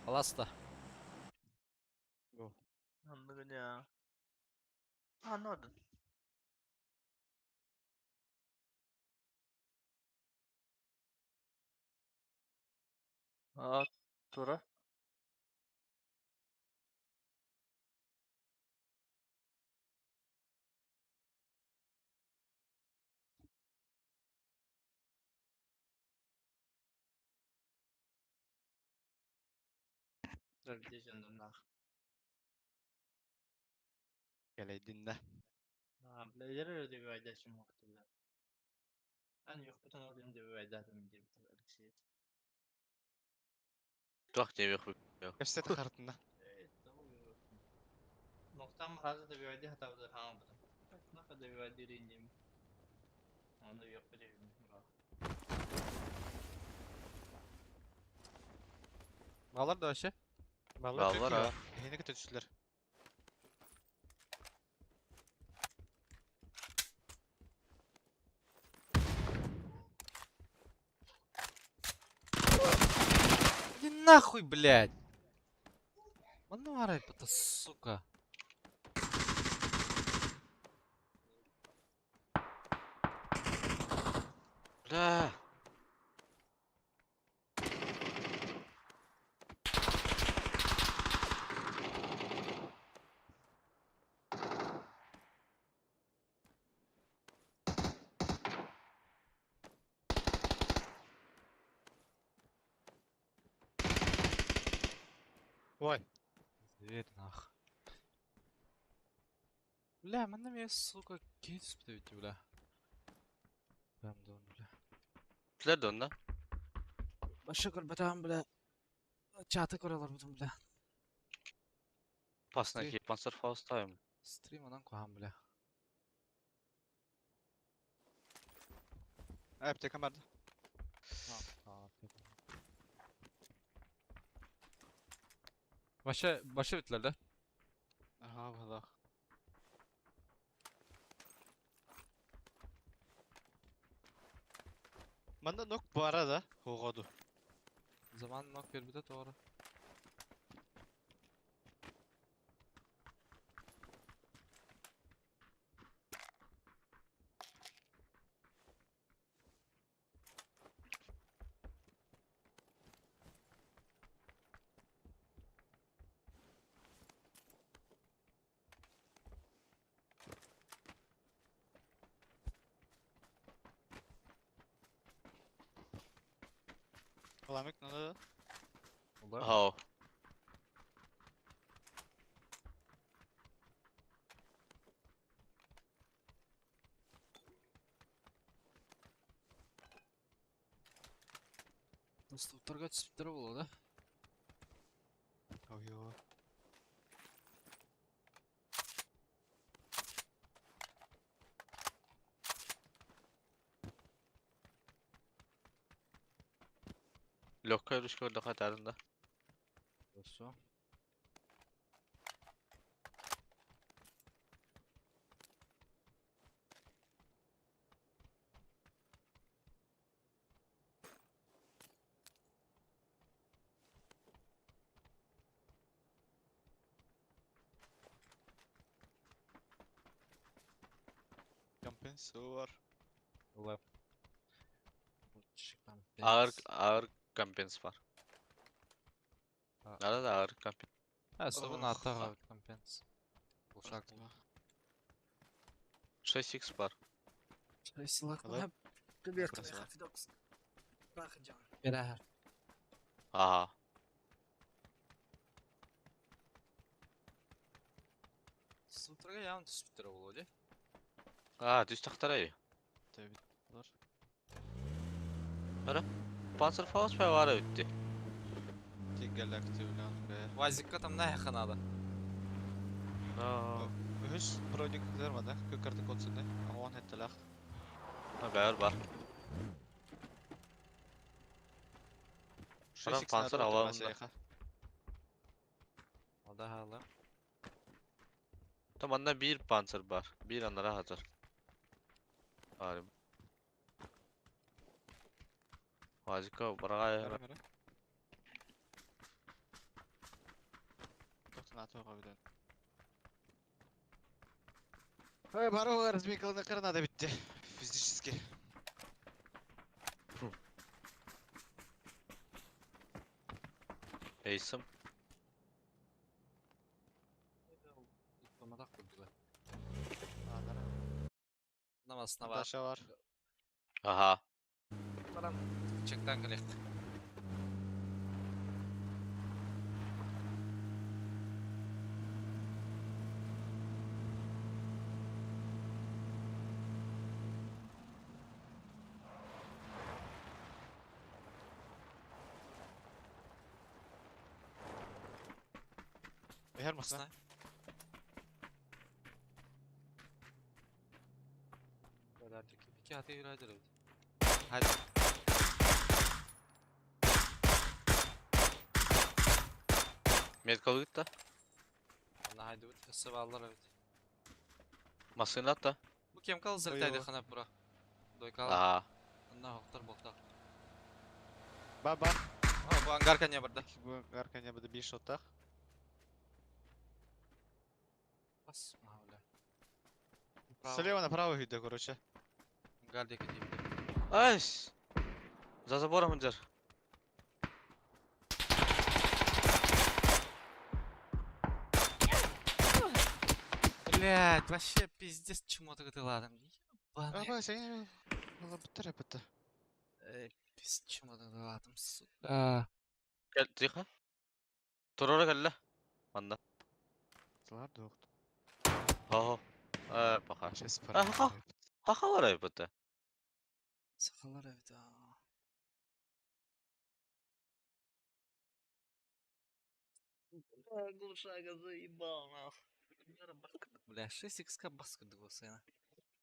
Alasta. Anladın ya. Anladın. Aa, Tura. Tradition nah. Geleydin de. Ha, blazer öyle bir ayda şum vakti bile. Ben yok bütün olayım da bir ayda adım diye bir tabi şey. Tuak cebek yok. Kaçta tıkartında. Evet, tamam yok. Noktam hazır da bir ayda hata olur ha bu. Ne kadar bir ayda rengim. Onda yok bir rengim. Bağlar da aşağı. Bağlar Türkiye ha. var. Yeni kötü düştüler. Иди нахуй, блядь. Мануарай, это сука. Бля. Ой. Зверь нах. Бля, мене мені, сука, кейс спитають, бля. Прям дон, бля. Bizler de onda. Başa көрбетам, бля. Чаты көрелер бутун, бля. Pasına Şey- ki Panzer Faust time. Стрим анан коям, бля. Apteka vardı. Başa bittiler de. Aha valla. Bende nok bu arada hoğodu. Zaman nok bir de doğru. Kalamek ne oldu? Olur. Aha o. Dostluklarga түсіптері болады. Oyo. Lokka yürüyüşü orada katarında. Dostum. Kompensör. Olur. Ağır kampens var. Ha. Arada ağır kampens. Ha, собі на атаға компенс. Бұл шаг. 6x var. Шайсылақ Hello? Привет, Красава. Фидокс. Бахаджан. Берәһәр. Aha. Сутраға яғын түсіптері болады. Aa düz taktara Tabii. Panzer Faust ve var öttü. Tek galakti ulan be. Вазикка там нахер надо. Aa. Hüs prodik vermedi. Kökörtü kolsunda. Ama on ettiler. Haber var. Şu Adam siksinler panzer oturma alanında. seyha. O da hala. Tam anda bir panzer var. Bir onlara hazır. Harim. Vazika buraya Mera mera. Doktor atıyor kabiden. Hey baro разминкална karına da bitti. Fizически. Eysim. Tutmamadak kurdular. Anlara. Namazına var. Taşa var. Aha. Baran çekten kalek. Her masa. Masna. Kadardaki iki hata yürüdür evet. Hadi. Medkalı git de. Ona haydi bu tıkısı bağlar evet. Maskını at da. Bu kim kalır Oyo. zırtaydı xana bura. Doykal. Aha. Ondan hoktar boktar. Baba. Ha bu angarka ne burada? Bu arkanya bir 5 otak. Bas. Aha öyle. Слева направо иди, короче. Гардик идем. ايش за забором Хунжар. Блядь, вообще пиздец, чему ты ладом. Ебаный. Aba sen valla bitti bitti. Пиздец, чему ты ладом, сука. Gel Zika. Torora gel la. Anda. Sılar da yoktu. Ha ha. Baka. Şey sıfır. Ha. Ha var ya butta. Сахалар это. Глушага заебал, нахуй. Бля, 6х баска двусына.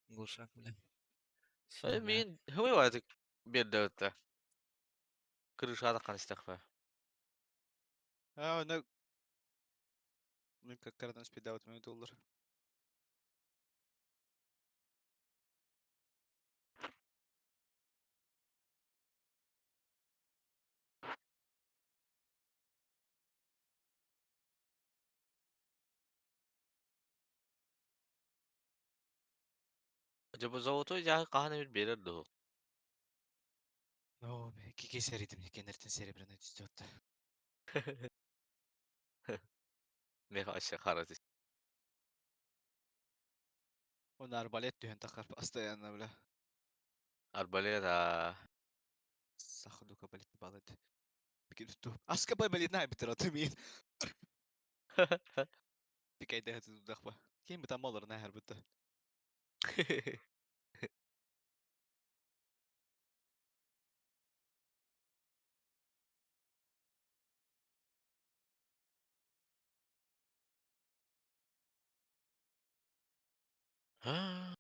Глушак, бля. Всё, бля. Min humi vardı bir dörtte. Kırışa da kan istekfe. Ha ne... Ну как кардан спидаут $1 Acaba zavutu ya kahane bir berer de o. Ну, кики серийdim. Кенертен серебряный идет. Ne aşağı karası. Он арбалет түйен тақар постоянно, бля. Arbaleta. Саходу кабалет балет. Бикин ту. Аска балет на битер атымин. Бикай да хату дахба. Кем битам алыр на хар битте. Ha.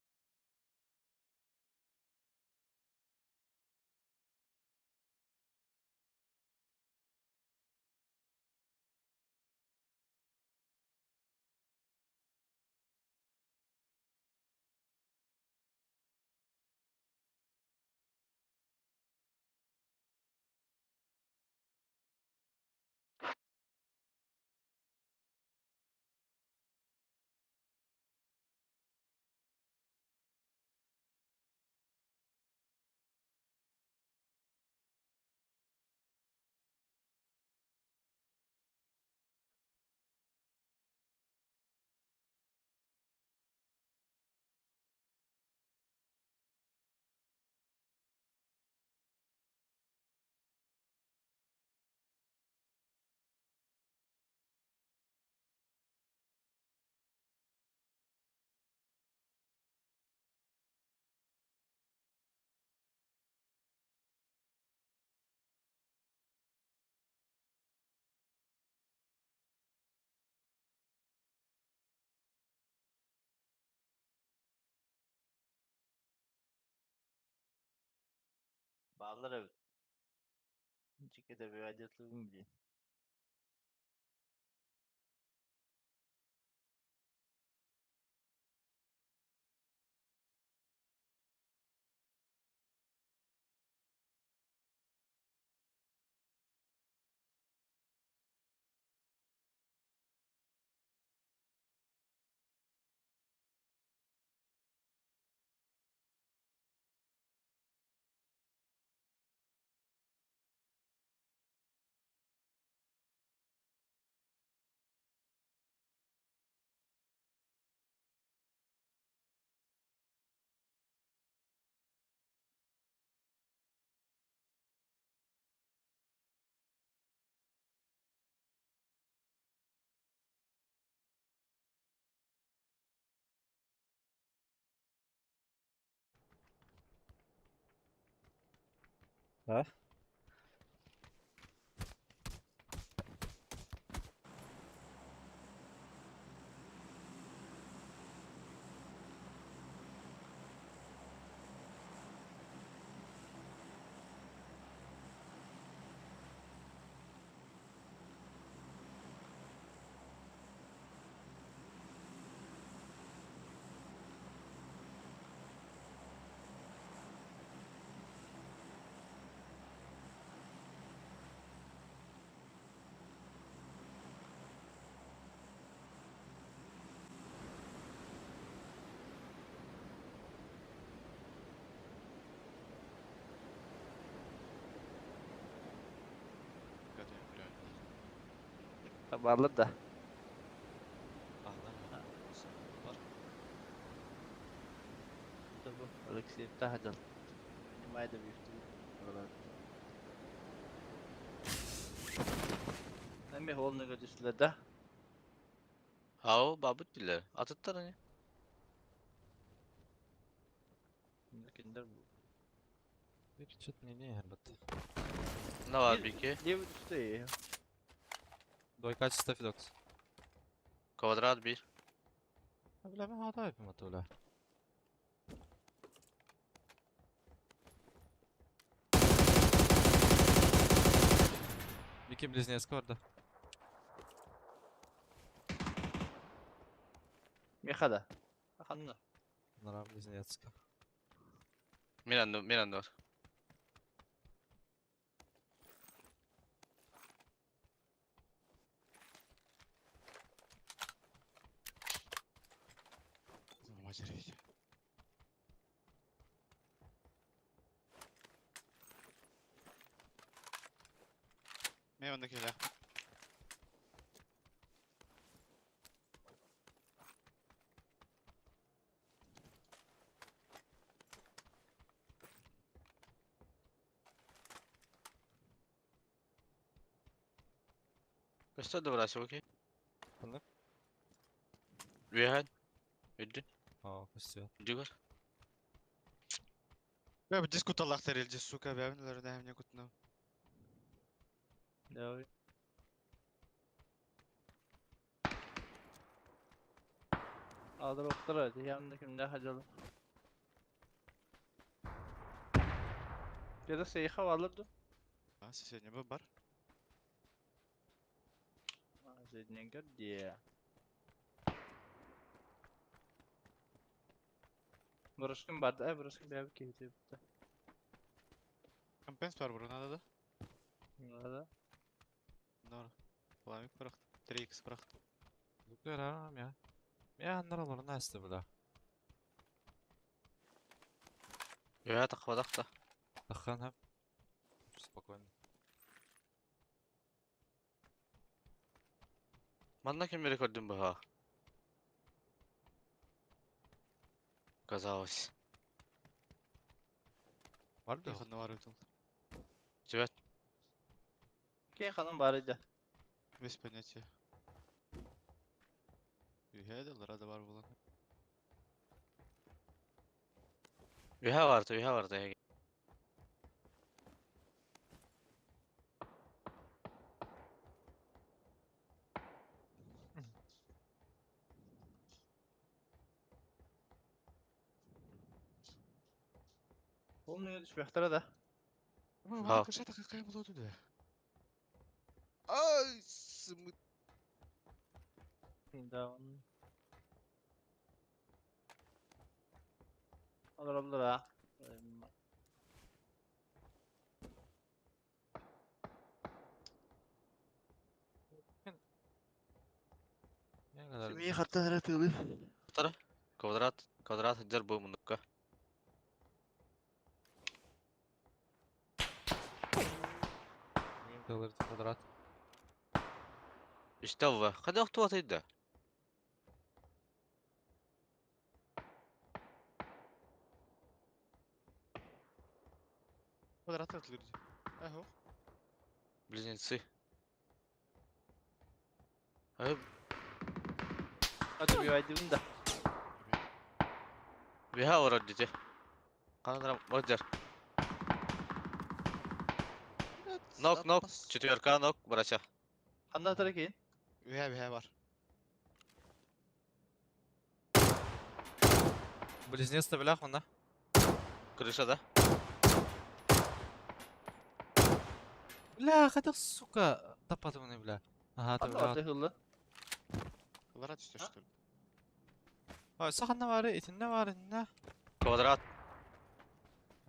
Bağlar evet. Cikede bir adetlığım bile. Ha? Varlar da. Tabu. Alexey Tahadal. Mayda büyüktü. Oralar. Nemi holunu götürsüler de. Hao babut bile. Atıtlar hani. Kimler bu? Bir çıt ne elbette. Ne var bir iki? Live üstü iyi. Doykaç Staphylox. Kvadrat bir. Öyle mi hata yapayım öyle. Вики близнецка orada. Mekada. Bakanlar. Bunlar близнецка. Miranda var. Maceraydı. Ne öndekiler? Kaçta da burası okey? Bunlar. Vihan. Ödün. Aa, kıstıyor. Diyor. Я бы дискут Аллах тарелджи, сука, бәвнелер да мне кутну. Devam. Aldır oklar hadi. Yanındakinde hacalı. Ya da seyha alırdı. А, соседний был бар. Zedine gör diye. Burası vardı. Ay burası bir ev keyifli. Компенс бар бро, надо да? Nerede? Нор. Пламик бырық. 3x бырық. Dur aram ya. Ya anlar ne iste bula. Vihan takmadak da. Dakhan hep. Спокойно. Bana kim biri gördün bu ha? Казалось. Var da. Тихо, наварывал. Evet. Key hanım barıydı. Без понятия. Үйhәді, рада бар болан. Vihan vardı ya. Oğlum ne düşmektere de. Мама, крышата какая была туда? Ай, смыт. Down. Olur ha. Ne kadar. Şimdi iyi hatta her atılıyor. Kvadrat hajar bu mundukka. Mühim kalır kvadrat. İşte bu. Hadi oktu ataydı. Квадрат atılır. Эхо. Близнецы. Abi Hadi bir aydın da. Vihan var orada. Kanadram hajar. Nok. Четверка nok burası. Handa atarak in. Үйhә бар. Близнец-то блях он, да? Крышада. Бля, хотел, сука, топатыванный, бля. Ага, ты Handa бля. orta hızlı. Квадрат üstü что ли? Ой, сахан ne var, itin ne var, ne? Kvadrat.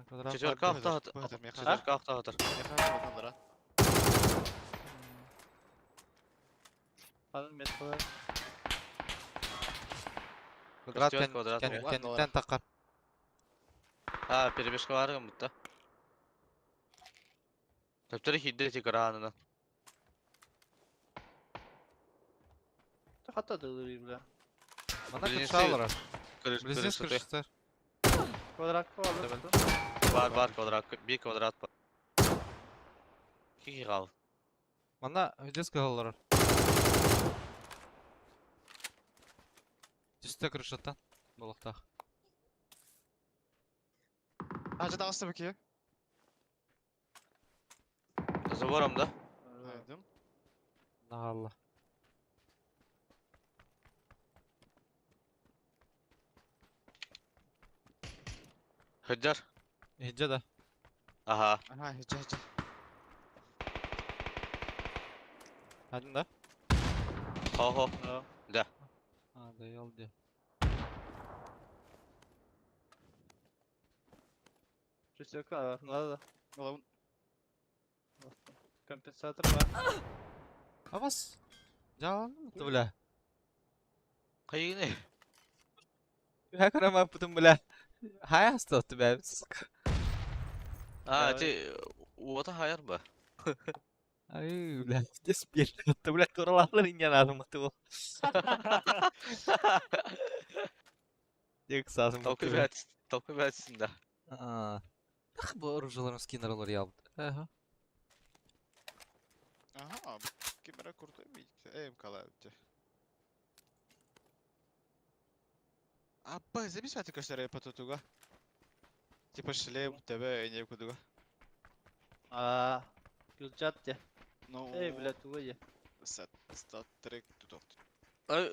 Kvadrat Четверка var. okta hatır. Bu hatır, meka. Четверка okta hatır. Meka otanlara. Hanım metkolar. Kvadrat Festival kvadrat ya. kendinden takar. Ha, перебежка var mı burada? Tabii hiddet çıkar anından. Hatta da ılır bile. Mana Birincisi- kırışa alır. Kırış Bilesiniz kırış kırışlar. Kvadrat kovalı. var kvadrat. Bir kvadrat var. İki kal. Mana ödес kırılır. Üstte kırışatan. Bulukta. Hacı dağısı bakıyor. Zaboramda. Haydım. Allah. Hıcar. İnce de. Aha. Aha hıcı hıcı. Hadi de. Ho. Hadi yol diye. Rüstökü var. Bunlarda da. Oğlum Kompensatör var. Avaz. Jalan mı bula? Kayı ne? Hak orang mampu tu bula. Hai hasta tu be. Aa, Ya, Wata hayar mı? Ay bula. Just bir. Tu bula tu orang lain yang lalu tu. Yok sağsın bu kere. Topu versin de. Aa. Tak bu orucuların skinler olur ya. Aha. aha kimere kurtu mı? Ev kalaydı. Abba ze bir saati kaçlara yapatuga. Типа шлем тебе не куда. Aa. Gülcat ya. Ну, Ey bile tuğu ya. Stat trek tutok. Ay,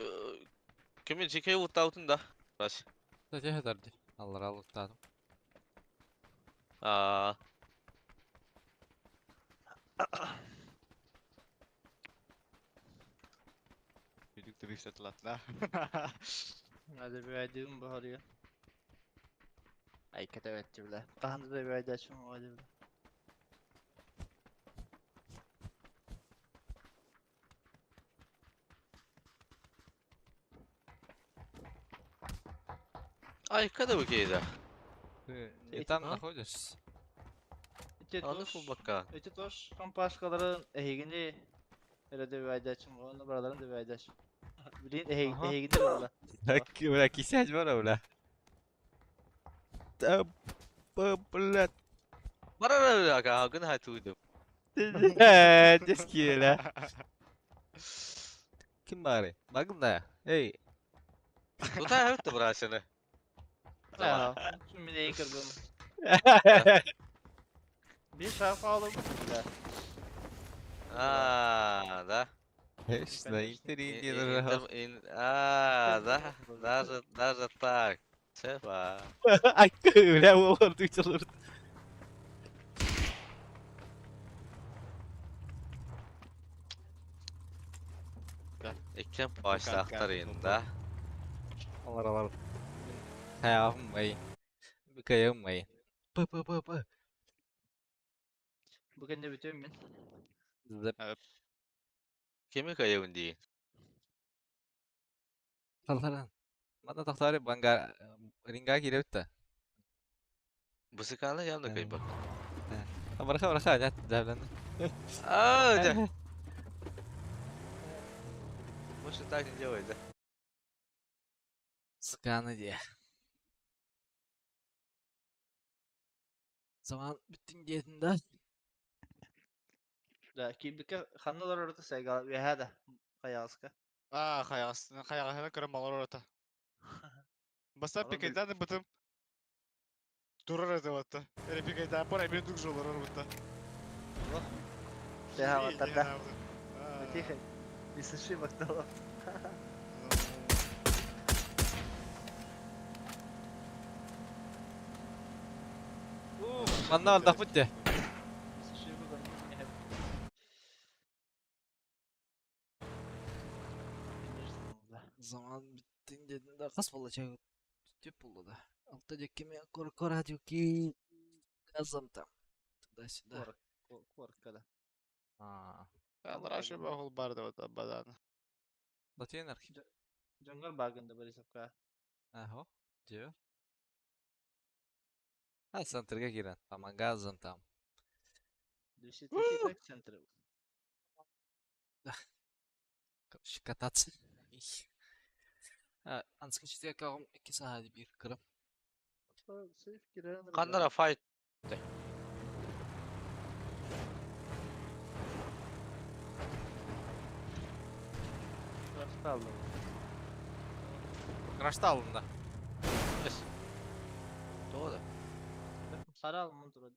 kimin çikeyi utağutun da. Baş. Saja hadardi. Allah Allah tadım. Aa, Birlikte bir satlatla. Hadi bir aydın bahar ya. Ay kötü etti bile. Kahandı da bir ayda açmam hadi bile. ay kada bu keyda. Ты там находишься? İki Anı toş. fu bakka. İki toş. Kampaşkaların ehigini. Öyle de bir ayda açmam. Onunla buraların da bir ayda açmam. Bilin Aha. ehigini de valla. Так, бля, кисять вора, бля. Да, блядь. Bana ne ka hakkın hatuydum. Deski bля. Kim bari? Bakın da. Hey. Tuta hafta burasını. Ya. Şimdi de iyi kırdım. Bir şarkı aldım. Ya. Aa, da. Что, интересно, дорого. Aa, da. Даже так. Sefa. Ай, бля, вот ты çalır. İkken başta aktarayım da. Allah Allah. Hayatım bey. Bir kayım bey. Bı. Bugün de bitiyorum ben. Zıp. Kimi kayın değil. Sallan. Mana tahtari bangga ringga kirip ta. Bu sıkanla yanında kayın bak. Mereka aja jalan. Aa, da. Bu sıkan ne oldu? Sıkan aja. Zaman bütün yerinde. Da kibike kanlar orada saygal ve hada. Kayaska. Kayasına kırmalar orada. Basa Oğlum pikaydan da bıtım. Durur adı vatta. Öyle pikaydan por emin duk жолор orada. Seha vatata. Тихо. Не слыши Мактала. Mana al takut ya. Не слыши Мактала. Zaman bütün yerinde kas olacak. Tüp oldu da. Altta cekime kor hadi ki. Kazım tam. Tуда-сюда. Коркада. А, Allah aşkına bakıl barda vata badana. Латвия анархия. Джангал багында Борисовка. Ага, diyor. Ha, Center'ga giren. Tamam, gazın tam. Десятый центр. Короче, кататься Ha, anskıçtı yakağım 2 saat bir kırım. Safe girer. Kanlara fight. Rasta aldım. Crash'ta alında. Doğru. Sarı alımı durdu.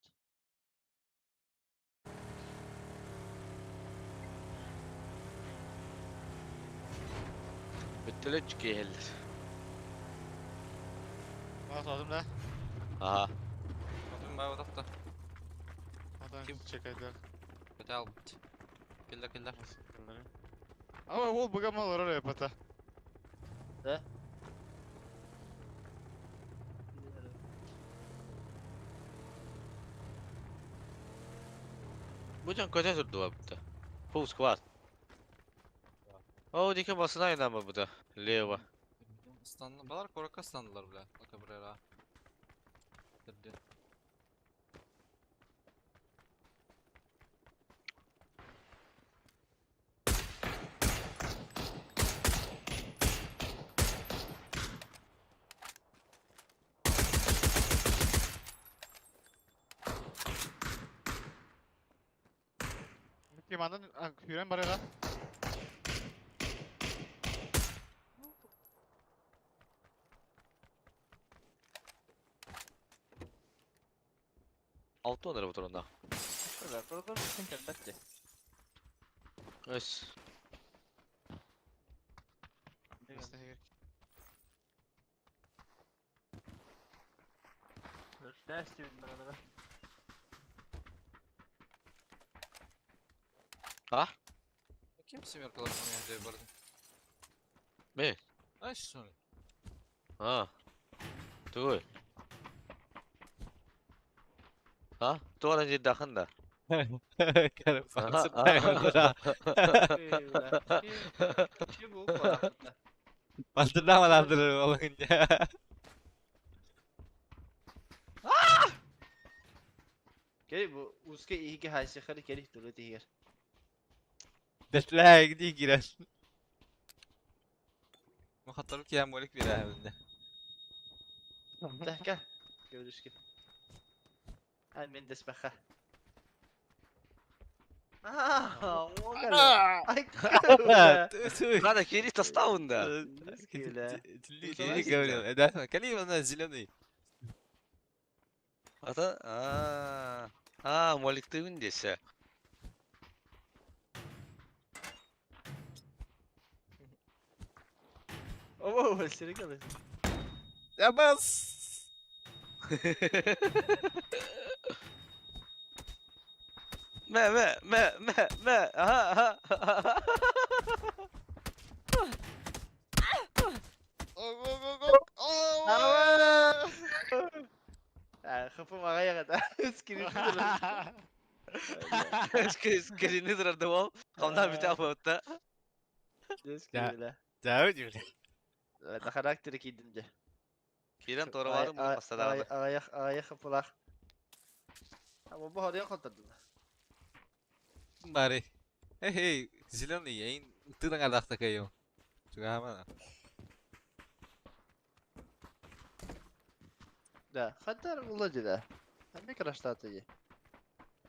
Bütüle çıkıyor eller. Atladım da. Aha. Bakın ben odakta. Adam Kim? çekaydı. Kötü al. Killer. Ama o bugama var oraya pata. Bu can kötü durdu var burada. Full squad. O dike basına oynama bu da. Leva. Standı. Balar koraka standılar bile. Baka buraya. Dirdi. Gimana? Hüren baraya lan. Altı onları bu turunda. Şöyle koridor bütün elbette. Öz. Nasıl gerek? Ders istedim ben ona. Ha? Kim семерка лошадь мне дает барды? Mi? Ay sonra. Ha. Dur. Ha? Tuğla ciddi akında. Karım Aha, sırtlayamadır ha. Şey bu kulaklıkta. Bandırlamalandırır olunca. Gel bu uske iyi ki haysi khali gel dolu diğer. Detler gidiyor girer. Muhatarım ki molik bir evinde. Gel. Görüşürüz. Hadi ben desbeha. O kadar. Ay kıvra. Kada kiri tastavunda. Kıvra. Tilli говорил. Это Калима на зеленый. Ata aa Malik Tevin dese. Oo, seni kalır. Ya bas. Me aha. Kafam ağaya kadar. Skrini Skrini durardı o. Kamdan bir tane yaptı. Skrini. Davet öyle. Da karakteri gidince. Kiran tora varım bu pastada aldı. Ağaya kapılar. Ama bu oraya konturdum. Bari. Hey, zеленый, я ты на годах такая. Juga mana? Da, kadar uladı da. Hem bir kıraşta atıyı.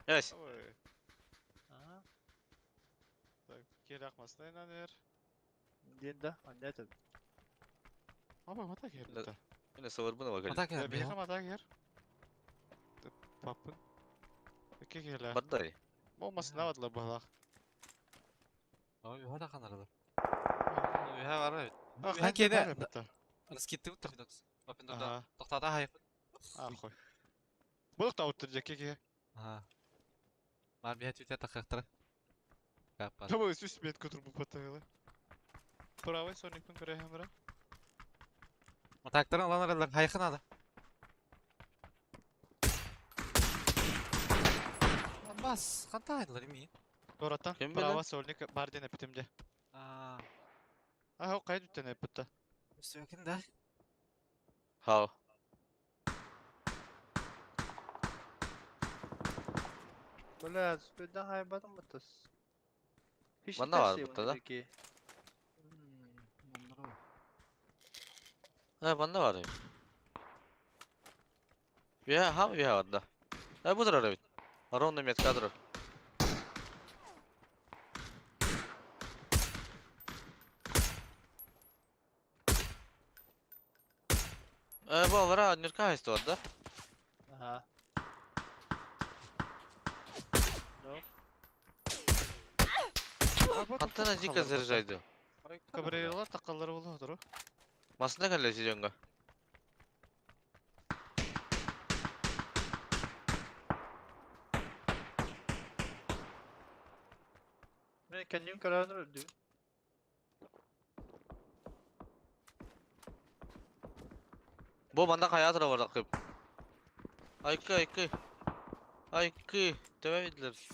Evet. Ой. Ага. Так, geri akmasına inanır. Dinde, anne tabi. Ama mata geri La- pata. Yine savur buna bakalım. Atak Ya ya. bir yakam mata geri. Papın. İki geri. Badday. Olmasın ne vadılar bu halak. Ой, hada kanardı. Ya var evet. Ah, Hangi de? ne pata? Skitti bu tabii dokuz. Bakın da Aha. toxtada hayır. Ah koy. Buluk da oturacak ki. Ha. Var bir hatüte takıktır. Kapat. Ama üst bir kutur bu patayla. Правый соникпен көрәһем бара. Ataktарын аланlar hayıkın adı. Bas, kantaydılar emin. Дората. Кем биле? Права сольник бар дене питимде. Aa, А, о кайд үтене питта. üstükin de. How? Böyle süperden haybatım mıtıs. Hiç Bana var tersi burada da. ki. Ha banda var ya. Ya ha ya var da. Ha bu da evet. Aron da met kadro. Bu alara nirka isto var da. Aha. Hatta nazika zırjaydı. Kabrayla takalları buluyordur o. Masında kalle sijonga. Ben kendim kararını öldüm. Bu banda kaya tıra var dakip. Aykı aykı. Aykı. Devam edilir.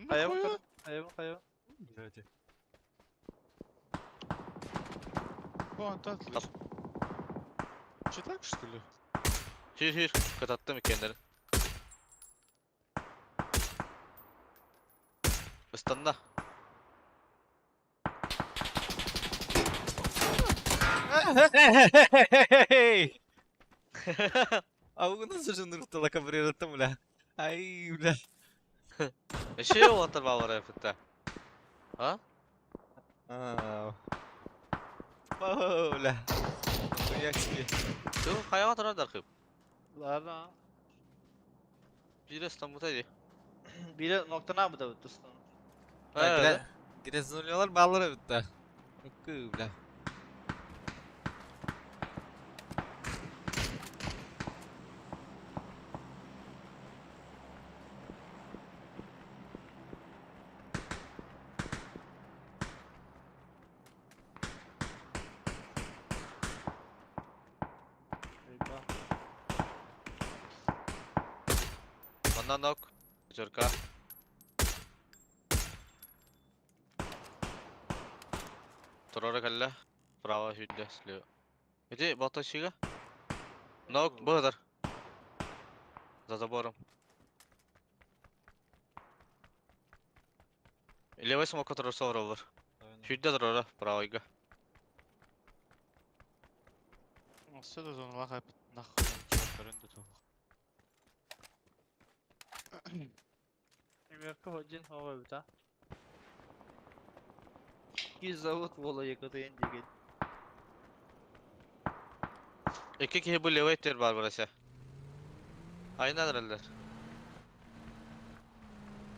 Kaya bakalım. Kaya. Bu anta atılır. Çıtak что ли? Hür katattım kendini. Istanda. Aku nasıl şunu tutala kabriyatım la. Ay bla. Şey o atar bağlar efekte. Ha? Bla. Reaksiya. Yok kaya tıra dakip. Lara. Bir İstanbul'daydı. Biri nokta ne yaptı bu dostum? Ha. Gires oluyorlar bağlara bitti. Aku bla. Banda nok. Jorka. Torora kalla. Brava hüdde sleo. Ede bota shiga. Nok bu kadar. За забором. Левый смог, который соврал. Чуть дорога, правый. Отсюда зон лагает нахуй. Köründü tuğ. Amerika hocin hava bir ta. İki zavut vola yakatayın diye. İki kişi bu levay ter var burası. Aynen herhalde.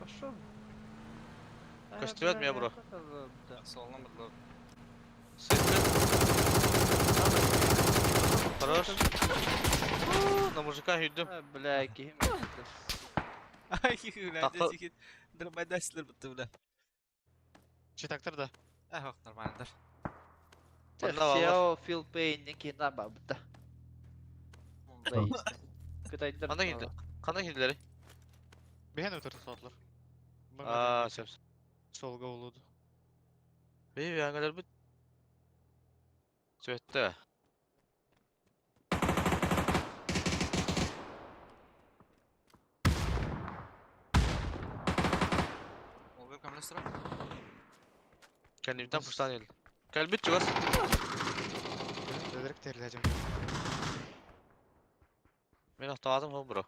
Пошел. Костюм я, бро. Soluna mı? Сыска. Хорош. На мужика идем. Бля, ким. Ay ulan Takla- desik. Drama dersler bitti bla. Çıtaktır da. Bak normaldir. Bunda var. Сео Фил Пейн не кина бабда. Кытайдыр. Anda girdi. Kana girdileri. Behen ötürü soldular. Aa, şeps. Solga oludu. Bir yangalar bit. Söğütte. Olur kamera sıra. Kendimden fırsat geldi. Gel bit çıkar. Direkt terleyeceğim. Ben atamadım mı bro?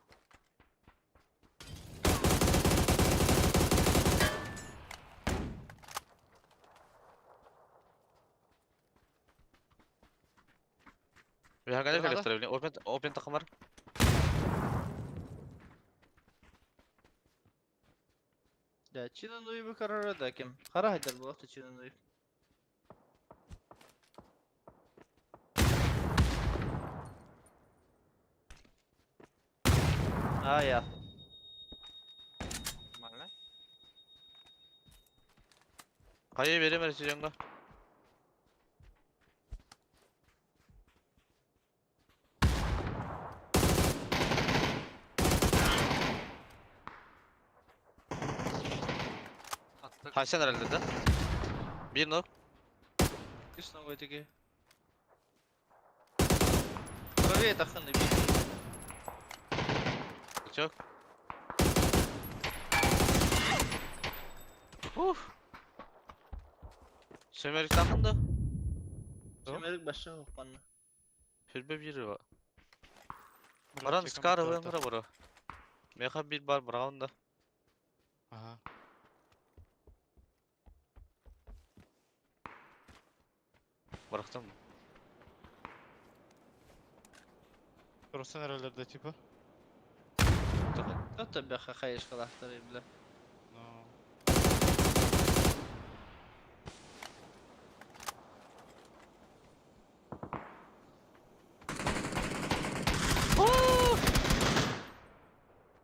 Bir yangalar Nerede? kaliptirebileyim. Open takım var. Да, Чина Нуи bir karar da kim? Kara Haydar bu hafta Çin'in Nui. Ya. Mahalle. Hayır veremez Siyonga. Attık. Hasan herhalde de. Bir nok. Kışla o öteki. Oraya takın bir. Çok. Sömerik takındı. Semerik başa hokmanna. Hürbe biri var. Murat Baran çeken skar bir var tarafta. bura. Meha bir bar Brown'da. Aha. Bıraktım mı? Burası nerelerde tipi? Hatta bir kakayış kalakları bile. No.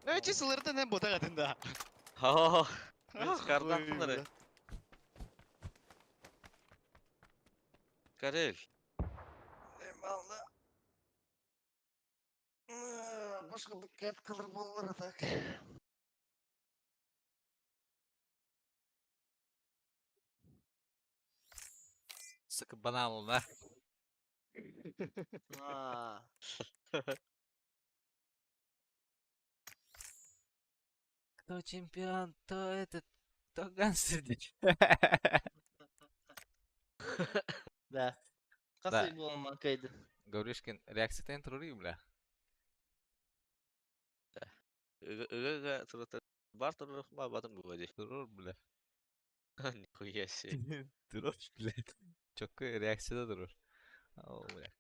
Öyle suları ne boda kadında. Ha. Ben Ah, çıkardım oy bunları. be. Karel. Eyvallah. Başka bir ket kalır bollara tak. Sıkı bana alın ha. Aa. Кто чемпион, то этот, то гансердик. Da. Kasayı bu olmakaydı. Говоришкин, реакциядан тұрыр бля. Ыга турата. Бар туру ба батым bu вади. Тұрыр бля. Нихуя себе. Тұрыр блядь. Четко реакцияда тұрыр. Ау бля.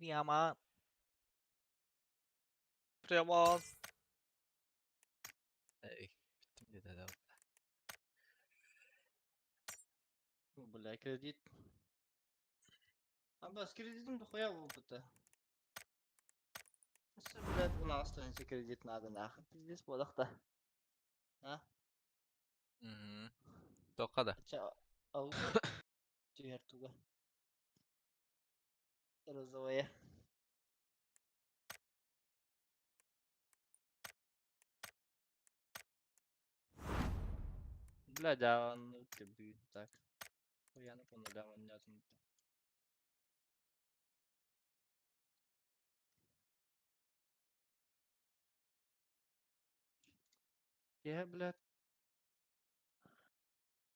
Яма. Прямо. Ey. Bittim dedi adam. Бля, кредит. Abi с кредитом дохуя в опыта. Если, блядь, у нас станется кредит надо нахуй. Пиздец подохта. А? Тоқа да. Ча, ау. Тигер туга. Розовая. Бля, да, он тебе так. Я не помню, да, он не отмут. Я, блядь.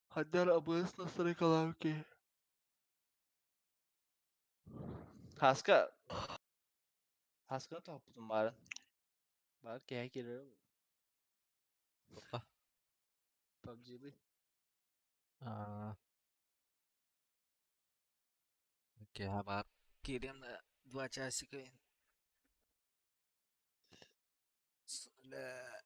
Haddar abone nasıl kalan ki? Haska. Haska topladım bari. Bari kaya geliyor. Тоқа. PUBG'li. Окей, бар. Кирим на 2 часика. Бля.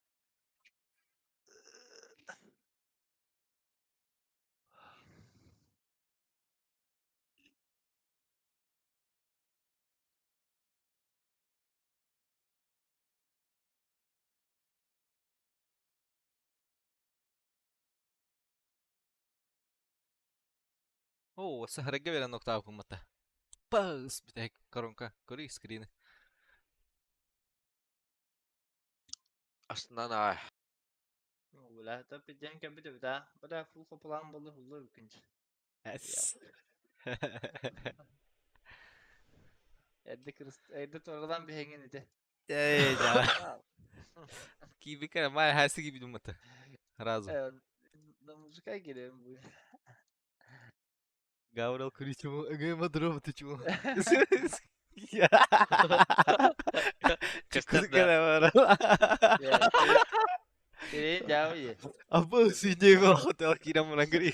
О, сахарга верен нокта акумата. Пас, битек коронка. Кори скрин. Aslında ay. Bля, tapi jangan kayak begitu, dah. Pada full kepulangan boleh hulur kunci. Yes. Evde sonradan bir hengin idi. Ey ya. Gibi kere maya hasi gibi dumata. Razum. Evet. Müzikaya geliyorum bu. Gavral kuriçumu, ögeyma dramatiçumu. Ya. Çok kızık Kıskanda. var. Ya, kere jauh ya. Apa sih gua hotel kira menanggeri.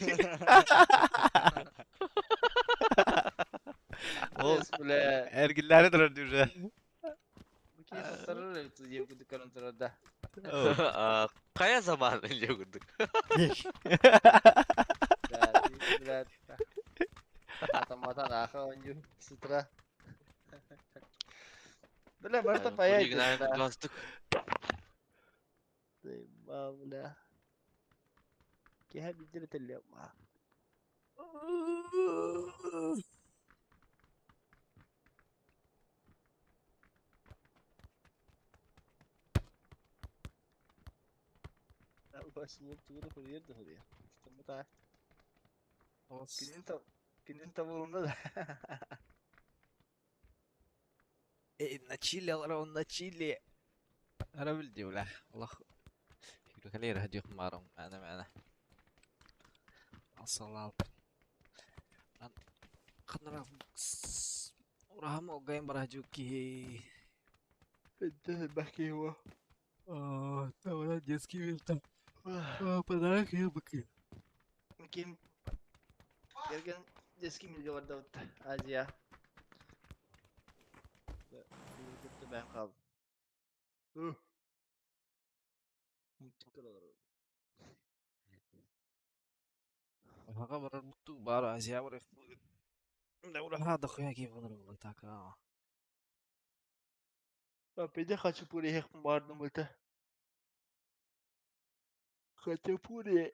O Yes, bля. ergilleri durar diyor. Bu kez sarılır itu dia kudu kan terada. Aa, Kaya zaman önce gördük. Ya, bля. Mata-mata nakha anju sutra. Bля, berta payah itu. Kuliğine bastık. Wow, bля. Kayak bidir terlihat mah. başlılık tuğru kuruyor da hırıya. İşte bu da Os. günün tavuğunda da. На чили, Алрон, на чили. أنا ولدي ولا والله يقول لك ليه هديك مارون أنا أصلا أنا خدنا وراها مو قايم براه جوكي انتهى بحكي هو. تاولا детский вилта подарок я баки Mungkin Gergen Jeski milli orada utta. Hadi ya. Bir gitti ben kaldım. Mutluluklar olur. هاغا برا المكتوب بارا أزياء ورا دولة هذا خويا كيف نضرب تاكا Beni kaçıp buraya hep vardım uta. Kaçıp buraya.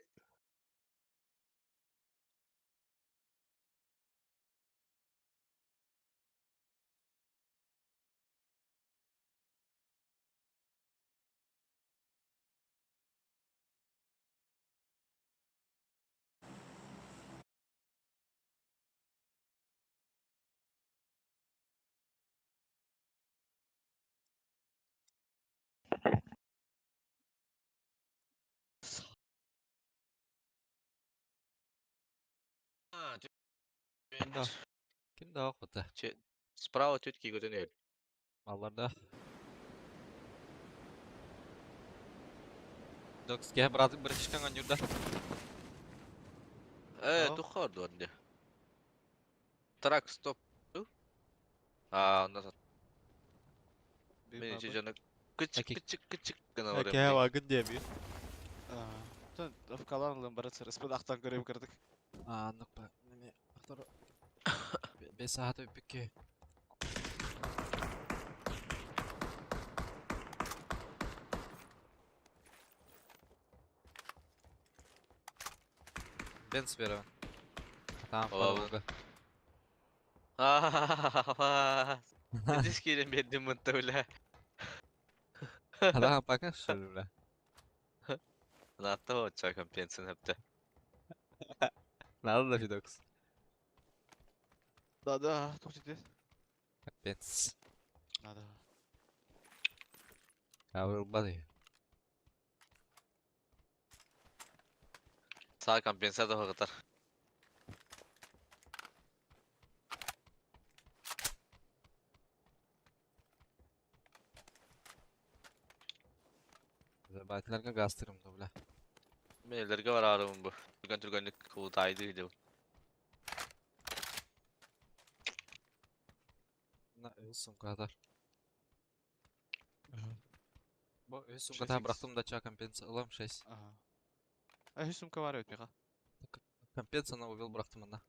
Kim daha kota? Справа тетки görünüyor. Mallarda. Dox gel bırak bırakışkan anjurda. Evet, yukarıda önde. Truck stop. Ondan sonra beni canı küçük Okey. küçük küçük gına Okey, oraya. wagon diyemiyor. Tön kalanlığın barı sırası aktan görev kırdık. نقبة اختار بساعة بكي Benz ver Tamam Olabilir. falan. Ne diskiyle bir dimanta öyle. Hadi bakın şöyle. Hatta o çakam pensin hep de. Nerede da Fidox? Nada, tuh Benz. Nada. Kavrulmadı. Sağ kampensa da o kadar. Zebatilerge gastırım da bile. Meylerge var ağrımın bu. Türkan Türkanlık kuvudaydı idi. Ne ölsün kadar. Bu ölsün Şey kadar sekiz. bıraktım da çağ kompensa alam şey. Aha. Hüsüm var evet Mika. Kompensa na увел bıraktım onda.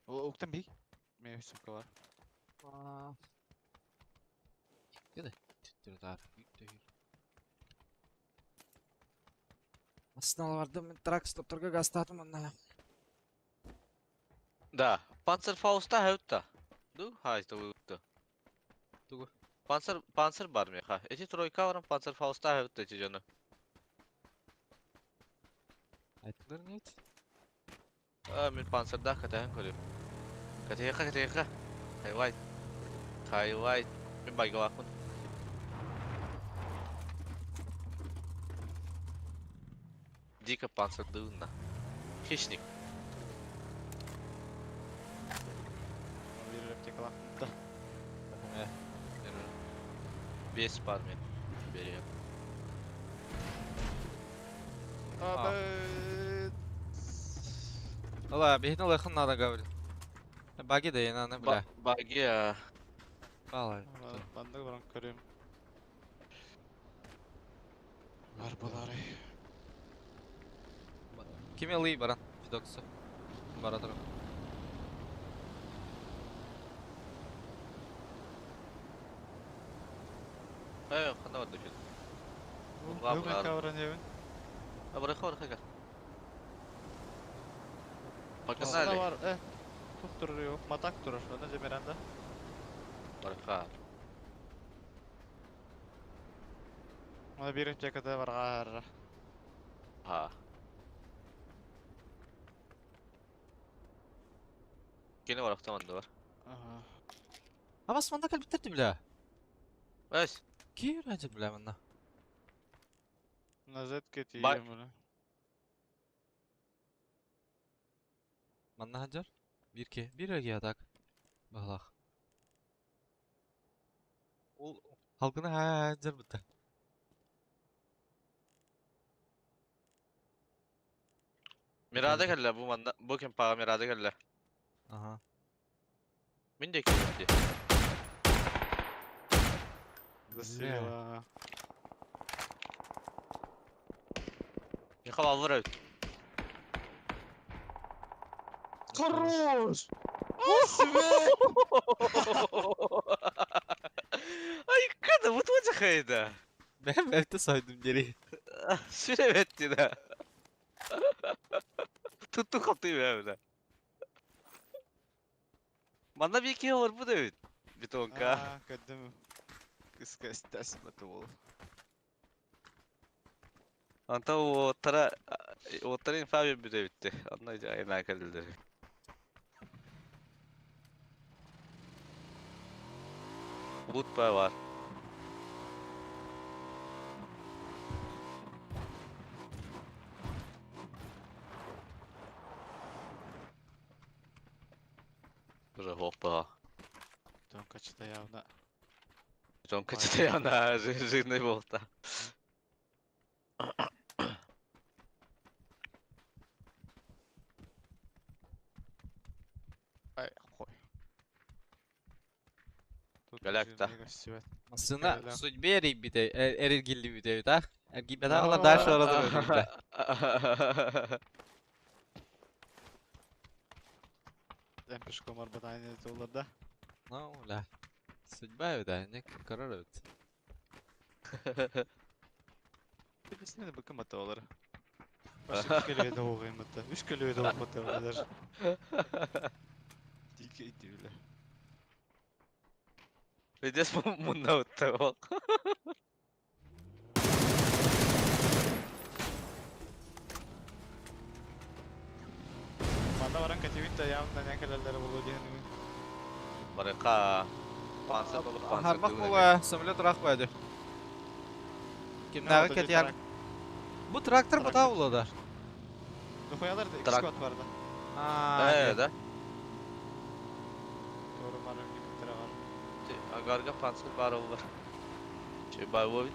O oktan bir. Me Hüsüm var. Gede. Tüttür dar. Aslında vardım trак stoptorga gastatım onda Da. Panzerfaust'ta hevtta. Du? Hayır da uyuktu. Du. Panzer var mı ha? Eti troika varım Panzerfaust'ta hevtta içi canı. Aytıkları neydi? Min Panzer'da katayan koruyor. Kataya. Hay min bayga bakın. Dika Panzer dığında. Hiçlik. Bir replik aklımda. Bes var mı? Veriyor. Abi. Valla bihin alakın nada gavri. Bagi de yine ne bile. Bagi ya. Valla. Ben de bırak göreyim. Var buları. Kim yalı Baran? Fidox'u. Baratırım. Evet, kana var düşün. Yok ne kavran evin. Bırak. Bakın Aslında hali. var. Tutturur yok. Matak durur. Ona cemerende. Bırak. Ona bir cekete var gar. Ha. Gene var aktamanda var. Aha. Ama asmanda kal bitirdi bile. Bas. Ki rancı bile bana. Nazet keti Bay- yiyeyim bunu. Manna hancar. Bir ki. Bir öge atak. Bahlak. Ol halkına hancar bitti. Mirada gelle bu manda. Bu kim pağa mirada gelle. Aha. Min de kilidi. Засилила. Yakal alır evet. Хорош! Ay kadın bu tuğacak hayda. Ben evde saydım geri. Süremetti de. Tuttu kapıyı evde. Bana bir iki olur bu da evet. Bir tonka. قدمه. Kıska istesmedi ol. Anta o ottara infa bir de bitti. Anlayacağın en akıllıdır. Bulut bağı var. Dur hoppa. Ton kaçta явно. John kaçtı ya na rızını volta. Ай, хуй. Тут Галакта. жирный свет. Aslında Öyle. судьбе рибите, ergilli video da. Ergibede Allah daha şu arada böyle. Ben pешком арбадан olur da. Ne ola? Судьба öde, ne karar öde. Bilesine de bakım hataları. Başka 3 kere de oğuyum hatta. 3 kere de oğuyum hatta. Dike diyorlar. Vides munna utta bak. Bana varan kaçıvit de явно ne kadarları bulur diye. Mereka panser olup panser Harmak dövüne ola, samolot rak koydu. Kimdağı ket yer. Bu traktör bu da uladı. Koyalar da 2 Trak- squat vardı. Aa, da. Doğru bana bir tane var. Agarga panser var olur. Şey bayvovit.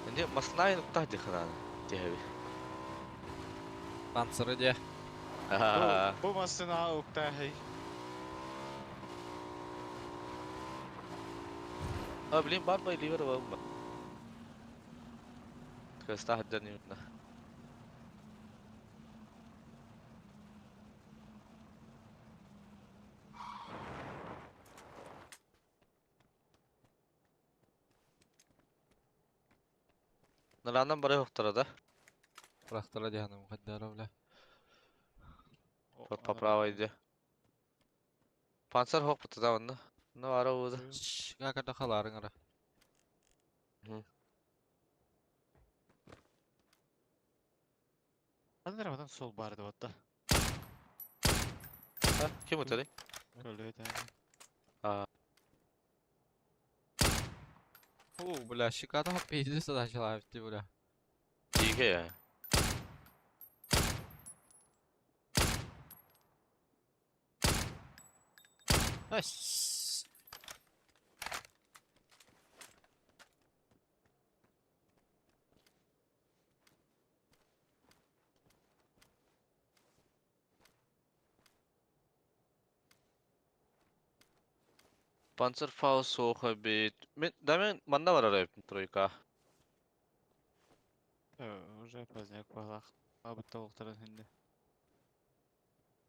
Şimdi masnayı nokta dikhanan. Diyevi. Panzerı diye. Bu masına Oktay. Ha bileyim var mı liver var mı? Kasta hadden yurtna. Nalandan bari yoktur da. Traktörü diye hanım kaddara bile. Popravaydı. Panser hok butu da onda. Ne var o da? Şşş, kakada kaların ara. Hadi arabadan sol bardı hatta. Ha kim ötedi? Öyle de. Oo, bile şikada hap beyzi sadaşlar bitti bile. İyi ki ya. Aş. Panzer Faust soğuk bit. Demin manda var arayıp troika. Уже поздняк балах. Abi tavukların hindi.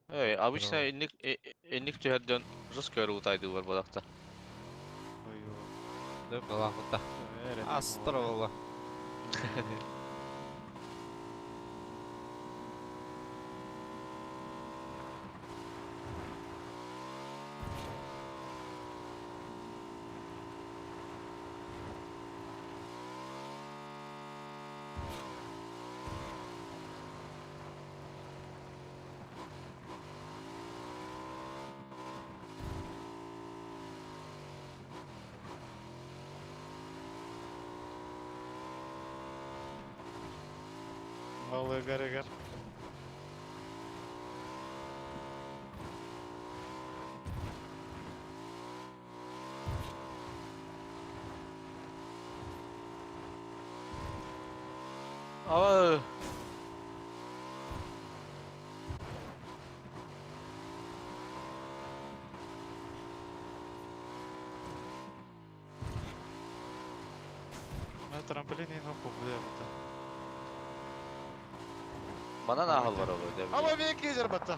Hey, обычно enlik tüherden Rus körü utaydı var balakta. Ой, Dur bakalım burada. Astır valla. Oluyor gar gar. Aa. Ben trampolini nopo buraya batta. Bana ne hal var oğlum diye. Ama bir iki yer batta.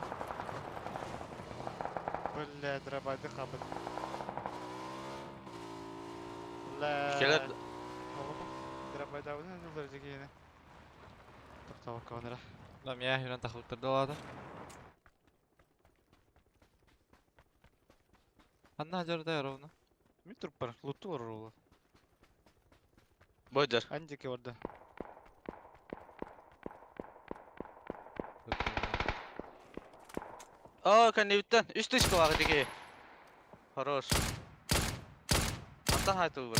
Böyle drabaydı kabul. La. Keler Oğlum. Drabaydı avını ne olacak yine? Tavuk kavanera. Lan ya yunan takılıktırdı o adam. Anna hajar da yara onu. Bir trup var. Loot'u var oğlum. boydur. Ancak orada. Aa kanevitten. Üst üste var diki. Хорош. Anta haytı bu bir.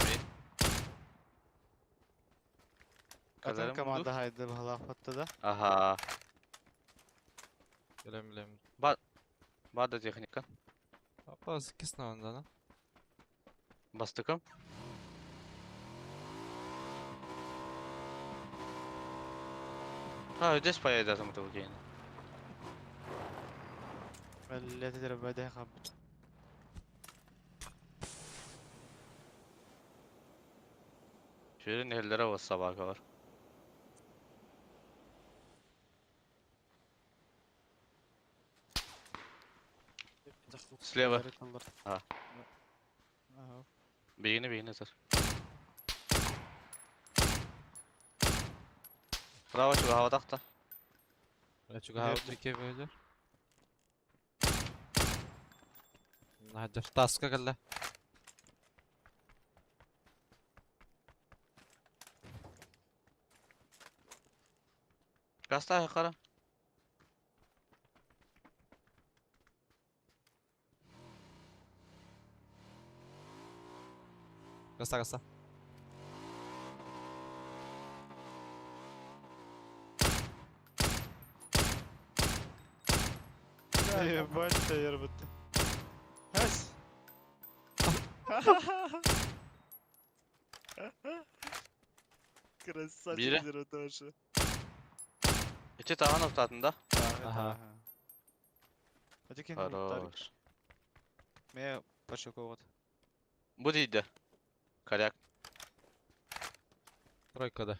Atan Kadarım komanda haydi bu lafatta da. Aha. Bilem bilem. Bada техника. Apa sıkısın onda lan. Bastıkım. Ha здесь поедет там этого гейна. Böyle drabaydı kabul. Şöyle ellere bas sabaha kadar. Слева. Ha. Aha. Бегини сэр. Право чуга havadaqta. Ben çünkü hava Nerede? dike böyle. Anna hajar. Taska kalla. Gasta yukarı. Kasa kasa. Ебать, я работаю. Хас. Красавчик Biri. Zero тоже. İki tane noktatında. Aha. Hadi kim kurtarır? Хорош. Me пошел кого-то. Bu değildi. Karyak. Тройкада.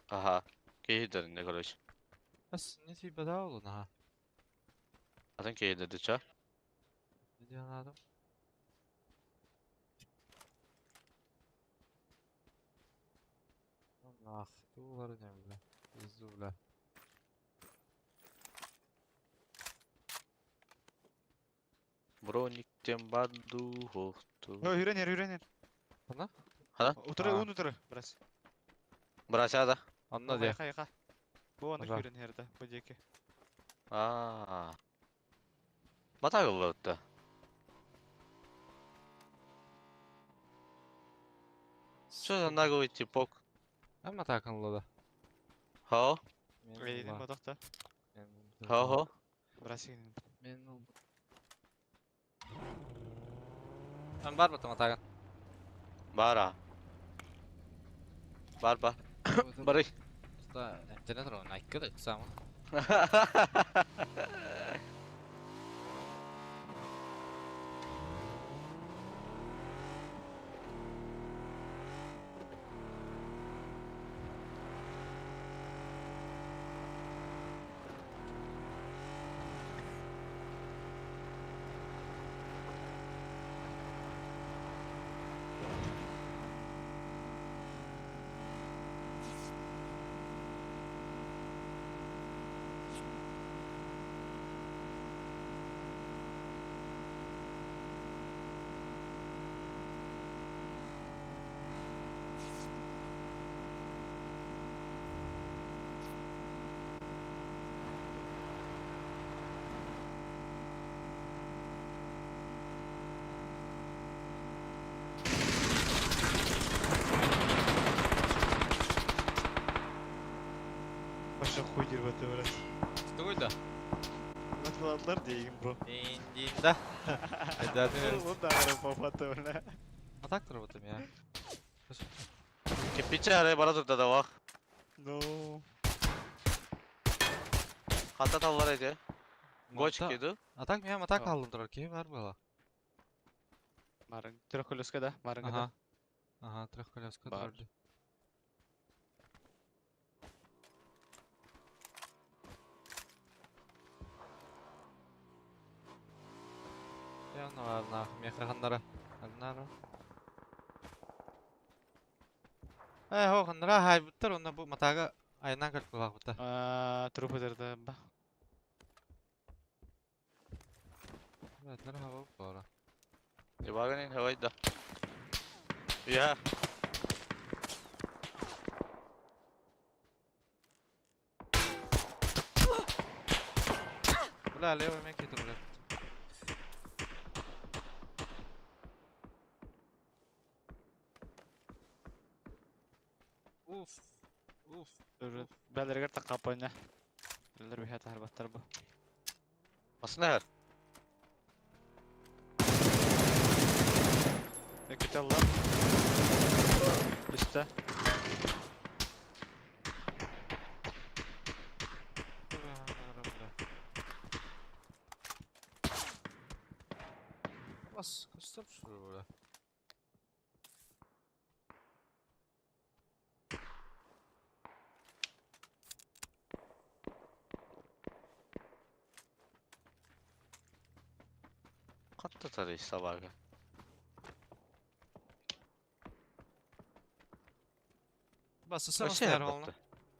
Aha. Keyif ne короче. As ne tipe daha olun ha. Zaten keyif dedi ça. Ne diyorsun adam? Allah. Duvarı ne bile. Hızlı bile. Брониктен баду хохту. Юренер. Bana? Hala? Утыры, А. он утыры. Брас. Брасяда. Anla diye. Яха. Bu onu Ага. юренерді. Bu деке. Aa. Bata yollardı. Şuradan da go itti pok. Ama takınlı da. Ho. Eydin badaqta. Ho. Брас егін. Memnun. Ben var mı tam takın? Bara. Bar. Barı. Da internet var ona ikkı da kısa mı? robotu biraz. Tuttu koydu. Atladılar diyeyim bro. İndiğinde. Ederdin Oğlum da ara papatı öyle. Atak robotum ya. Kepince araya bana durdu da bak. No. Hatta tavlar edi. Gol Monta- çıkıyordu. Atak mı ya? Atak Tamam. aldım durar ki. Var böyle. Marın. Tirakulus kada. Marın kada. Aha. Aha, trek koляска Бар. durdu. Ya ne var ne? Mekhanlara. Anlara. Ho kanlara hay bitter onda bu mataga aynan kaç kulak bitter. Trupu derdi. Evet, nere hava bara. Ibagan havaydı da. Ya. Ula leo yemek getir ula. Uf. Uf. Dur. Belirger tak kapanya. Belir bir hata harbatlar bu. Aslında her. Ne kötü Allah. Üstte. Bas, göster şuraya böyle. Katta tarih sabahı. Bas, Öyle sen şey yer olna. yaptı.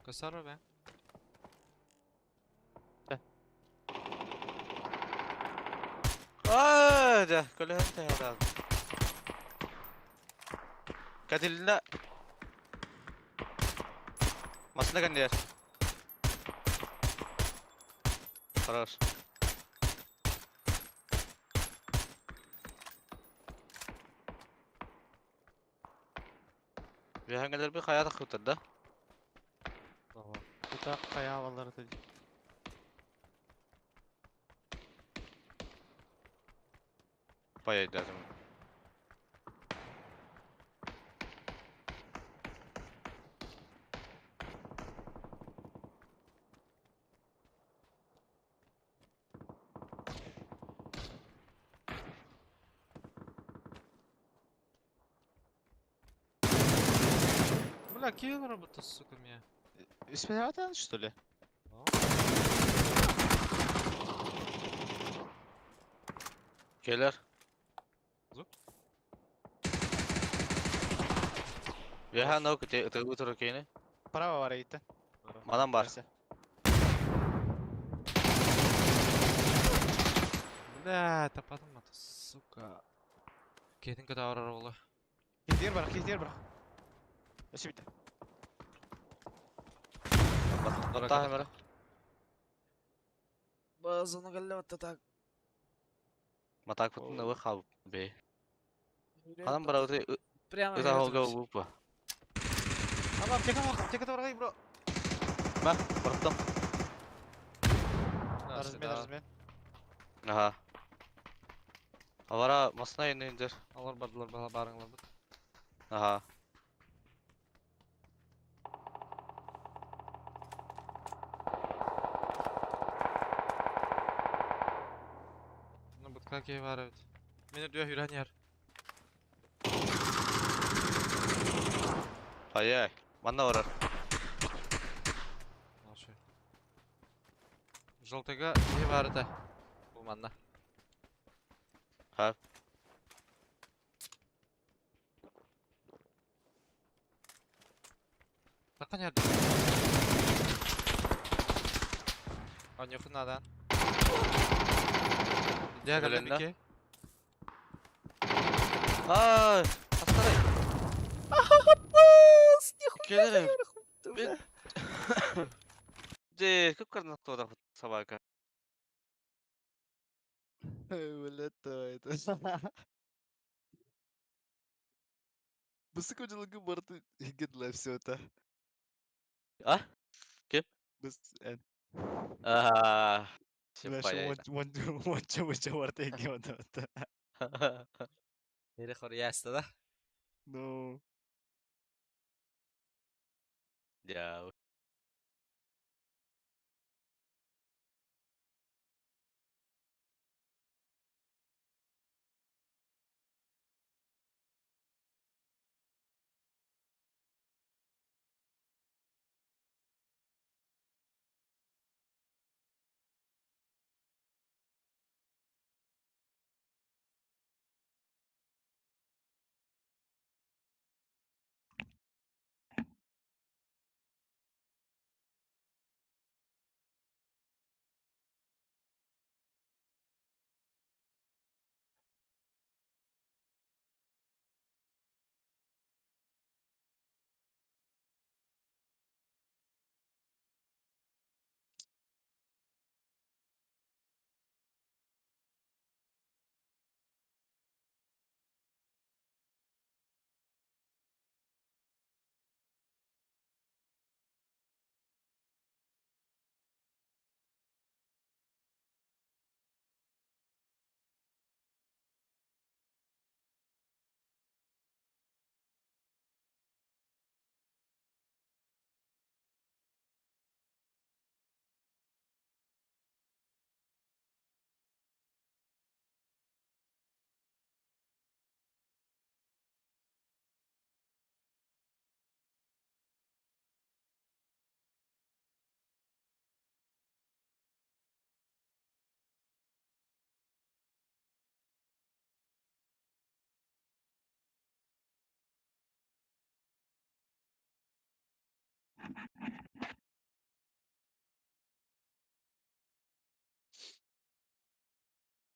Göster be. ده كل انت هذا كاتلنا مصنع كان دير خلاص bir hangileri bir hayata kurtardı. Tamam. Bu da kaya havaları dedi. Bayağı lazım. Бля, kill робота, сука, меня. İsmi nereden что ли? Gelir. Zuk. Ya no que te gusta kene. Prava var eğitte. Madam var. Verse. Бля, тападым ата, сука. Кетин көтө авырар болу. Kihtir bırak, kihtir bırak. Eşi bitti. Hatta hemen. Bazını gallavatta tak. Matak putun da bak abi be. Yürü Adam tak. bıraktı Прямо ıza yürü holga tak. bu bu. Tamam, çek at orayı bro. Ben bıraktım. Razmen, razmen. Aha. Avara masna indir. Алар бардылар, бала барыңлар бит. Aha. Ну, бутка кей бар бит. Мени дүйө хүрән яр. Hayır. Bana varar. Алшы. Желтыга кей бар да. Бу манда. Ha. Такан яр. Он yakınlardan. Diğer Öbürlerinde? bir key. Ay. Hastalık. Gelirim. Ben... De kıpkırmızı toda sabah. Öyle это. Бысы көжелігі барды егеділі все это. Ah? Kim? Біз Ah, Flash Şımpaya. monca monca var teki onda. Biri koruyasta da. No. Ya.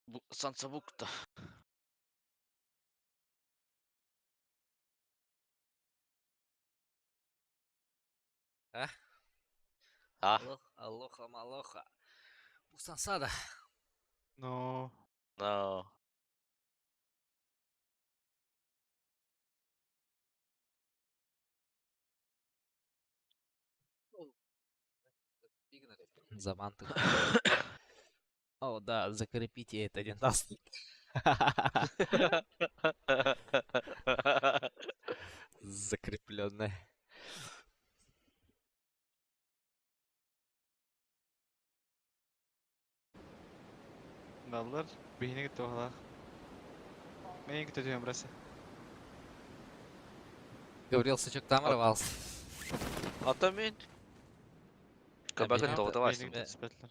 Bu Sansa Bukta. Heh. Ah, Aloha maloha. Bu sansada. No. no. Zaman tık. О, да, закрепите это один раз. Закрепленное. Dallar beyine gitti valla. Beyine gitti diyorum burası. Говорил, сычок там рвался. Atamin. Ya Kabakın benim de- doğuda Beyine varsın. gitti spetler.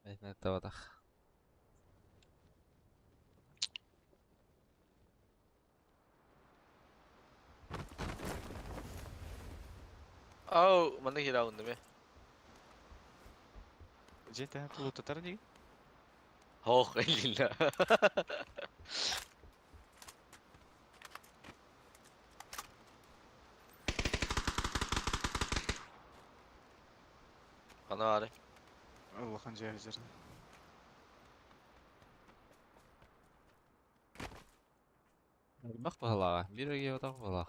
Это вот так. Au, mana hira undu me. Gente hem tulu tutar nih. Oh, lilla. Ana var. Allah'ın cihazları. Bak bahala. Bir öge otak bahala.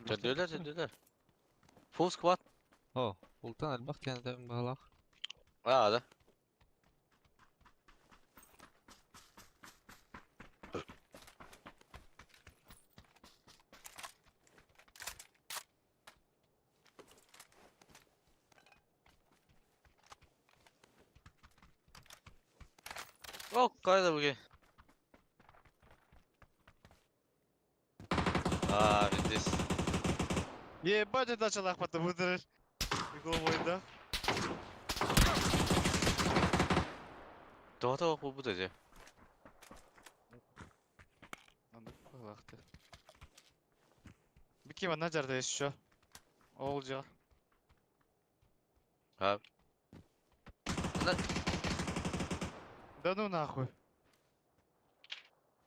Döndüler, döndüler. Full squad. О, ултан албах kendine bahala. Ha, da. Oh, kayda bugün. Ah, this. Ебать, это начал охвата выдрать. Иглом oyunda. Doğuda bu dedi. Anladık baktı. Bir kim neredeyiz şu? Olacak. Ha. Да ну нахуй.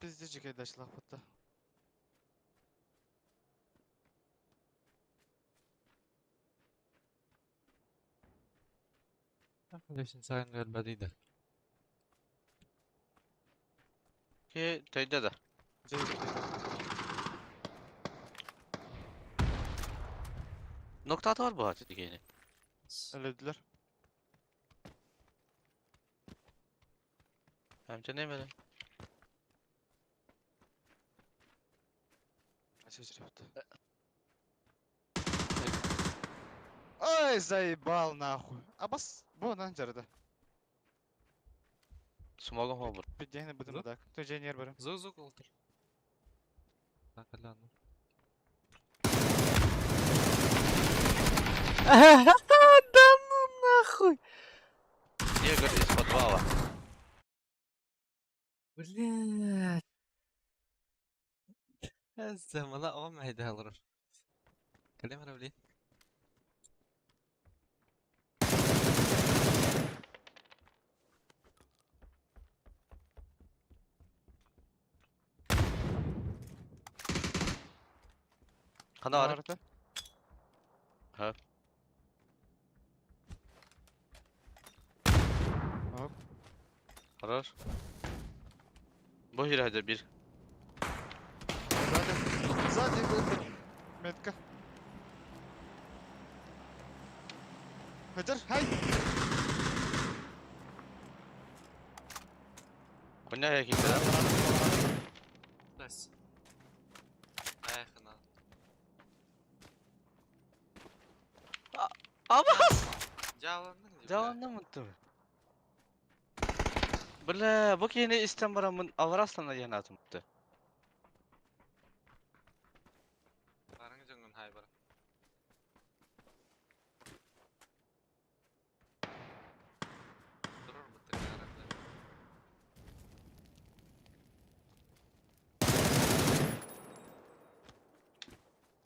Пиздечек я дошла охвата. Лишь инсан البديدة. Ki teyde de. Nokta var bu hacı dikeni. Öldüler. Amca ne böyle? Ай, заебал нахуй. А бас, бо нанжарда. Smog'un hobur. Пидяйны будем Зо? так. Кто инженер берем? Зук ултыр. Так, ладно. Да ну нахуй! Негр из подвала. Блядь. الزلمة لا ما معي ده كلمة انا بلين. Kana var. Vardı. Ha. Hop. Karar. Bu hile bir. Сзади был. Метка. Hajar, hay. Konya hareketler. بس اخنا Abbas! جاوبنا Devamlı mıdır? Bile bu yeni İstanbul'un Avraslan'a yeni atımdı. بارنگ جنگن هاي بار ضرور بالتكارة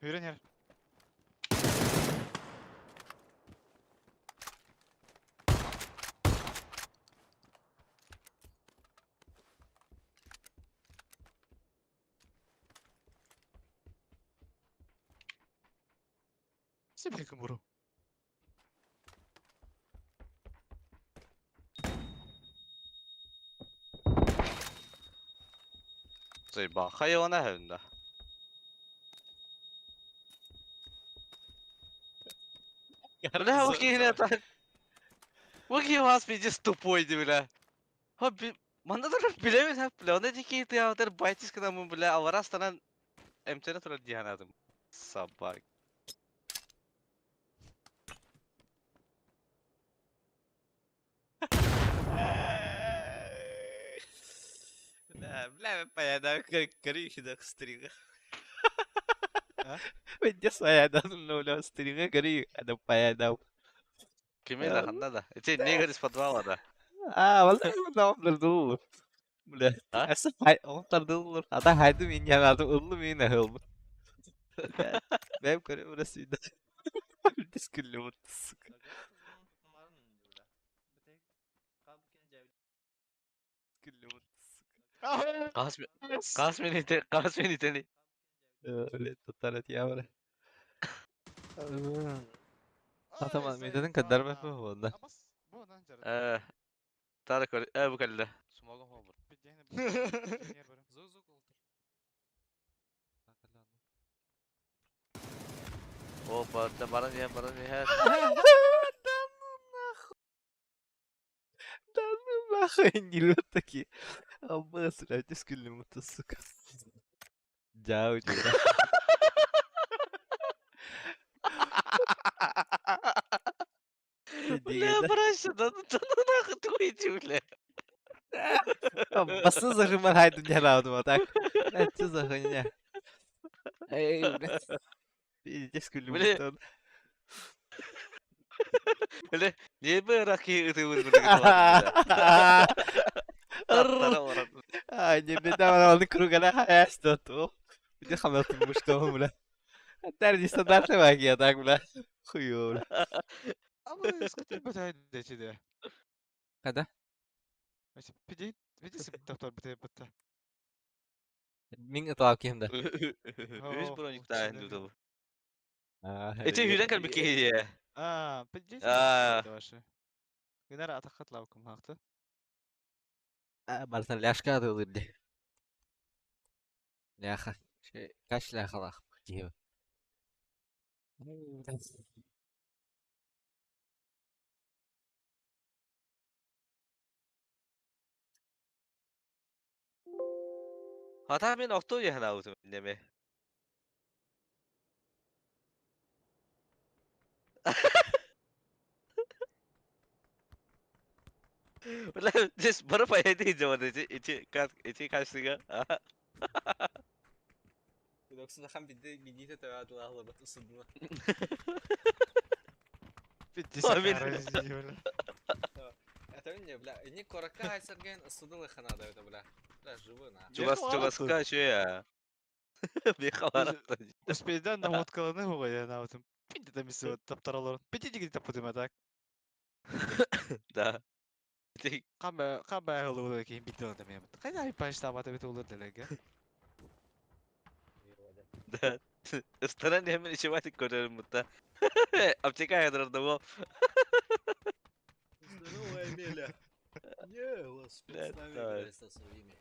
Hürün yer. Сибирка буру. Zey bak hayvana hevinde. Bile bu yeni tak. Bu ki hasbici stupuydu bile. Ha bana da bilemez hep bile. Ona dikey ya der baytis kadar bile Avraslan'a emtiyana tura diyen adım. Sabah. لا لا بيادا كريش ده ستريغا ها؟ بدي صيادا انه لو ستريغا كري انا بيادا Kiminle kanda da. İçin neger ispatva da. اه والله ما افضل دور ولا ها؟ اسف هاي افضل دور هذا هايدو مين يعني هذا اقول مين هو benim kare burası da diskülü mutlusu diskülü mutlusu Kasmini teni. öyle tutaret ya böyle tamam Ай, meydanın заебал kadar mı нахуй. bu onda А бас, бо нанжарда. Tarık var. Bu kelle. Smog'un hobur. Пидяйны будем так. Кто инженер берем? zuzuk oldu Opa, da bana niye her. да ну нахуй не вот такие обосрать дискülü mutlusu Ciao Cura. Бля, братья, да ну нахуй твои бля. Basın zırhım var haydi gel aldım tak. Ne zırhın ya. Ey ne. Bir diskülü Böyle mutlu. böyle niye böyle rakıyı ıtı vur böyle gitmedim bile. Tatlara var. Ay ne de bana oldu kuru gala hayas tuttu. Bir de xalatım muştuğum bile. Der standart bak ya tak bile. Xuyur. Ama скотин батай дечи де. Kada? Mesela pidey, видите, doktor bite bitti. Min ıtlav kimde? Üç bronik daha indi bu. Ece Ece hüren kalbi ki ya. А, пидей, А. ваши. Генера атакат лавком хақты. Barsan laşka da olurdu. Laha. Şey kaç laha lak. Gibi. Hata ben oktu ya hana utum neme. Ulan just baru payah di zaman içi kaçtıga. Yoksa ham bir de tabii ağlabat ısınma. Bitti Amin. sakar böyle. Это не, бля, не корака, а Сергей судил их надо, это, бля. Бля, живой, на. Чугас şu ya. Bir havarattan. Успейдан на водкаланы хуга я на утым. Пинди да мисы вот таптаралар. Пинди диги таппытым атак. Da. Кamba хылы кейін битти онда мен. Кайда айпаш табаты бит улur делеге. Da. Istaran hemen içi batık görüyorum mutta. Apçeka yadırdı bu. Здорово, Эмиля. Не, господи, Да, с нами да. играли со своими.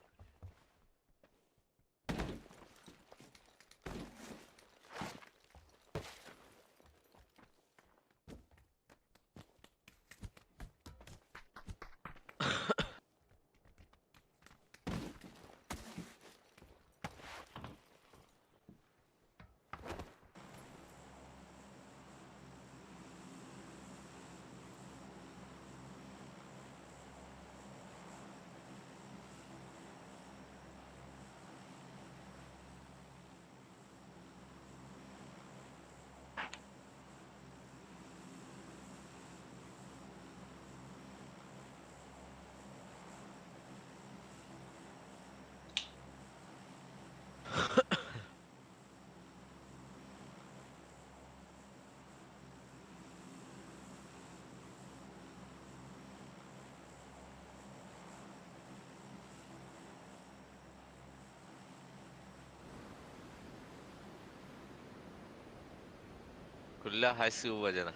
Kulla haysi vajana.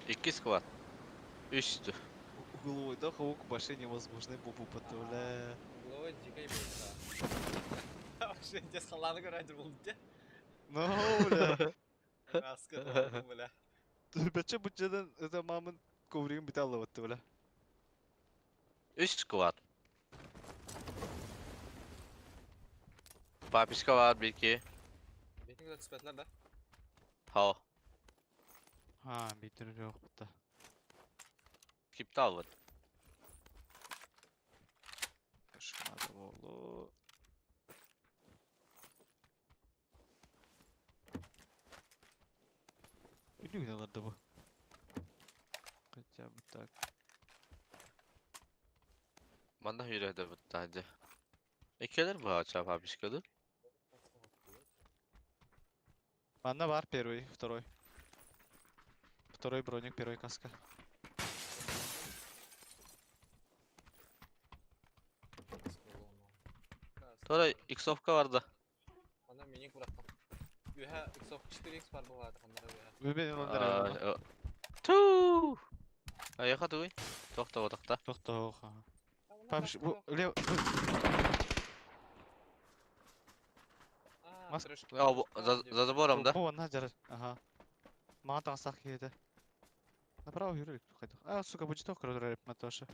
İki squad. Üstü. Угловой хаук вообще невозможно бубу патуля. Угловой дикой был, да. Вообще, где халаны грать был, где? Ну, бля. Раскат, ладно, бля. Бача бучадан tamamın kovriğin bir tane battı bile. Üst squad. Papiska var bir iki. Bekle de spetler de. Ha. Ha, bir türlü yok burada. Kiptal var. Şuna da oğlu. Ünlü günalarda bu. Хотя бы так. Bana yürüdü bu tane. İkiler bu açar papiskadır. Banda var первый, второй. Второй броник, первый каска. Sonra X-Ofka vardı. Bana minik bıraktım. Ühe Xbox 4X var bu vardı onlara ühe. Ve benim onlara Tuuu. Ayağa duy. Tokta odakta. Çok da hoş ha. Papiş bu lev Mas- Трешка. Ya bu za забором да? bu ona jarır. Aha. Мага тансақ еді. Направо yürüyük қайда. А, сука, будет только разрывать Матоша.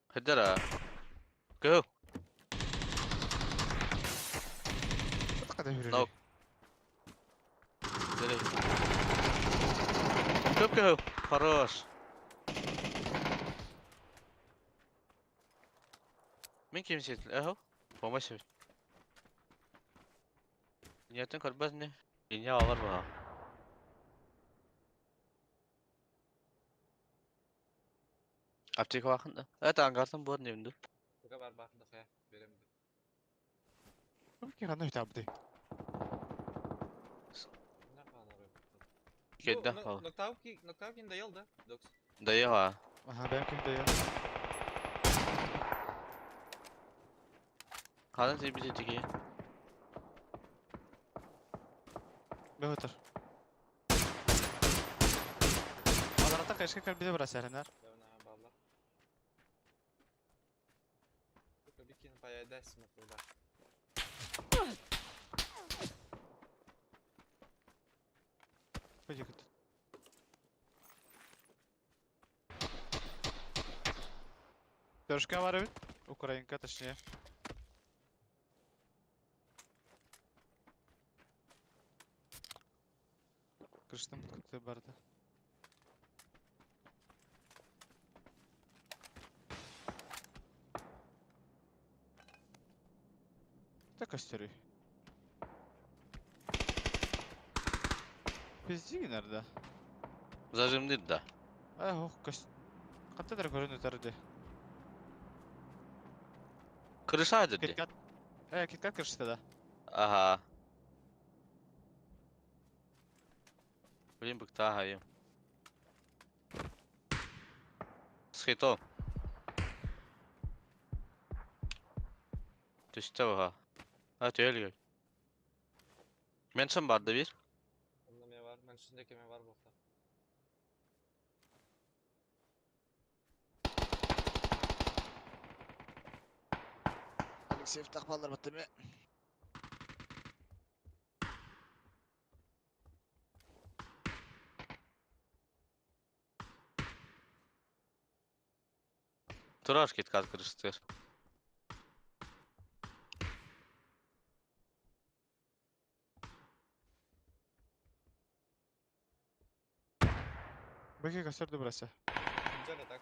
Hıdır ha. Go. Қайда yürüyük? No. Köp go. Хорош. Min kimse eho. Помощь. Niyetin karbaz ne? İnya alır mı? Aptek vakında. Evet angarsan bu ne bildi? Bu kadar baktık ya. Veremedim. Ki қандай hitap değil. Ne kadar arıyor? Kedde al. Noktavkin dayıldı. Doks. Dayı ha. Aha, benim kimde ya? Kadın seni bir teki. Ben otur. Alanata kaçka kalbide biraz yerler. Devne bağla. Bu bir kere bayağı dersim okulda. Peki git. Дорожка var evet. Ukrayinka точнее. Кырыштым күтті барды. Так астерый. Пизди nerede? Зажимдыд да. Ох, кос. Каттадыр көрүнүтөрдү. Крыша деді. Киткат. Киткат кырышты да. Ага. Блин, быкта хайым. Схито. Düştü oha. Ha tüyeli. Mention vardı bir. Onda me var, ben üstündeki me var bokta. Алексей افتح بالله بطمئ. Turar git kat kırıştır. Беги кастырды burası. Güzel atak.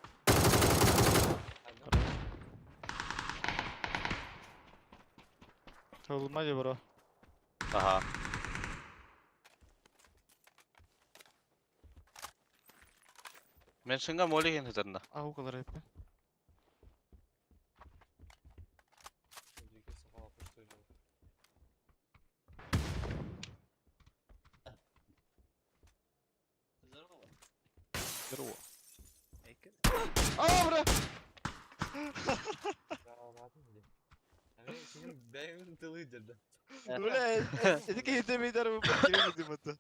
Tolmadı bro. Aha. Mention'ga moli gen hazırında. Ahu kadar hep. Önceki safa atmış oynadı. Здорово. Здорово. Aa bro. Ya rahatım bile. Yani senin beğenin tılı girdi. Ulan edik yetemeyi araba bakire gidim hatta.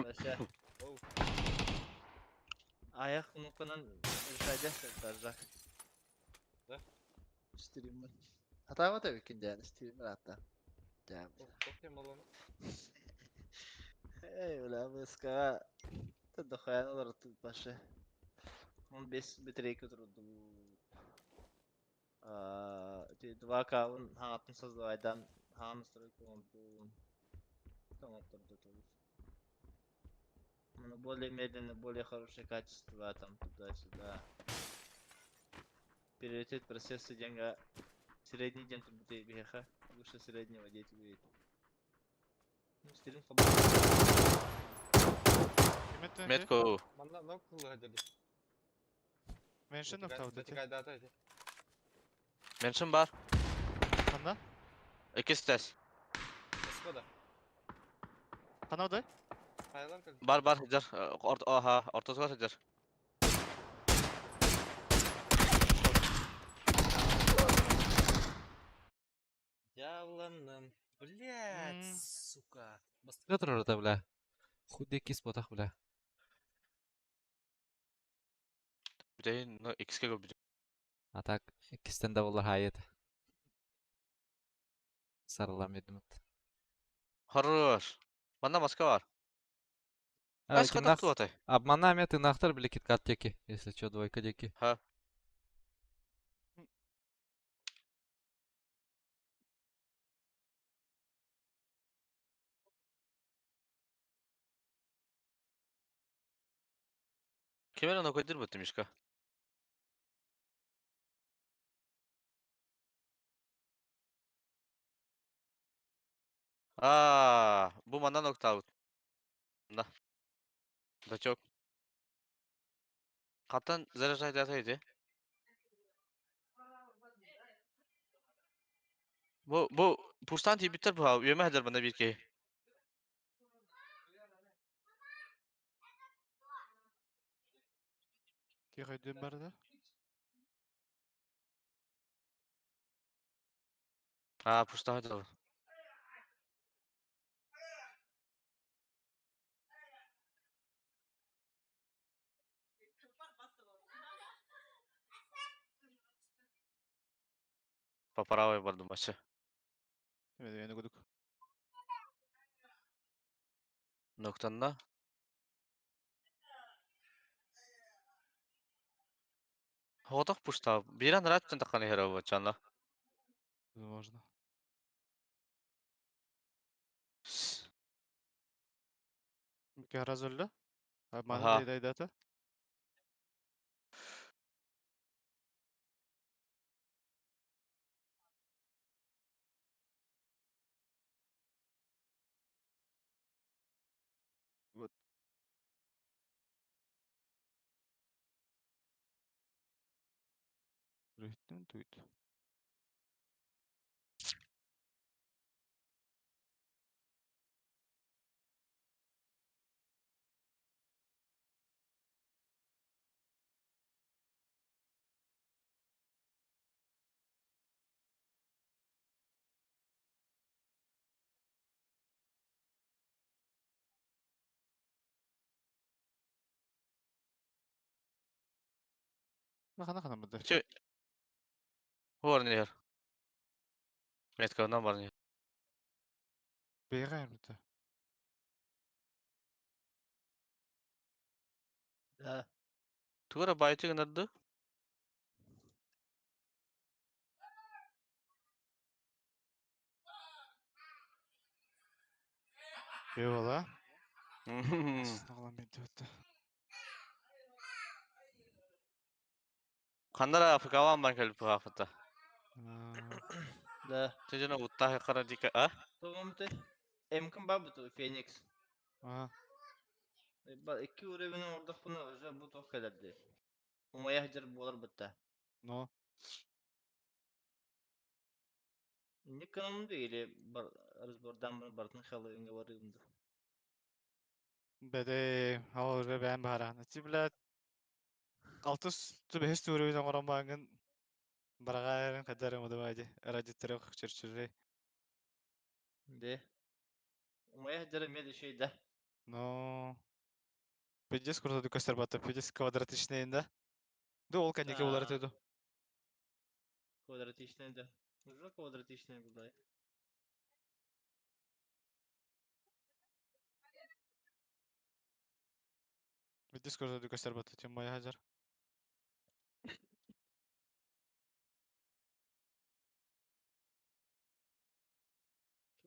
Aşağı. Ayak noktadan ürperce saracak. Streamer. Hata mı tabii ki yani streamer hatta. Yani. Çok yamalanı. Öyle bu ıskara. Tadakhayan olur başı. 15 bitireyik oturdu. Два кавын хаңатын создавайдан хаңыстыры комнату. Там оттырды тоже. Ну, более медленно, более хорошее качество, там туда-сюда. Приоритет процесса деньга. Средний день тут будет беха. Выше среднего дети будет. Ну, стрим Kıymetli önce. Metko. Bana ne kılı hadi. Mention nokta Beti avdati. kayda ataydı. Mention var. Hanna? İkisi test. Eskoda. Hanna oday? Kayadan kaldı. Var hıcar. Aha ortası var hıcar. Явланным. Блять, сука. Бастыга турар да бля. Худеки спотах бля. Bir de no, XG go bir de. А так, ikisinden de bollar hayet. Sarılam yedim. Horror. Bana başka var. А, Başka da tu atay. Обманами ты нахтар бля киткат теки. Если чё, двойка деки. Ha. Kemer ona koydur bu demişka. Bu bana nokta out. Da. Da çok. Kaptan zarar saydı ataydı. Bu pustan tipi bitir bu ha. Yeme hazır bana bir ki. Тихо, идем барды. Pustan hadi. Paparavaya vardı maçı. Evet, yani guduk. Noktanda. Ходох пушта. Биран раттан таканы херово чанла. Возможно. Bir раз öldü. Abi bana Aha. değdi data. Вот. Rühtün duydu. Nakana mıdır? Çi. Hor ne her. Metkavdan var ne. Beyler mıdır? Да. Tuğra bayçı gınardı. Eyvallah. Hmm. Sınavlan beni döttü. Kandara Afrikawan ban kelip hafta. Да. Tejena utta kara dika ah. Tomte. Emkin babu tu Phoenix. Aha. Ba iki urevini orada bunu özel bu tok geldi. Umaya hacer bolar bitti. No. Ne kanımda ile bar razbordan bana bartın xalı inge varımdı. Bede hava ve ben baharan. Tiblet. Altus tu behis tu ürüyden oran bağın. Baragayarın kadarım adım hadi. Aracı tarafı çırçırı. De. Umaya hacer mede şey de. No. Pidges kurda du kastar batta. Pidges kvadrat işneyinde. Du ol kendike ular etedu. Kvadratичный de. Uzak kvadratичный burada. Pidges kurda du kastar batta. Tüm maya hajar.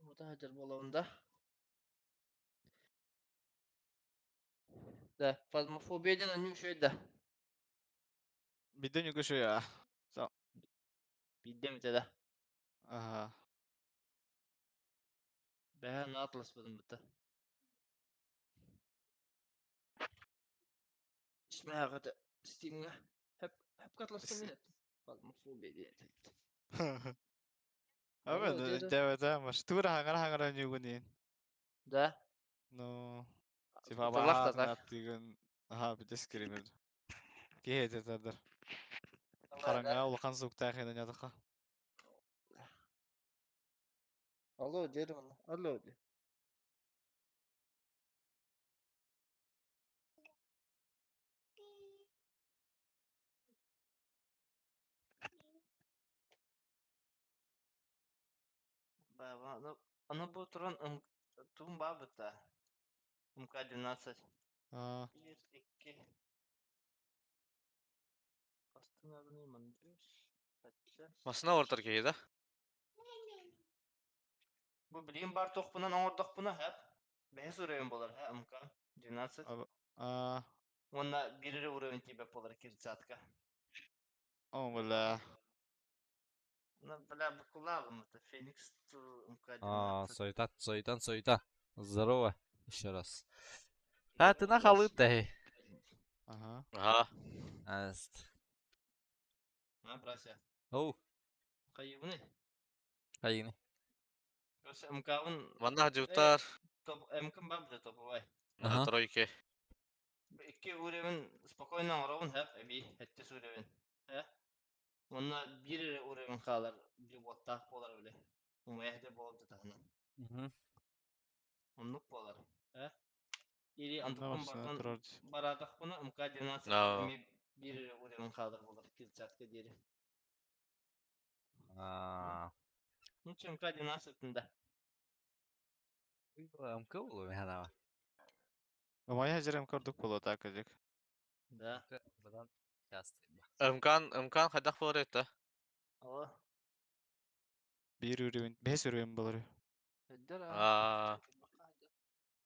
Burada hacer bolağında. De. Fazmafobiyeden önüm şey de. Bir de yugo şu ya. So. Bildim ite de. Aha. Ben atlas buldum bitti. İsmi hakikaten Steam'e hep katlasın yine. Fazmafobiya diye. Abi Alo de diyordu. devete ama. Tura hangar yugo niyin. Da. No. Si Fotoğraf da babahatın tak. attığın. Aha bir de skrimer. Ki heyet eder. Allah Karanga da. ulakan soğukta yakından yadıqa. Alo diyorum ona. Alo diyor. Baba ana bu turan tüm babıta. МК-12. Aa. 1, 2. Остановленный 5. Kaçacağız? Masına ortar ki da. Bu bileyim bar toqpunan ağır toqpuna hep. Behes ureven bolar ha МК-12. Aa. Onda biri ureven tibep bolar 30-ka. O valla. Бля, bu kulağım mı? Phoenix to А, МК-12. Сойтан. Здорово. Еще раз. А, ты на халыты. Aha. Aha. Аст. Ha prasya. Оу, Kayı bu ne? hayini. Prasya MK-ın Vanna hacıvtar. top MK babı da topu vay. Aha. Trojke. İki ureven spokojno oravun hep bir hette ureven. He? Onda bir ureven kalar bir botta bolar öyle. Umaya boldu tahna. Мгм. Onluk bolar. He? İri Ne antukum başına bardan durar. baradak bunu MK-12 No. emi bir ureven kalar bolar. Kilçatka deri. А, Hiç MK-12'inde. МК было, я Ama ya hajarım korduk polo takacak. Da. Buradan часто. Ымкан хайдах болар это. Ала. Bir ürün, 5 ürün bulur. Эддер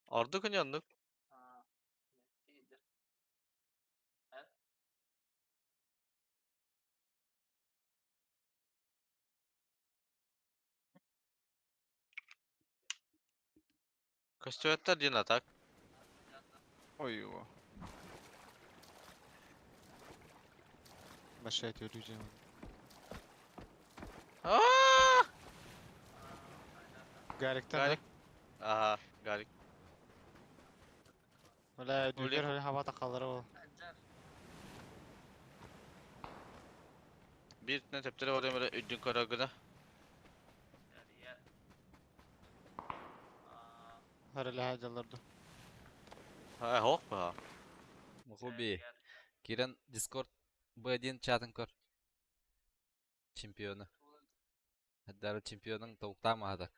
Орду күнү оннук. Көстөттөр дин атак. Ой его. Мешает ürüyeceğim. Garikten Гарик. Ага, Гарик. Öyle Öyle düğler öyle havada kalır o. Bir ne teptere oraya böyle üddün karagına. Öyle hacalardı. Ha, hok be ha. Мухуби. Кирен Discord B1 чатын көр. Чемпионы. Хәддәр чемпионың тауктамы хадак.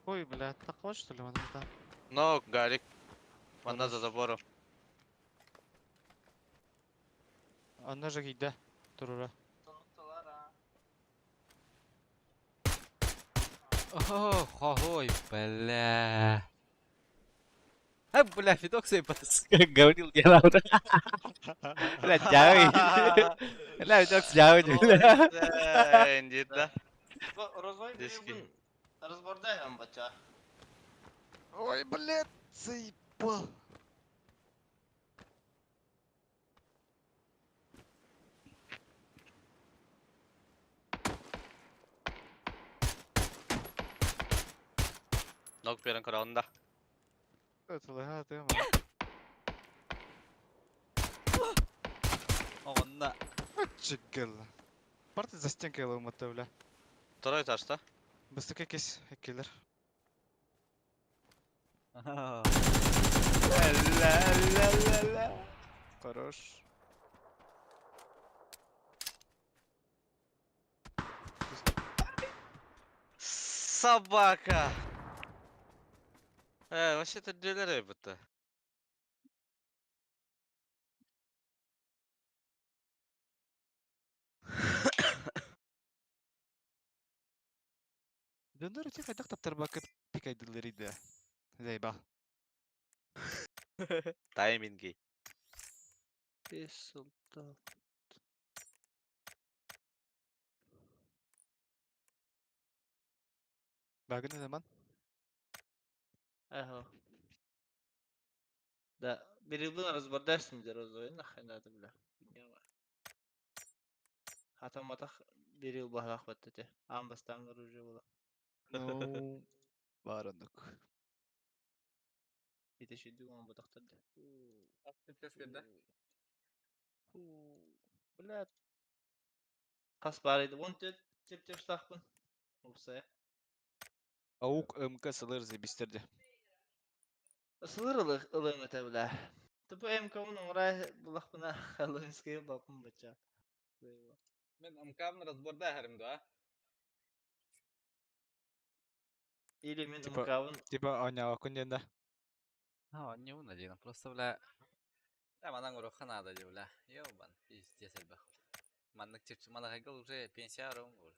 Ой, блядь, такой что ли он там? No, Гарик. Ванна за забором. Onlar da gitti. Durura. О, хой, бля. Бля, Федок свои говорил, я лаура. Бля, тягай. Бля, Федок тягай, бля. İncirde. Розой Диски. бирибин разбордаем бача. Ой, блядь, заебал. Nok bir karağında. Это лагает, я Оғынна. Чекал. Парты за стенкой ломаты, бля. Второй этажда. Быстрее кис, киллер. Хорош. Собака. Вообще-то дилеры будто. Döndür öteki kaydak taptar bakıp pik aydılarıydı. Zeyba. Тайминги. Песылта. Bagı ne zaman? Ага. Да, бирибин разбордаем де розой, нахай надо, бля. Хата матах бирил бахлах баттете. Амбастан оружие было. Ну, баранок. Итешиди он батахтады. Бля. Кас барыды, вон теп стахпын. Упсая. Аук МК сылыр зебистерді. Сылыр ылың өте бля. Тупо МК-ун орай булахпына Хэллоуинская бапын бача. Мен амкамны разборда хәрімді, а? Или мен Типа- МК-ун Типа аняға күнденді. Не он один, просто, бля... Да, манан уроха надо, бля. Ёбан, пиздец, эльбах. Маннык чекчі, манағайгыл уже пенсия арауын, бля.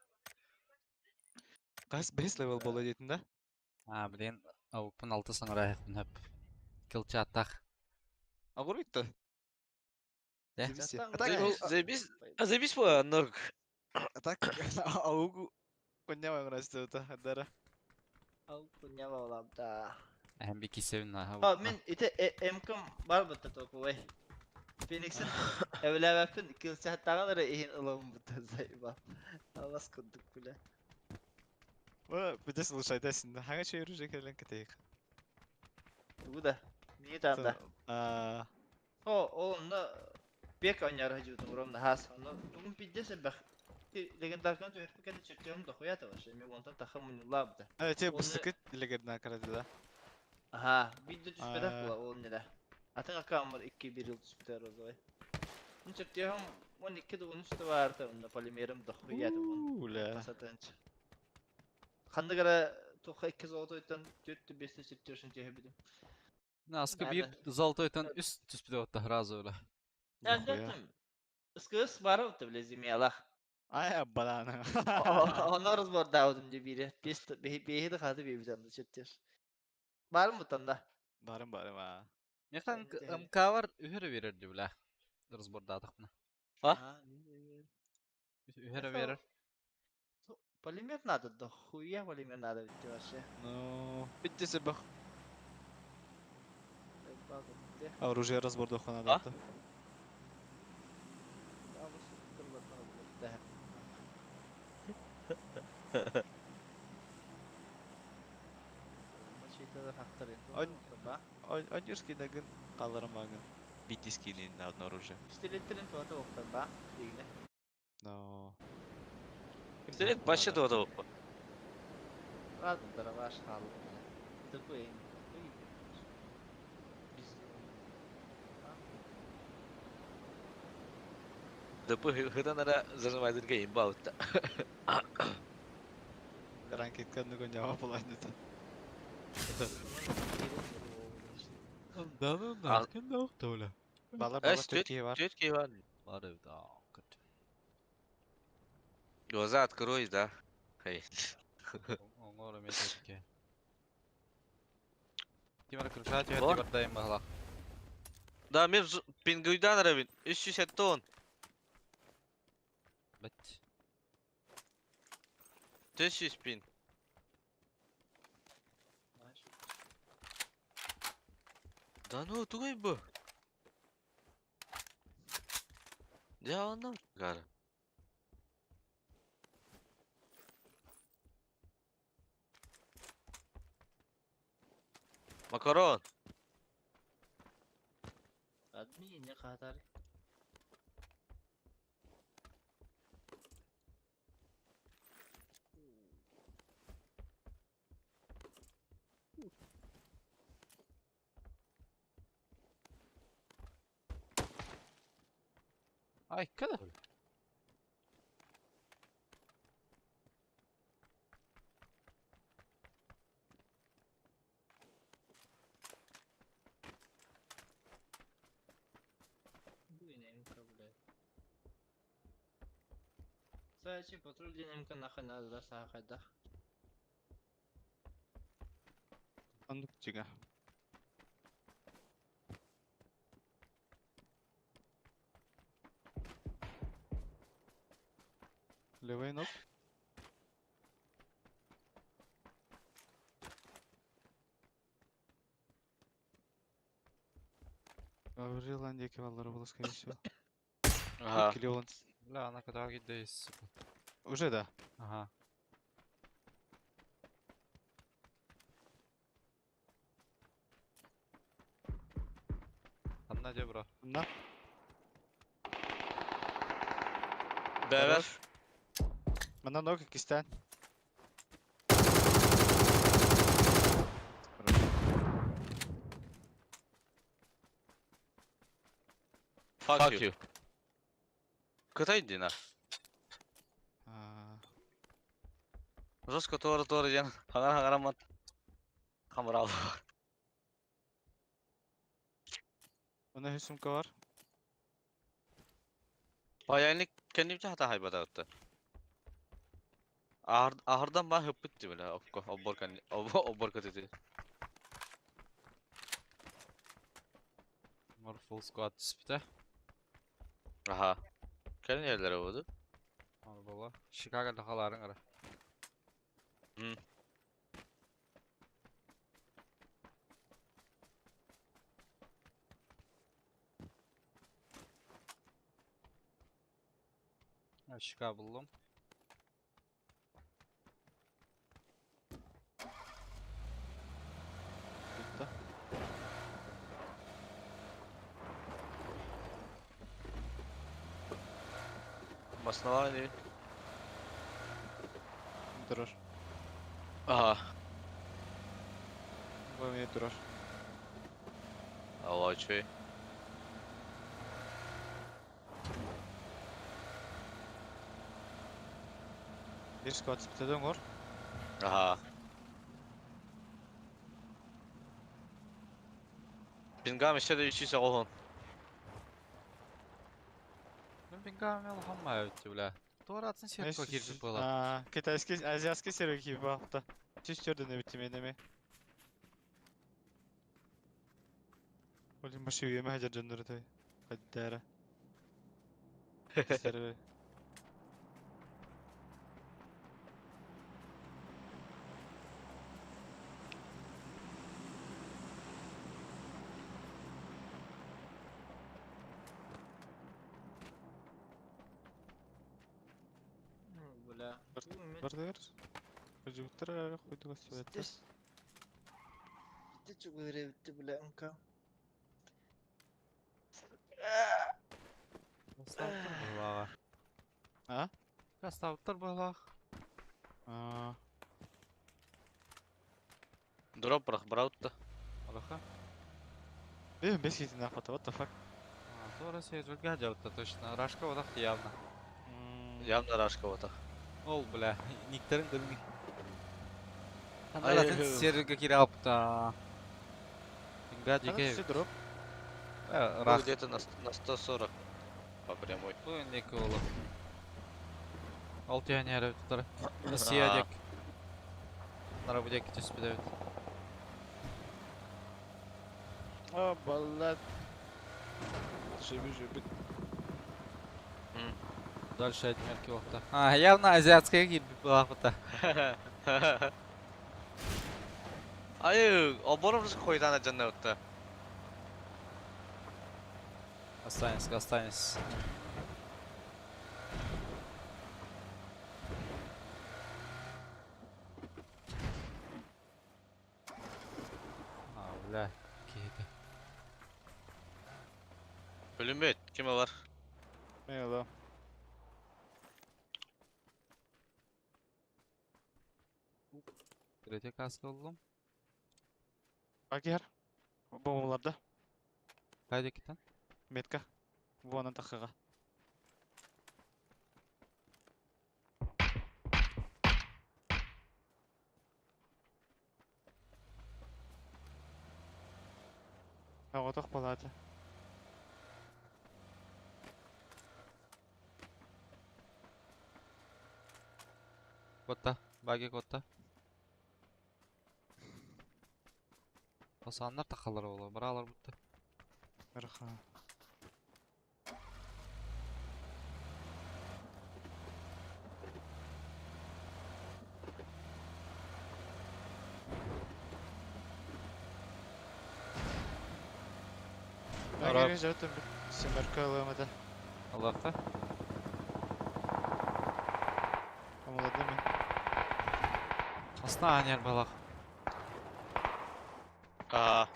Қайс 5 левел болу дейтін да? Блин, ауықпын 6 соңыра әкпін хөп. Кілчі аттақ. Ағыр өйтті? Де? Зебисе. Заебись. Заебись по ног. Так, аугу күнне ваңырасты өті, әддәрі. Ау кунява олабда. Әм бі кесеуін А, мен ите МК бар бутта току ой. Фениксин эвләбәппин 2 сәгатьтәгәләре иһин ылым бутта зайба. Алас куддук күлә. Ва, бүдес лушайда синді. Хаңа чөй үріжек әлін кетейік. Тугуда. Ни танда. О, онда бек ойнар хажутун уромда хас. Онда тугун пиддесе бак. Легендаркан төһөрпү кәде чөктөм да куята башы. Мен онтан тахым мунлабда. Те Оны- бұстықыт илегерден қарады да. Ага, видео түспедек А. була ол неде. Атын акамыр 2-1 ел түспедер озой. Мин чөктөм 12-13 барда онда полимерим да куята бун. Уля. Пасатанч. Хандыгара Toqa 2 zoltoytan 4-5 çiptirişin cehebidim. Naskı Yani- bir zoltoytan üst tüspüde otta razı öyle. Нихуя. Iskıs var o bile zimiyalak. Ay balana. Onlarız var davudum diye biri. Behi de kadı bir bizden de çiptir. Var mı tanda? Barım ha. Mekan Bence- MK var ühürü verirdi bile. Dırız burada adıkmına. Ha? Ühürü verir. Полимер надо, да хуя полимер надо ведь вообще. Ну, bitti sebek. Bakın de. Оружие разбор дохана А? датты. Yalnız kırılmasına olur. De. Şeyde haktır Ay- etti. Bak. Одежки дагын калырым агын. Битиски лин одно оружие. İstiletlerin tuhatı oktar bak. Değil. Но... Üstelik başı da o da oku. Radınlara baş kaldı. Tıpkı en. Biz... Dıpı hıdan ara zırhım aydırga imba avutta. Ranketken de cevap olaydı. Danın Al- hakkın da yok da öyle. Bala Es Türkiye var. Türkiye var. Var evde kötü. Глаза открой, да. Хей. Onlar emeği ki. Kimara kırşat ya Var. buradayım bahla. Да, мен пингуйдан арабин. 370 Bet. 500 pin. Да ну, тугай bu. Ya ondan gara. Makaron. Admi ne kadar? Ay kada. Bu yine en problem. Sadece patrol dinamika nakana da sahada. Anlık çıga. Левый ног. В Ирландии кивалları было, скорее всего. Ага. Или он... La ana kadar gideyiz. Уже да. Aha. Anla diyor bro. На. Beraber. Mana ног Кистан. Fuck you. Кытай дина. Жестко тора ден. Хагар-хагарамат. Камырал. Ona sumka var. Payaylık kendimce hata haybada attı. Ahırdan bana hıp bitti böyle. Obborka dedi. Mor full squad dispute. Aha. Kendi yerlere oldu. Onu baba. Chicago'da haların ara. Hı. Chicago buldum. Bitti. Basına var değil. Durur. Aha. Bu emniyet durur. Allah çöy. Bir squad spiteden var. Aha. Pingam işte de 300 oğun. Мен пингамел хамма өтті, бля. Туратсын сетко киржіп болап. Китайский, азиатский сервер киіп бақта. Честерді не бітті менеме. Олим башы үйеме хажар жандыры тай. Қаддары. Сервер. Бля. Бардыр. Жігіттер қойдыға сөйетті. Bitti çok öyle bitti bile unka. Гаставыттар болаға. А? Гаставыттар болаға. Drop bırak Braut'ta. Алаха. Без кетін ақпата, what the fuck? Тура сейджут гаджауытта точно. Рашка одақ явно. Явно Рашка вот так. Ол, бля, никтерін білмей. Ай, Қандалатын серверге кире алыпта. Пинга Қана жеке. түсі дроп. Ну, Рах. где-то на 140 по прямой. Бұл ендекі олы. Алты яне әрі өттір. Россия дек. Нара бұл декі түспеді өт. О, баллад. Жебі. Дальше отметки олықта. Явно азиатская кирбі бұлақпыта. Ай, оборымыз қойдан ажанна өтті. Останется. Бля, кейді. Пулемет, кime var? Eyvallah. Третья каска олым. Агер. Бомбаларда. Қайда кетен? Метка. Буанан тақыға. Ағатақ балады. Котта. Баги котта. Осаннар тақалар олы. Біралар бұтты. Біріға. Агерге жауттым бір. Семерка алымады. Аллахқа. Амалады мен. Асна анер балақ. Aa,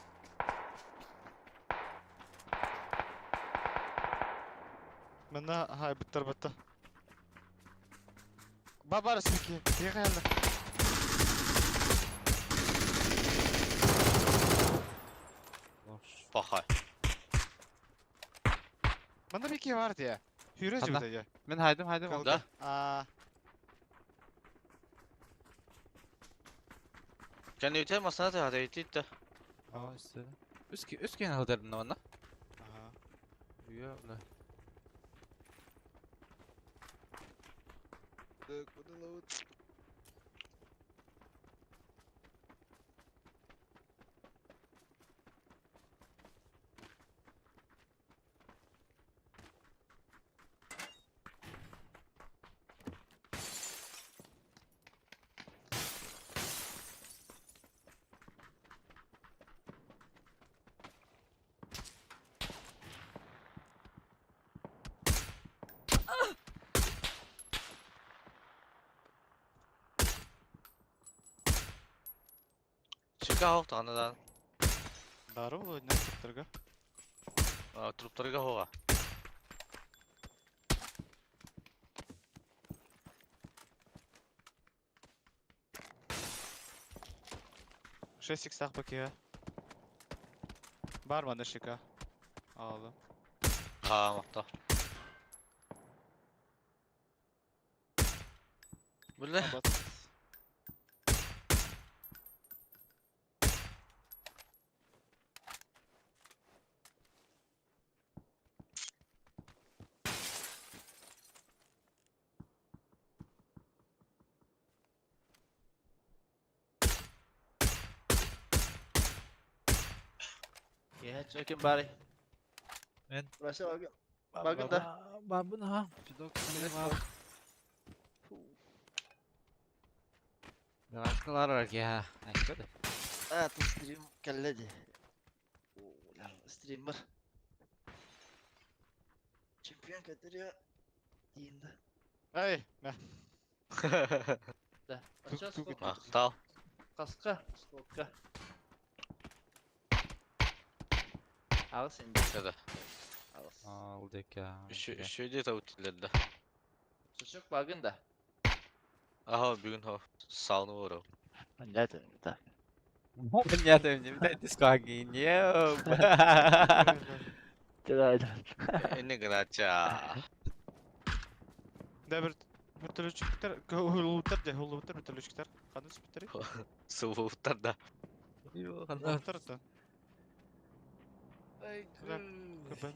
Мына хай бұттар бұтты. Бар секе. Еға әлі. pahay. Мында беке бар де. Хүйре Қанда? жібіді. Мен хайдым. Да? Kendi öte masana da hadi itti. Aa istedi. Üsken halderim ne bana? Üye öyle. Çıka hok tanıdan. Бары ол ойнап тұттырға. Truplarga hoga. Шестик сақ бәке. Бар манда шика. Алды. Ha, mahta. Böyle. Абат. Ya, çekin bari. Men Burası bakın. Bakın da. Babın ha. Fidok bab. Bakılar ya. Ay kötü. Stream kelledi. Ulan stream var. Çempiyon götürüyor. Diyinde. Hey, ne? Da. Aşağı skop. Ah, tamam. Kaska. Skopka. Al sen. Ya da. Al. Aldık ya. Şöyle tavuk dillerinde. Çocuk bakın da. Aha bugün ha sağını uğra. Ne dedim da. Ya da önce bir de diskogin. Yo. Günaydın. Ne kadar ça. De bir türlü çıktılar. Hulutlar de hulutlar bir türlü çıktılar. Kadın spitteri. Soğuklar da. Yo. Hulutlar da. Ay Benim ya.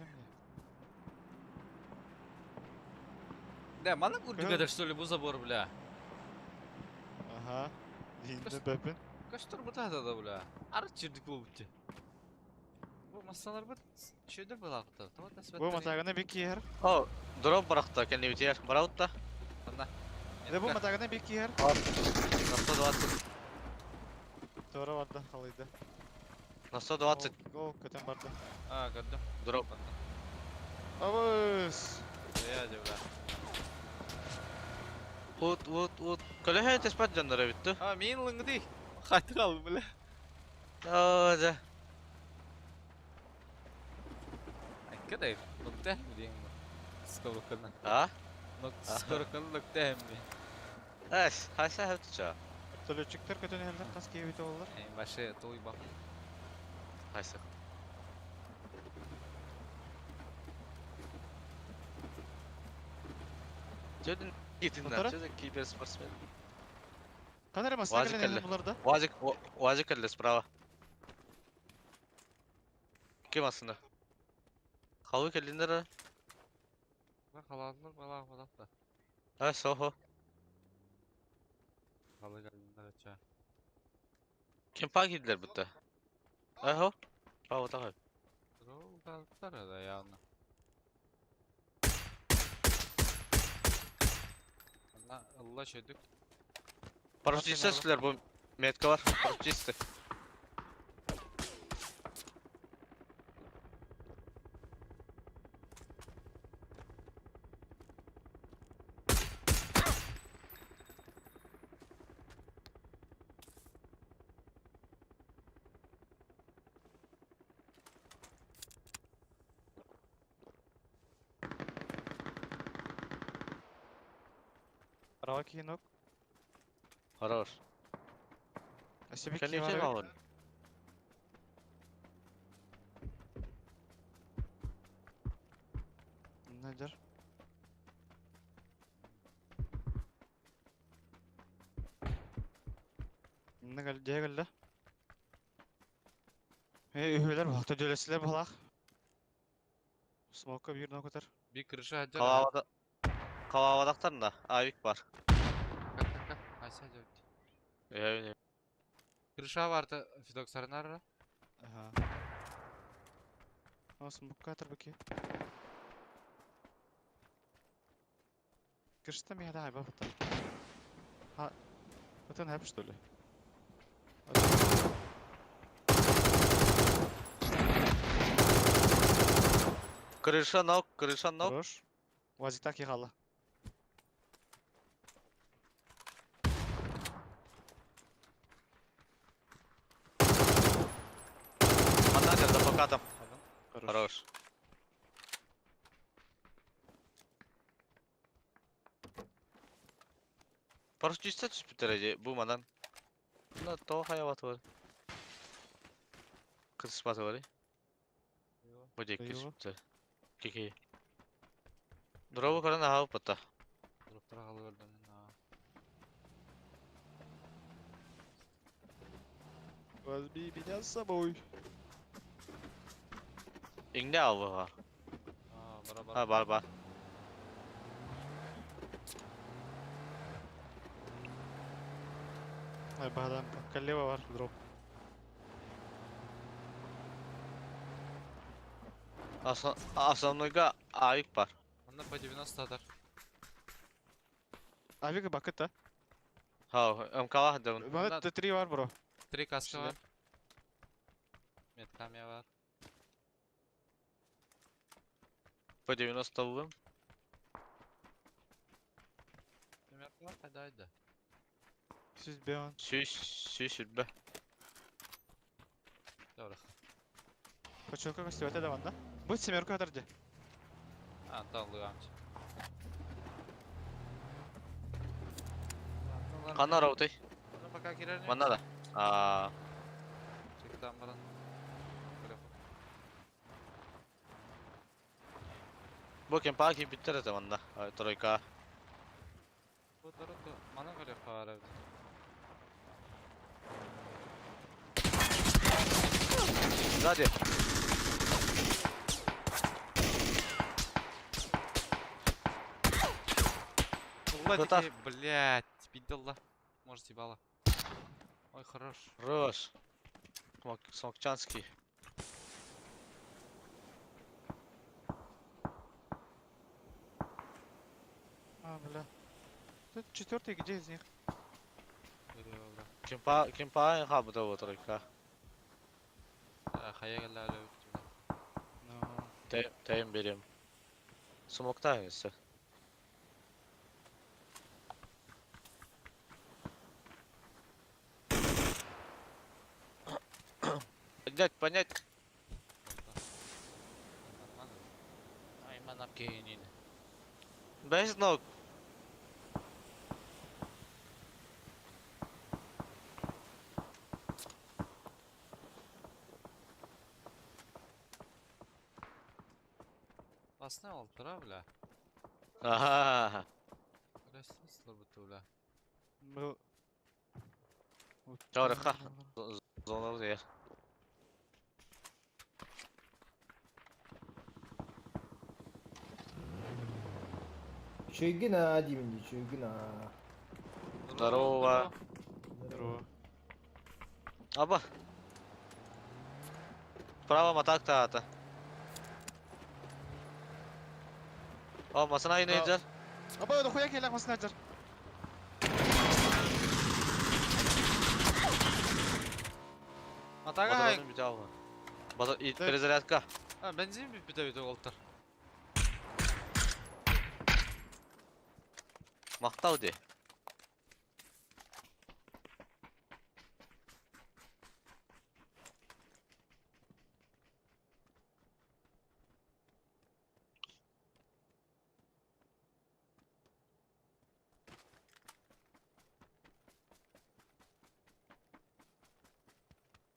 Да, мана курдуга что ли, bu забор, бля. Aha. Dinde bebin. Kaçtır bu tahta da, bля. Arı çirdik bu bitti. Bu masalar bu şeydir bu laqta. Tamam da Bu matagana bir kiyer. Oh, drop bıraktı kendi bitiyor. Bırak da. De bu matagana bir kiyer. Nasıl 20. Doğru vardı halıydı. Nasıl 20. O kötü vardı. Ha, gördüm. Drop. Avuz. Ya bля. Ut. Köle hayat ispat canları bitti. Ha, men lыңгы değil. Qaytı qaldı, bля. Aa da. Ay, kadar. Nokta mı diyeyim bu? Скорокana. Ha? Скорокana nokta hem mi? Es, haysa hayat ça. Türlü çıktılar kötü neler kas gibi de olur. Ey, başı toy bak. Haysa. Çödün gidinler. Fotoğraf? Çödün kiper sportsmen. Kanarya Vazı masaya kelle. gelen bunlarda. Vazı kelle sprava. Kim aslında? Kalı kellinler ha? Bak haladılar, balak da. Ha soho. Halı geldiler aça. Kim fark ettiler burada? Aho. Bravo tamam. Rol kaldılar da ya onu. Allah çödük. Paraşüt istesinler bu metka var. Paraşüt iste. Araba ki nok. Ara var. Aşağı bir Kendi kiyer için var. var. Nedir? Ne geldi? Diye geldi. Hey, üyeler balta dölesiler balak. Smoke'a bir nok atar. Bir kırışı hacı. Kavavada. Kavavadaktan da Avik var. Kalk. Aysa hacı. Evet. Kırışı vardı. Fidok sarınar. Aha. O smoke'a atar bakayım. Кырышта меня давай, бабу там. А, вот он хэп, что ли? Крыша ног. Хорош. Вазик так ехала. Она за покатом. Хорош. Хорош. Paraşüt iste çıspıtıracı bu madan. Bunda to hayavat var. Kısmat var. Bu dek Eyvah. çıspıtır. Kiki. Drop'u karan aha pata. Drop'lara halı verdim. Возьми меня с собой. İngde avı ha. Ha var. Ай, бадан, коллева var drop. Основнойга айык бар. Onda по 90 atar. Авига бакыта. Хау, МК хадагын. Бана Т3 var bro. 3 kaskı Şöyle. var. Metkamya var. По 90 vurdum. Demek var hadi. Siz beyan. Süş be. Doğru. Почему как стоит это ванда? Будь семерку оторди. Ha dallı amca. Kanlar avutay. Bana baka girer ne? Bana da. Aa, Çekti ambaran. bu kim paki bitti de bana. Troika. Bu tarafta bana göre fare. Hadi. Готов. Владики, блядь, пидала. Может ебало. Ой, хорош. Рош. Смокчанский. А, бля. Тут четвертый, где из них? Кимпа хабы да тройка. Хая geldi hala. Ну. Тайм берем. Смокта есть. Понять. Ай, манап кейнин. Без ног. Basna oldu ha bля. Ага. Расслабься, будто бля. Был. Чорха. Зона где? Чуйгина, Димини, Чуйгина. Здорово. Здорово. Аба. Право матакта ата. О, масана инейдер. Аба, да хуя келек маснайдер. Атага хай. Перезарядка. Ha benzin bir de oltar. Мактау де.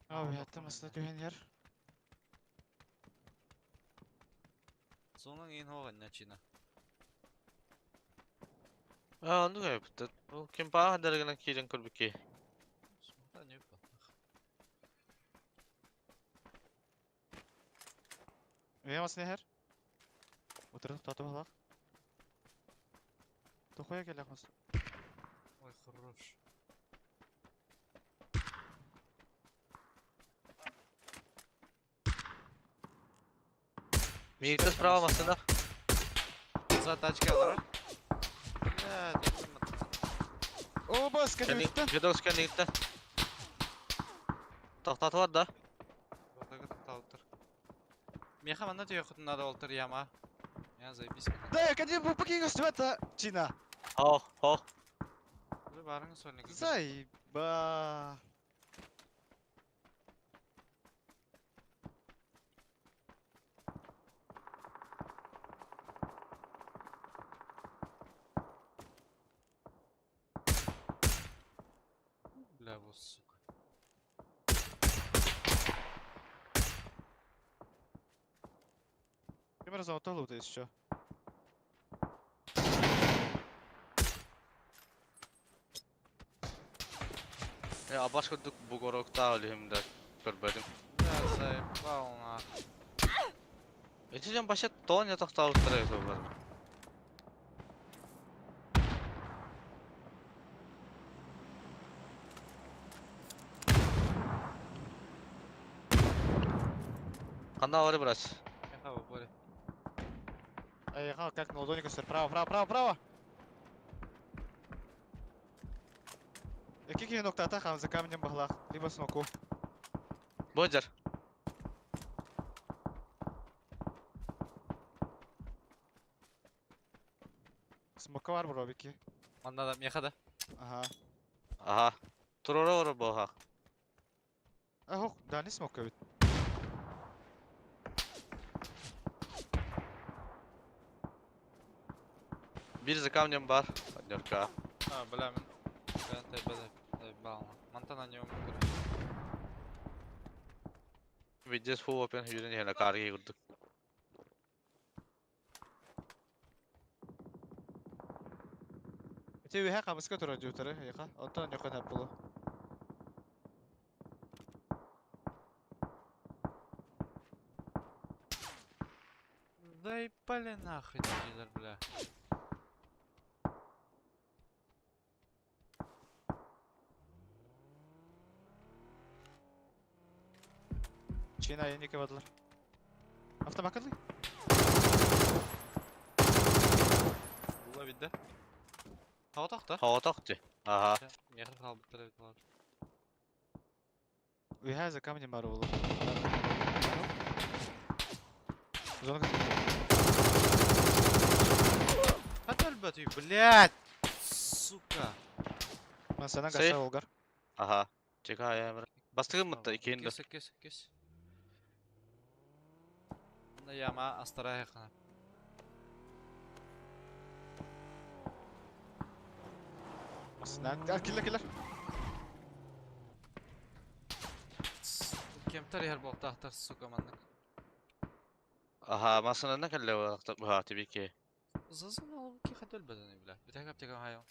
Abi hatta masada göğen yer. Sonun en hoğun ne Çin'e. А, ну я это. Ну, кемпа дереган кирен курбики. Sonunda ne yapalım? Ve masada her. Oturup tatlı balak. Da хуя келек мас. Ой, хорош. Мигта справа масына. За тачки alır. Блядь, Оба, скадемитті. Жедовский нигта. Тоқтаты бар да. Orada kaldır. Меха мана diyor kutunda da oltar yama. Ya zaybis. Да, каде bu паки гостевата Чина. Хо. Böyle barın sonra. Заеба. Бля, вот сука. Камера золотого лута есть еще. Ya başka bu gorokta olayım da görmedim. Ya zayıba ona. Ечиден başa ton yatakta oturuyor sorular. Kanna var biraz. Meha bu böyle. как на ладони костер. Право, право, право, право. Какие нокта атака за камнем баглах, либо смоку. Боджер. Смока var bro Viki. Манда да мехада. Ага. Aha. Turora vura boha. Ах, да, не смока бит. Bir за камнем бар. Однерка. А, бля, мен. Ben de bağlı. Manta на нем. Видес full open yürüyen yana kargı kurduk. Эти виха камыска тура жутары, яка. Онтан якын хапылы. Заебали нахуй дилер, бля. Чина еники вадылар. Автобакырлы? Була видде. Hava taktı. Hava taktı. Aha. Mehir kalbıtları var. Виха за камнем бар болу. Зона Hadi ölbetü, блядь! Сука. Мен сана Сейф. гаша олгар. Aha. Çeka ayağı. Bastığın mı da ikindi. Kes. Bunda yama astara yakına. Сна. Киллер. Kemtar yer bok tahtar suka manlık. Aha masana ne kadar vakti bu ha tabii ki. Zazın oğlum ki hadi ölbedeni bile. Bir tek apteka hayvan.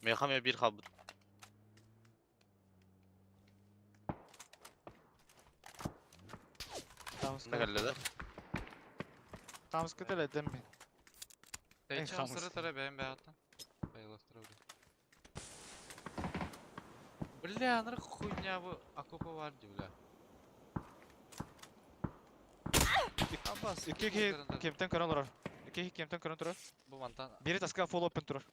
Meyham ya bir kabut. Ne kadar da? Там скатали демми. Ey xamız. sıra tara benim beyattan. Bayılaktıra bile. Бля, нахуй хуйня bu акопа vardı bile. Abbas. İki kemten karan durar. İki kemten karan durar. Bu mantan. Biri taska full open durar.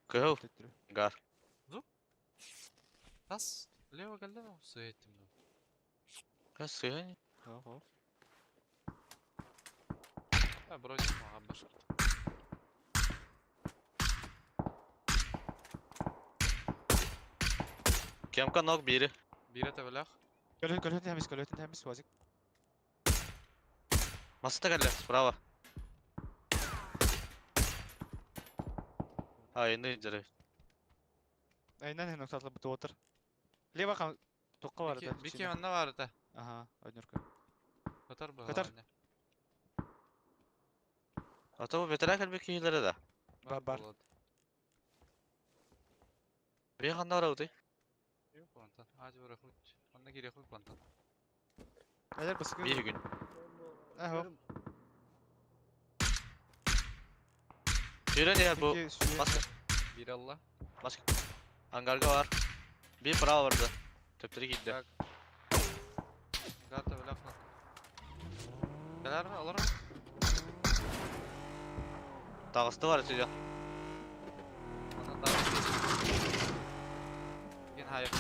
Kıhıv. Gar. Tas. Leo geldi mi? Suya ettim bu. Kaç sığın? Ого. Ha bro değil mi haber? Kemka nok biri. Bir ete belak. Колётин тemiz вазик. Masada geldi. Bravo. Ha yeni incele. Aynen hen nokta atla bu otur. Leva kam toqqa var da. Bir kemanda vardı. Aha, oynuyorka. Katar bu. Katar. Ata bu veteran kalbi kihilere de. Bar. Bir kanda var oldu. Yok mantan. Hadi bırak. Onda gerek yok mantan. Ayar baskı. Bir gün. Aha. Yürü ne bu? Bas. Bir Allah. Başka. Hangarga var. Bir bravo vardı. Töpleri gitti. Gata belak lan. Gelir mi? Alır mı? Dağıstı var çocuğa. Ondan daha Yine hayır.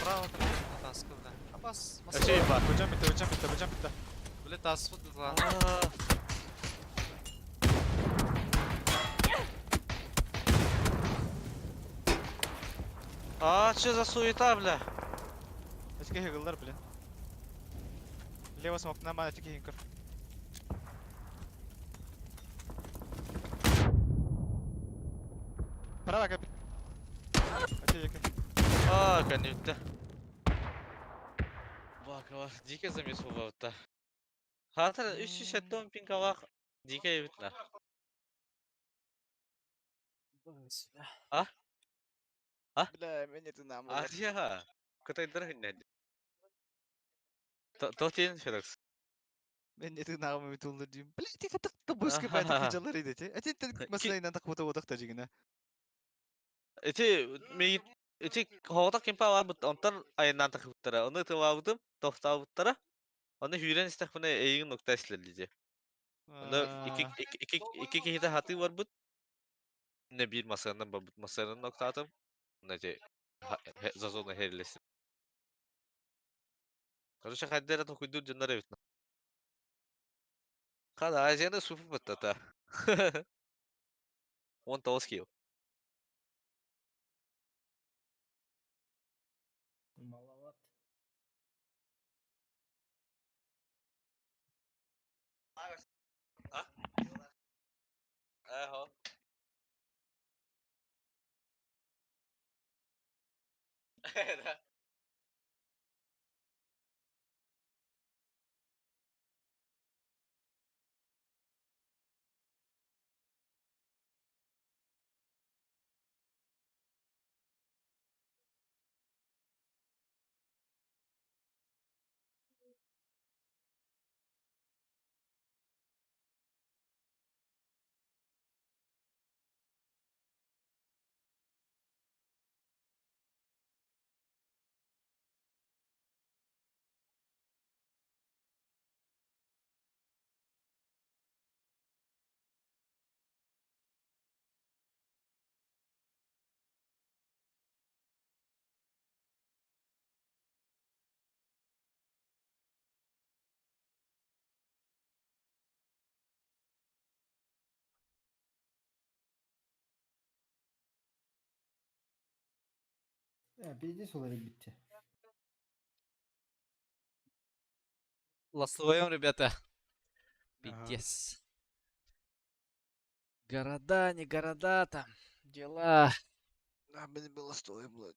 Bravo. Taskı bile. Bas. Şey var. Hocam bitti. Bile taskı fıdı lan. Что за суета, бля? Эти хигылдар, блин. Лево смог на мана тики хинкер. Право капит. Конюкта. Бакова, дике замес бувавта. Хатыр 370 пинка вак дике битна. Бля, меня ты нам. Ария. Кытай дыргын. Тотин Феликс. Меня ты нам битулды дим. Бля, ты как табуска байтак кыжалар идете. А ты масла инан так вот тажигина. Эти ми Ити хоғыта кемпа var but ondan ayından takıptara. Onu tıvabıdım, tohtağıbıttara. Onu hüren istekmene eğin nokta islerlice. Onu iki kehide hatı var but. Ne bir masanın babut masanın nokta atım. Nece zazona herlesin. Короче, хаддера то куйду жондар эбит. Када ажена суфу баттата. 19 кил. Маловат. Эхо. Да. Birinci suları bitti. Ластоваем, ребята. Пиздец. Города, не города там. Дела. А benim bir last olayım lan.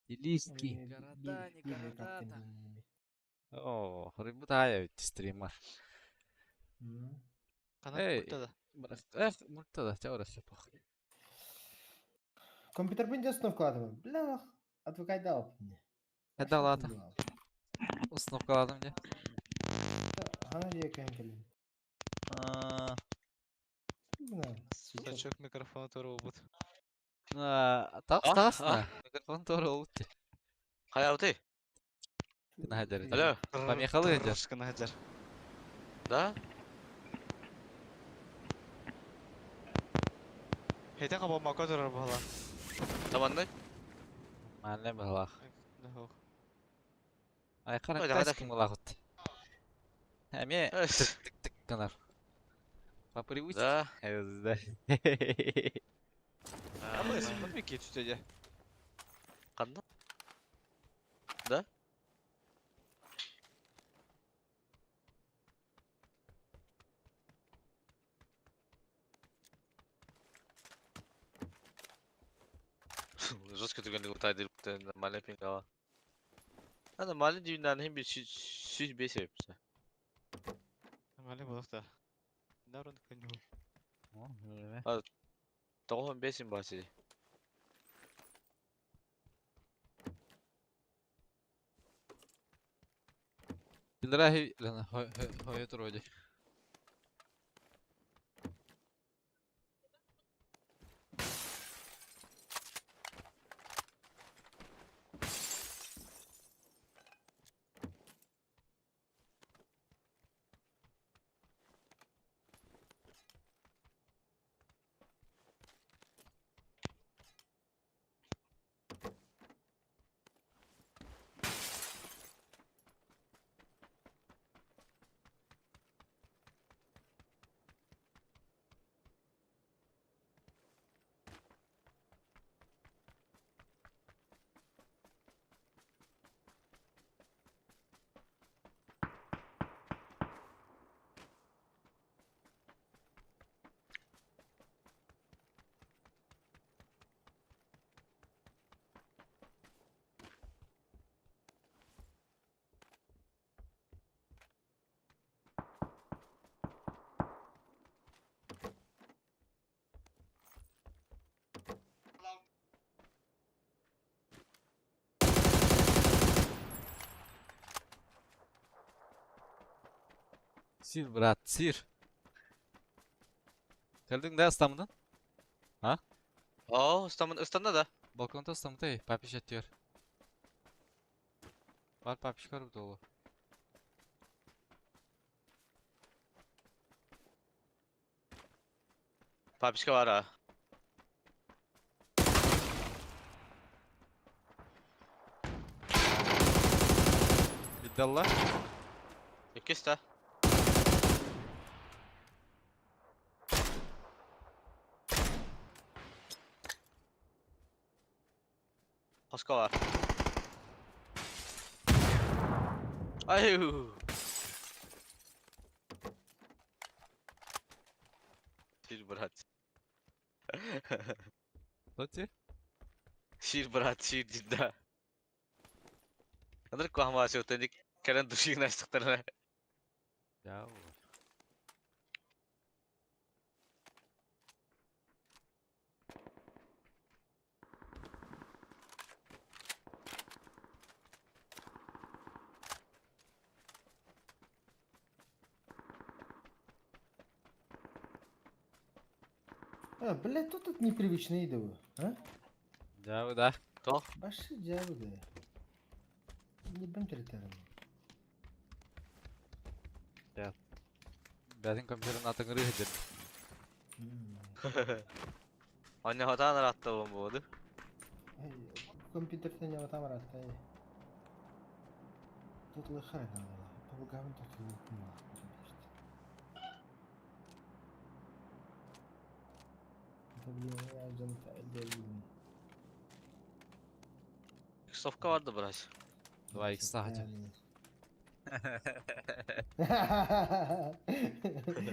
Делишки. Города, не города там. О, ребут ая ведь стрима. Kanat Ey. burada da. Мульта да, тебя урасы похуй. Компьютер принесет вкладываю. Блях. Отвыкай дал мне. Да ладно. Установкаладым где? Ага, я кенкелин. Не знаю. Сейчас. Saçak mikrofonu toru oldu. Тағысына. Микрофон тоғыр олды. Hayatı. Кына хаджар. Алло. Помехалы хаджар. Рышканы хаджар. Да? Хейте каба мака турар бала. Tamamdır. Мәлем балақ. Ай Hadi, қарам hadi. кәскен балақ ұтты. Әме Evet. тік қанар. По привычке. Да. Да. Ama ısınmadı mı ki tütece? Kandı. Да? Жестко түгенде утайды нормальный пингала. А нормальный дивиnden hem bir süz beş yapısı. Mali balık da. Ne aranı kanyo? Doğum beşin bahçeli. Билдрахи, лана, хой вроде. Сир, брат, сир. Geldin de İstanbul'dan. Oo, İstanbul'da da. Balkonda ıslamtay. Papiş atıyor. Var papiş var dolu. Papişka var ha. İddialı. İkisi de. Paska var. Ayu. Şir brat. Lati. Şir brat, şir cidda. Kadar kuhama aşığı keren duşu naştıklarına. Ya. Блядь, тут непривычно иду. А? Ya da. Başı cevabı da. Не бим тертерim. Benim komşunun atını rıhıdır. Anne hatalar attı bu oldu. Компьютер не вот там раз. Тут лыхай надо. Полгавин тут лыхнула. Это, блин, я жонта элдерим. Sofka vardı biraz. Давай, кстати.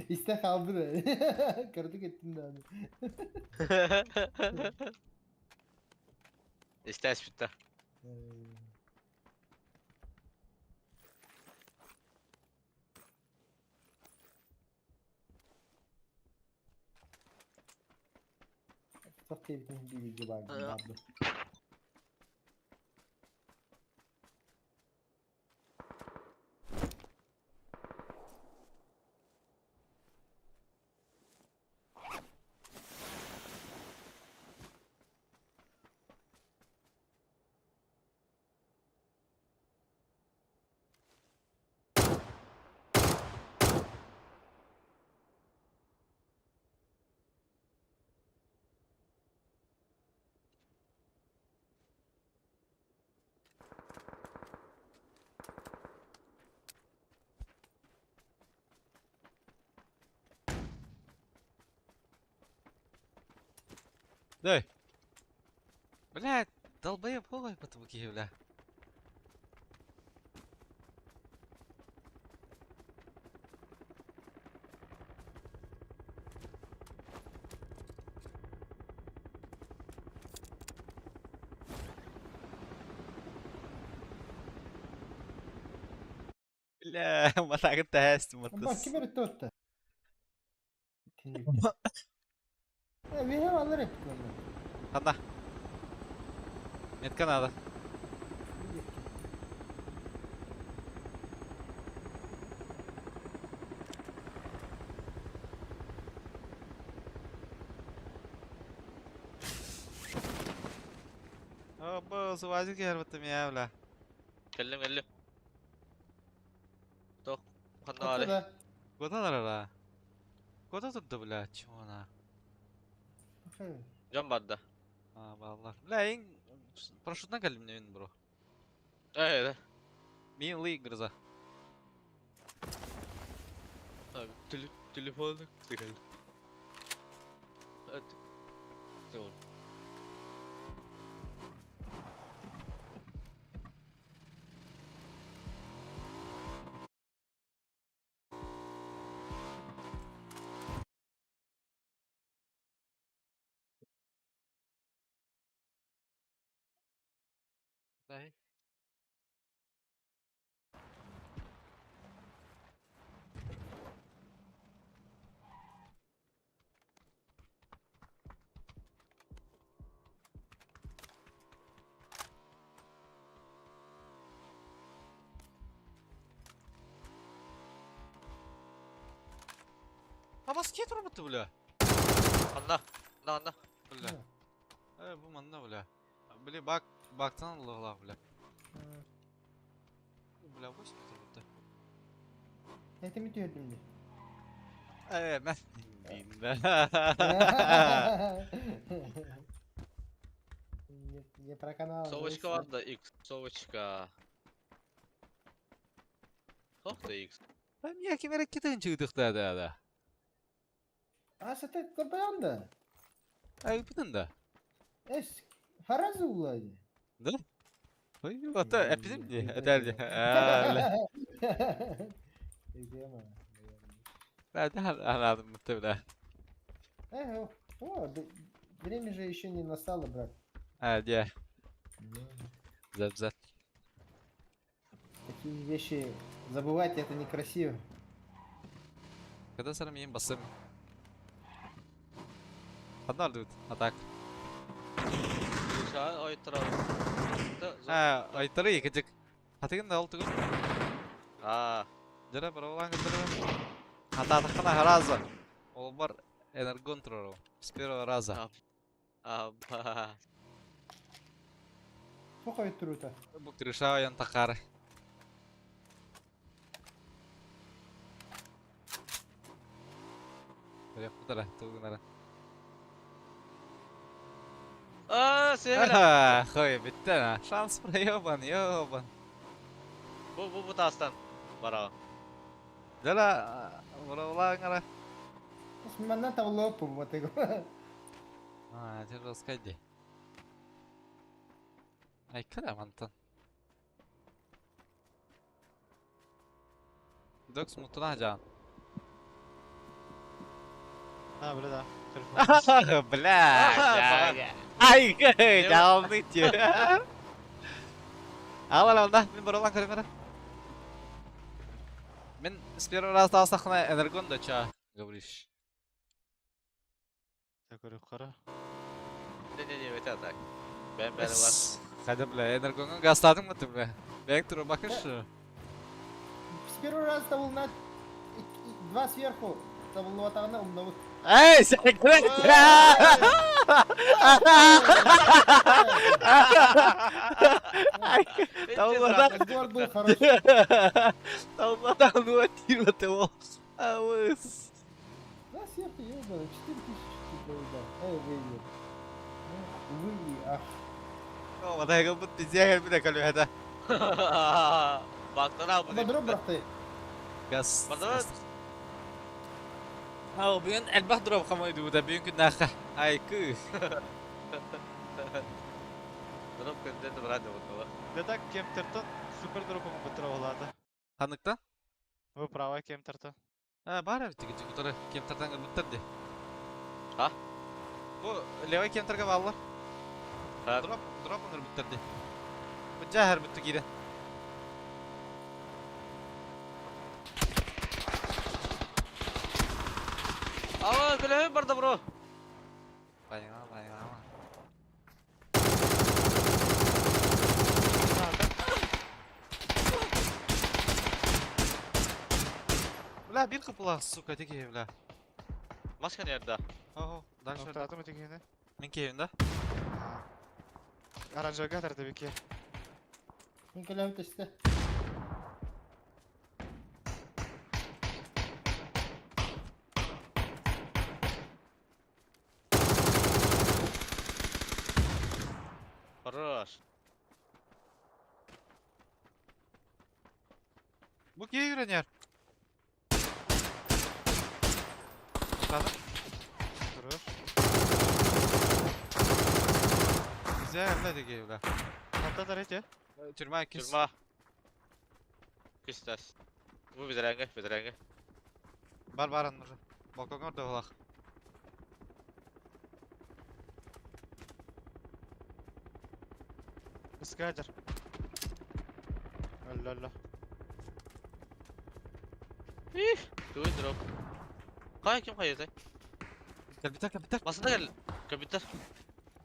İste kaldı da. Kırdık ettin de abi. İşte bitti. Çok keyifli bir video vardı. Дай. Блядь, долбоеб, хуй по табуки, бля. Бля, матака тест, Bak матас. kim öğretti orta? Bir hem alır hep böyle. Хана. Метка надо. Оба, залазит гербатами, бля. Geldim. Tok. Kanna Orta var. da. Куда надо? Куда тут, бля, чего она? Bakayım. Can vardı. А, баллар. Бля, ең парашютна кәлім мен бро. Evet. Мен лейк грыза. Abi telefonu geldi. Hadi. Tamam. Дай. А баскет роботы, бля. Anla. Anla. Бля. Bu manda, bля. Bile bak baktan Allah bile. Bile boş bitti. Ne mi diyordun? Evet ben bilmem. Не про канал. Совочка var da X. Совочка. Çok da X. Ben niye ki merak çıktık da. А что ты копаён-да? Ay bütün da. Эш, харазы улайды. Da? Oy ata epizim diye. Yok, Ederdi. yok. Öyle. Идём. Ben de anladım muhtemelen. Время же еще не настало, брат. Ha diye. Zat. Такие вещи забывать это некрасиво. Kada sana miyim basım? Hadar dut. Atak. Şu an oy tarafı. Ha aytarı yıkacak. Hatıgın da oldu. Aa. Jara berulang gitu. Hata atakana raza. Over energon terus. Spiro raza. Aba. Сколько трута? Bu krisha yang takar. Kayak putar lah tuh benar. Aa, sevgiler. Ah, koy bitti ha. Şans buraya yoban. Bu tastan. Var ha. Jala berulang lah. С меня там лопу вот его. Ah, terus kaje. Ay kada mantan. Dox mutuna can. Ha böyle de. Telefon. Blah. Ay, jauh nih cuy. Awal dah, min berulang kali mana? Min spiro raz daha sakna energon da ça. Говоришь. Tekrar yukarı. Ne beter tak. Ben var. Hadi bile energonun gazladın mı tüm be? Ben turu bakın şu. С первого раза того на два сверху. Того вот она умного. Ey sen kırık ya! Taubadan. Разговор был хороший. Taubadan dua tiro teu. Awas. Да, сверху, ёбаный, 4000 типа, да. Выйдет. Вы, ах. Oh, matay ka but diziya bir de kalıyor hada. Baktın abi. Подробно брахты. Gas. Pardon? Oh, bugün elbah drop kamu itu da bugün naka. Ay kı. Durup gönderdi bırak da bunu. Dedak kemterton super drop'umu bitirevoladi. Kanıkta? Bu prava kemterton. Ha, bari bitti gidecek utarı. Kemterden bitirdi. Ha? Bu leva kemterga bağlar. Ha. Drop onları bitirdi. Bu cahar bitti gide. Ama bilemiyorum burada bro. Bayana. Bla bir kapıla suka teki evla. Maske nerede? Oh, dальше. Nokta atım ötekini. Minki evinde. Aranjörga tabii ki. Николя, ты что? Хорош. Bu kiye yüreniyor. Çıkalım. Durur. Güzel evla teki evla. Hatta da ret ya. Türma ikisi. Türma. Küstas. Bu bidirenge. Бар аннары. Балконга орда болак. Iskader. Allah. Duy drop. Kim kayıyor Kapiter. Masada gel. Kapiter.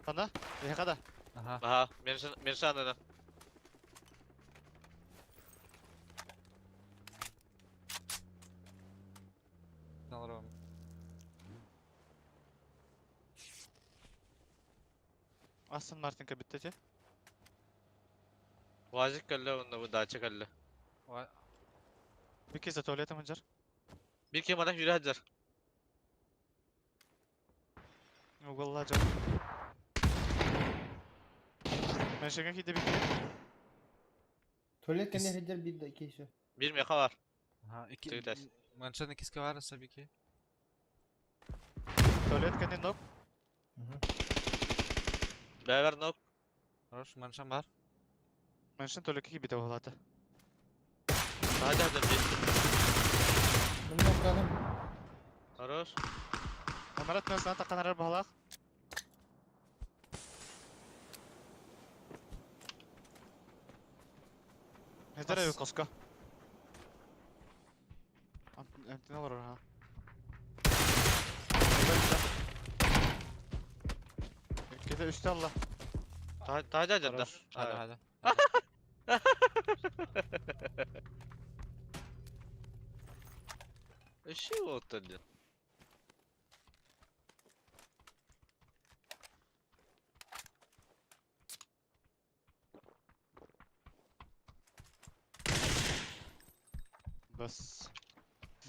Sana? Ne kadar? Aha. Aha. Mirsan da. Sanırım. Aston Martin bitti te. Vajik kalle onda bu daça kalle. Bir kez de tuvalete mancar. Bir kim adam yürü hacar. Ugolla can. Ben şaka ki de bir Tuvalet kendi hacer bir dakika şu. Bir meka var. Ha, iki. Tüyler. Manşanın ikisi var tabii ki. tuvalet kendi nok. Beraber nok. Hoş, manşan var. Ben şimdi tuvalete gibi de olata. Hadi hacar bir. Bunu noktadım. Aros. Amarat ben sana takan arar bahalak. Nedir evi koska? Antena var ha. Kede üstte Allah. Hadi hacar da. Hoş. Hadi hadi. Eşi oturdu. Bas.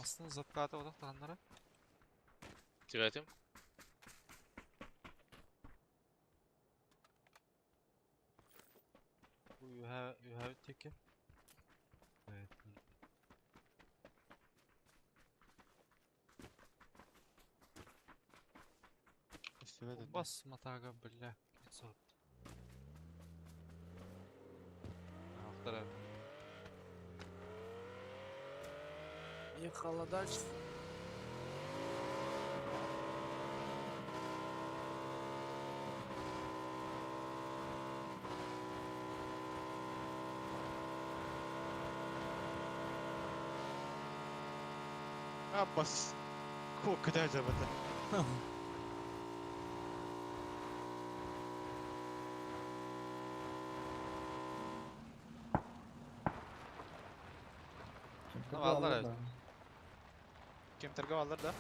Aslında zatkata odaklananlara. Sigaretim. You have it take it. Evet. Üstüme döndü. Bas mataga bля. Сот. Вторая. Ехала дальше. Abbas. Koku da acaba da. Vallahi evet. Kim terga alır da.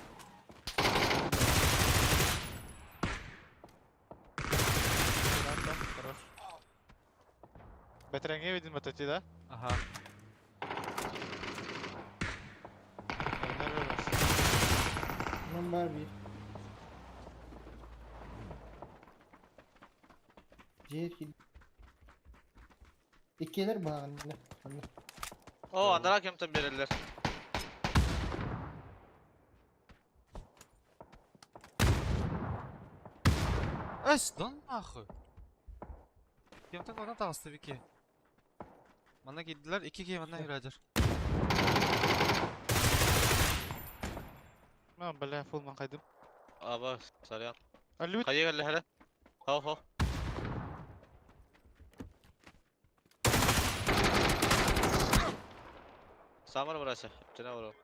Хорош. Betrenge vidin matati da. Aha. Nerede var? Number 1. Ciğer. İkiler bağlı. O andara kimten verirler. Эс, да нахуй. Кемтен oradan tağıstı bir ki. Bana gittiler, iki kişi benden yürüyecek. Ben bela full man kaydım. Aba saryan. Alüt. Kayı geldi hele. Ho ho. Samar burası. Cana vur.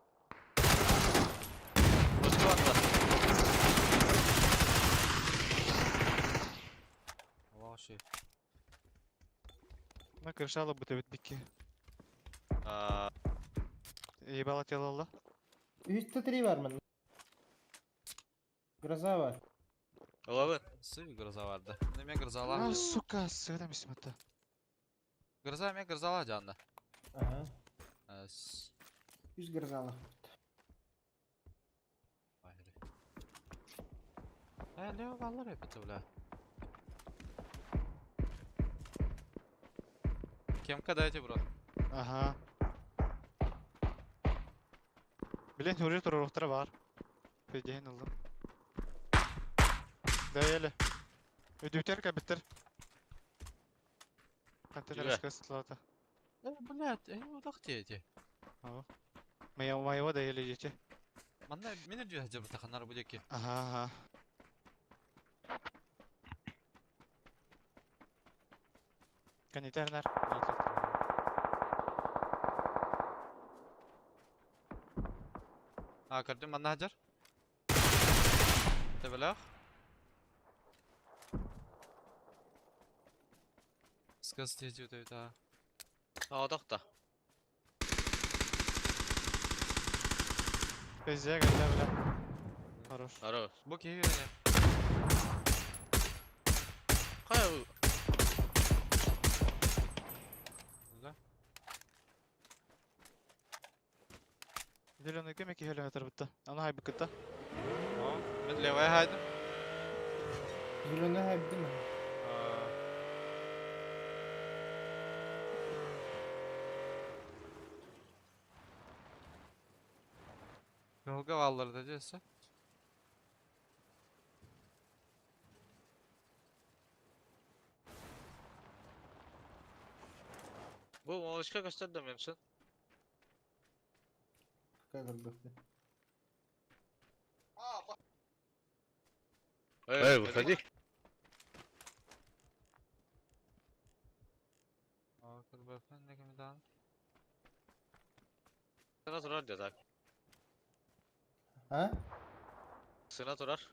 Rüstü atla. Vay şey. Ben kırşalı bu tebet biki. Aa, İyi balat yalallah. Üstte 3 var mı? Groza var. olabilir. Sıvı gırza vardı. Ne mi gırzalar? Ah suka söylemişim hatta. Gırza mı gırzalar canlı. Aha. Es. 100 grozalı. Hayır. Leo vallar hep öyle. Kim kadar bro? Aha. Bilen hürriye toroklara var. Pecehin aldım. Değerli. Ödüter ka bitir. Kanteler Güzel. aşkı slata. Блядь, o da diyece. Maya değerli geçe. Bana ne diyor acaba takanlar bu ki? Aha aha. Kan iterner. Ha kardeşim bana hacer. Tebelah. Сказ diyece de daha. Sağdak da. Pezeye geldi bile. Хорош. Aros. Bu ki yürüyor. Hayır. Зеленый кем эки хеле хатар бутта. Аны хай биккетта. Мен левая хайдым. Zülüne hep değil mi? Yolga valları da cesi. Bu Moğolişka gösterdim ben sen. Как бы. Эй, выходи. Sına turar diyor zaten. Ha? Sına turar.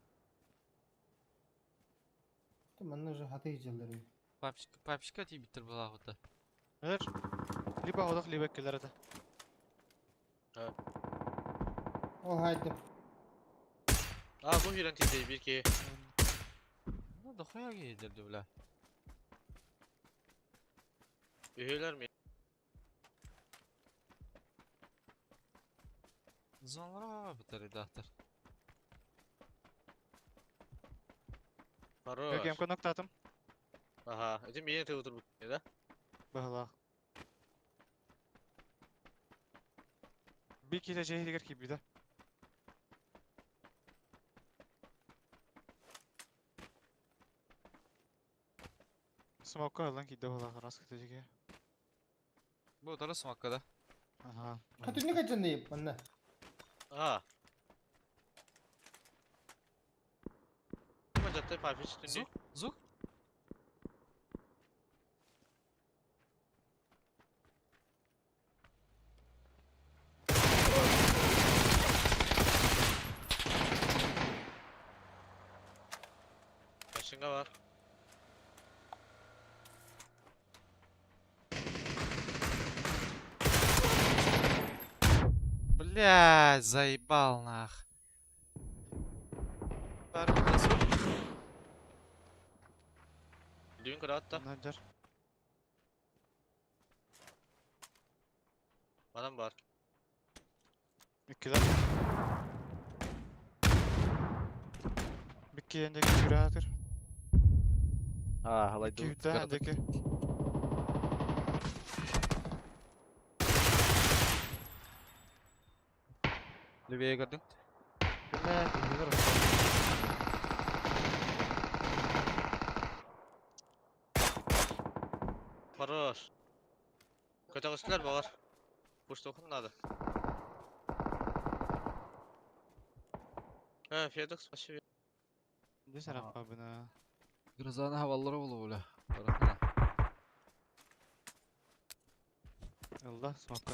Tamam, onu hata yiyeceğiz. Папочка тебе биттер була года. Хәзер. Либо ходак, либо келер ата. O haydi. Aa bu hüren titeyi bir ki. Ну, да хуя гейдерди бля. Üyeler mi? Zonlara битер идахтар. Бек Хорош. эмка ноктатым. Aha. Edim yeni te otur bu da. Бахла. Bir kite şehir gibi de. Smoke lan ki de bala ras kitecek. Bu tara smakkada. Aha. Kötü ne kaçındayım anne. Aha. Ama cadde papi üstünde. Зук, зук. Yaşınga var. Блядь, заебал нах. Düğün kıra hatta. Nacar. Adam var. İkiler. Bir kiyendeki kürahtır. Ha, halay İki hüttendeki. Левее gördün. Billah, billah. Хорош. Kaçak üstüler bağır. Kuş dokunmadı. He, Fedex başı. Ne sen yapma buna? Grazana havalara bulu bula. Tarafına. Allah smoke'a.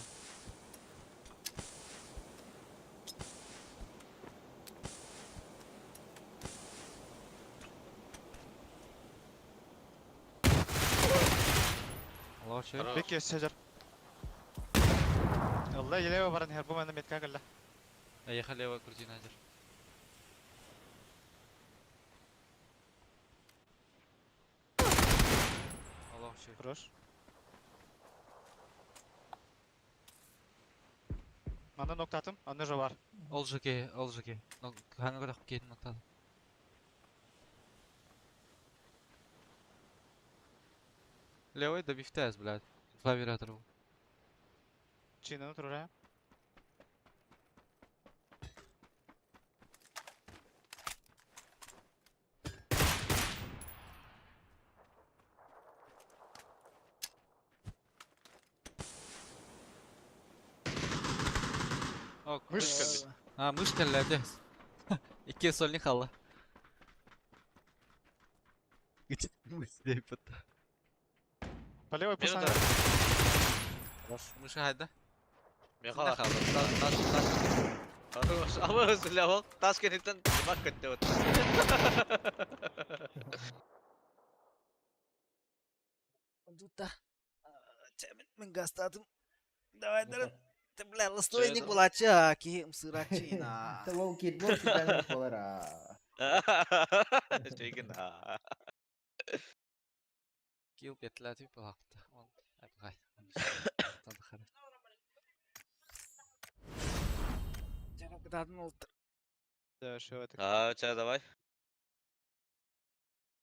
Allah şey. Хорош. Peki şecer. Allah yeleğe varan her bu bana metka kalla. Ехали его крути назер. Allah şey. Proş. Manda nokta atım. Anne var. Ол жеке. Ну, hangi kadar ketin noktada. Левый добив тез, блядь. Два виратора. Çiğneni turur ha. О, Мышка. Ha, müşteriler İki solnik kaldı. Gıcık müşteri yapıttı. По левой Benim пустой. de. Müşteri haydi. Meha var. Tas. Хорош. Ama özürle bak. Tas kenitten bak kötü oldu. Тут чамин мен гастатым. Давай Yapar. ты, бля, ластойник Чё, булача, ки мсырачина. Tamam kid bu sizden solar ha. Çekin ha. Кил петлятый палапта. Он апгай. Танхара. Жана кытатын олтыр. Да, что это? Ча, давай.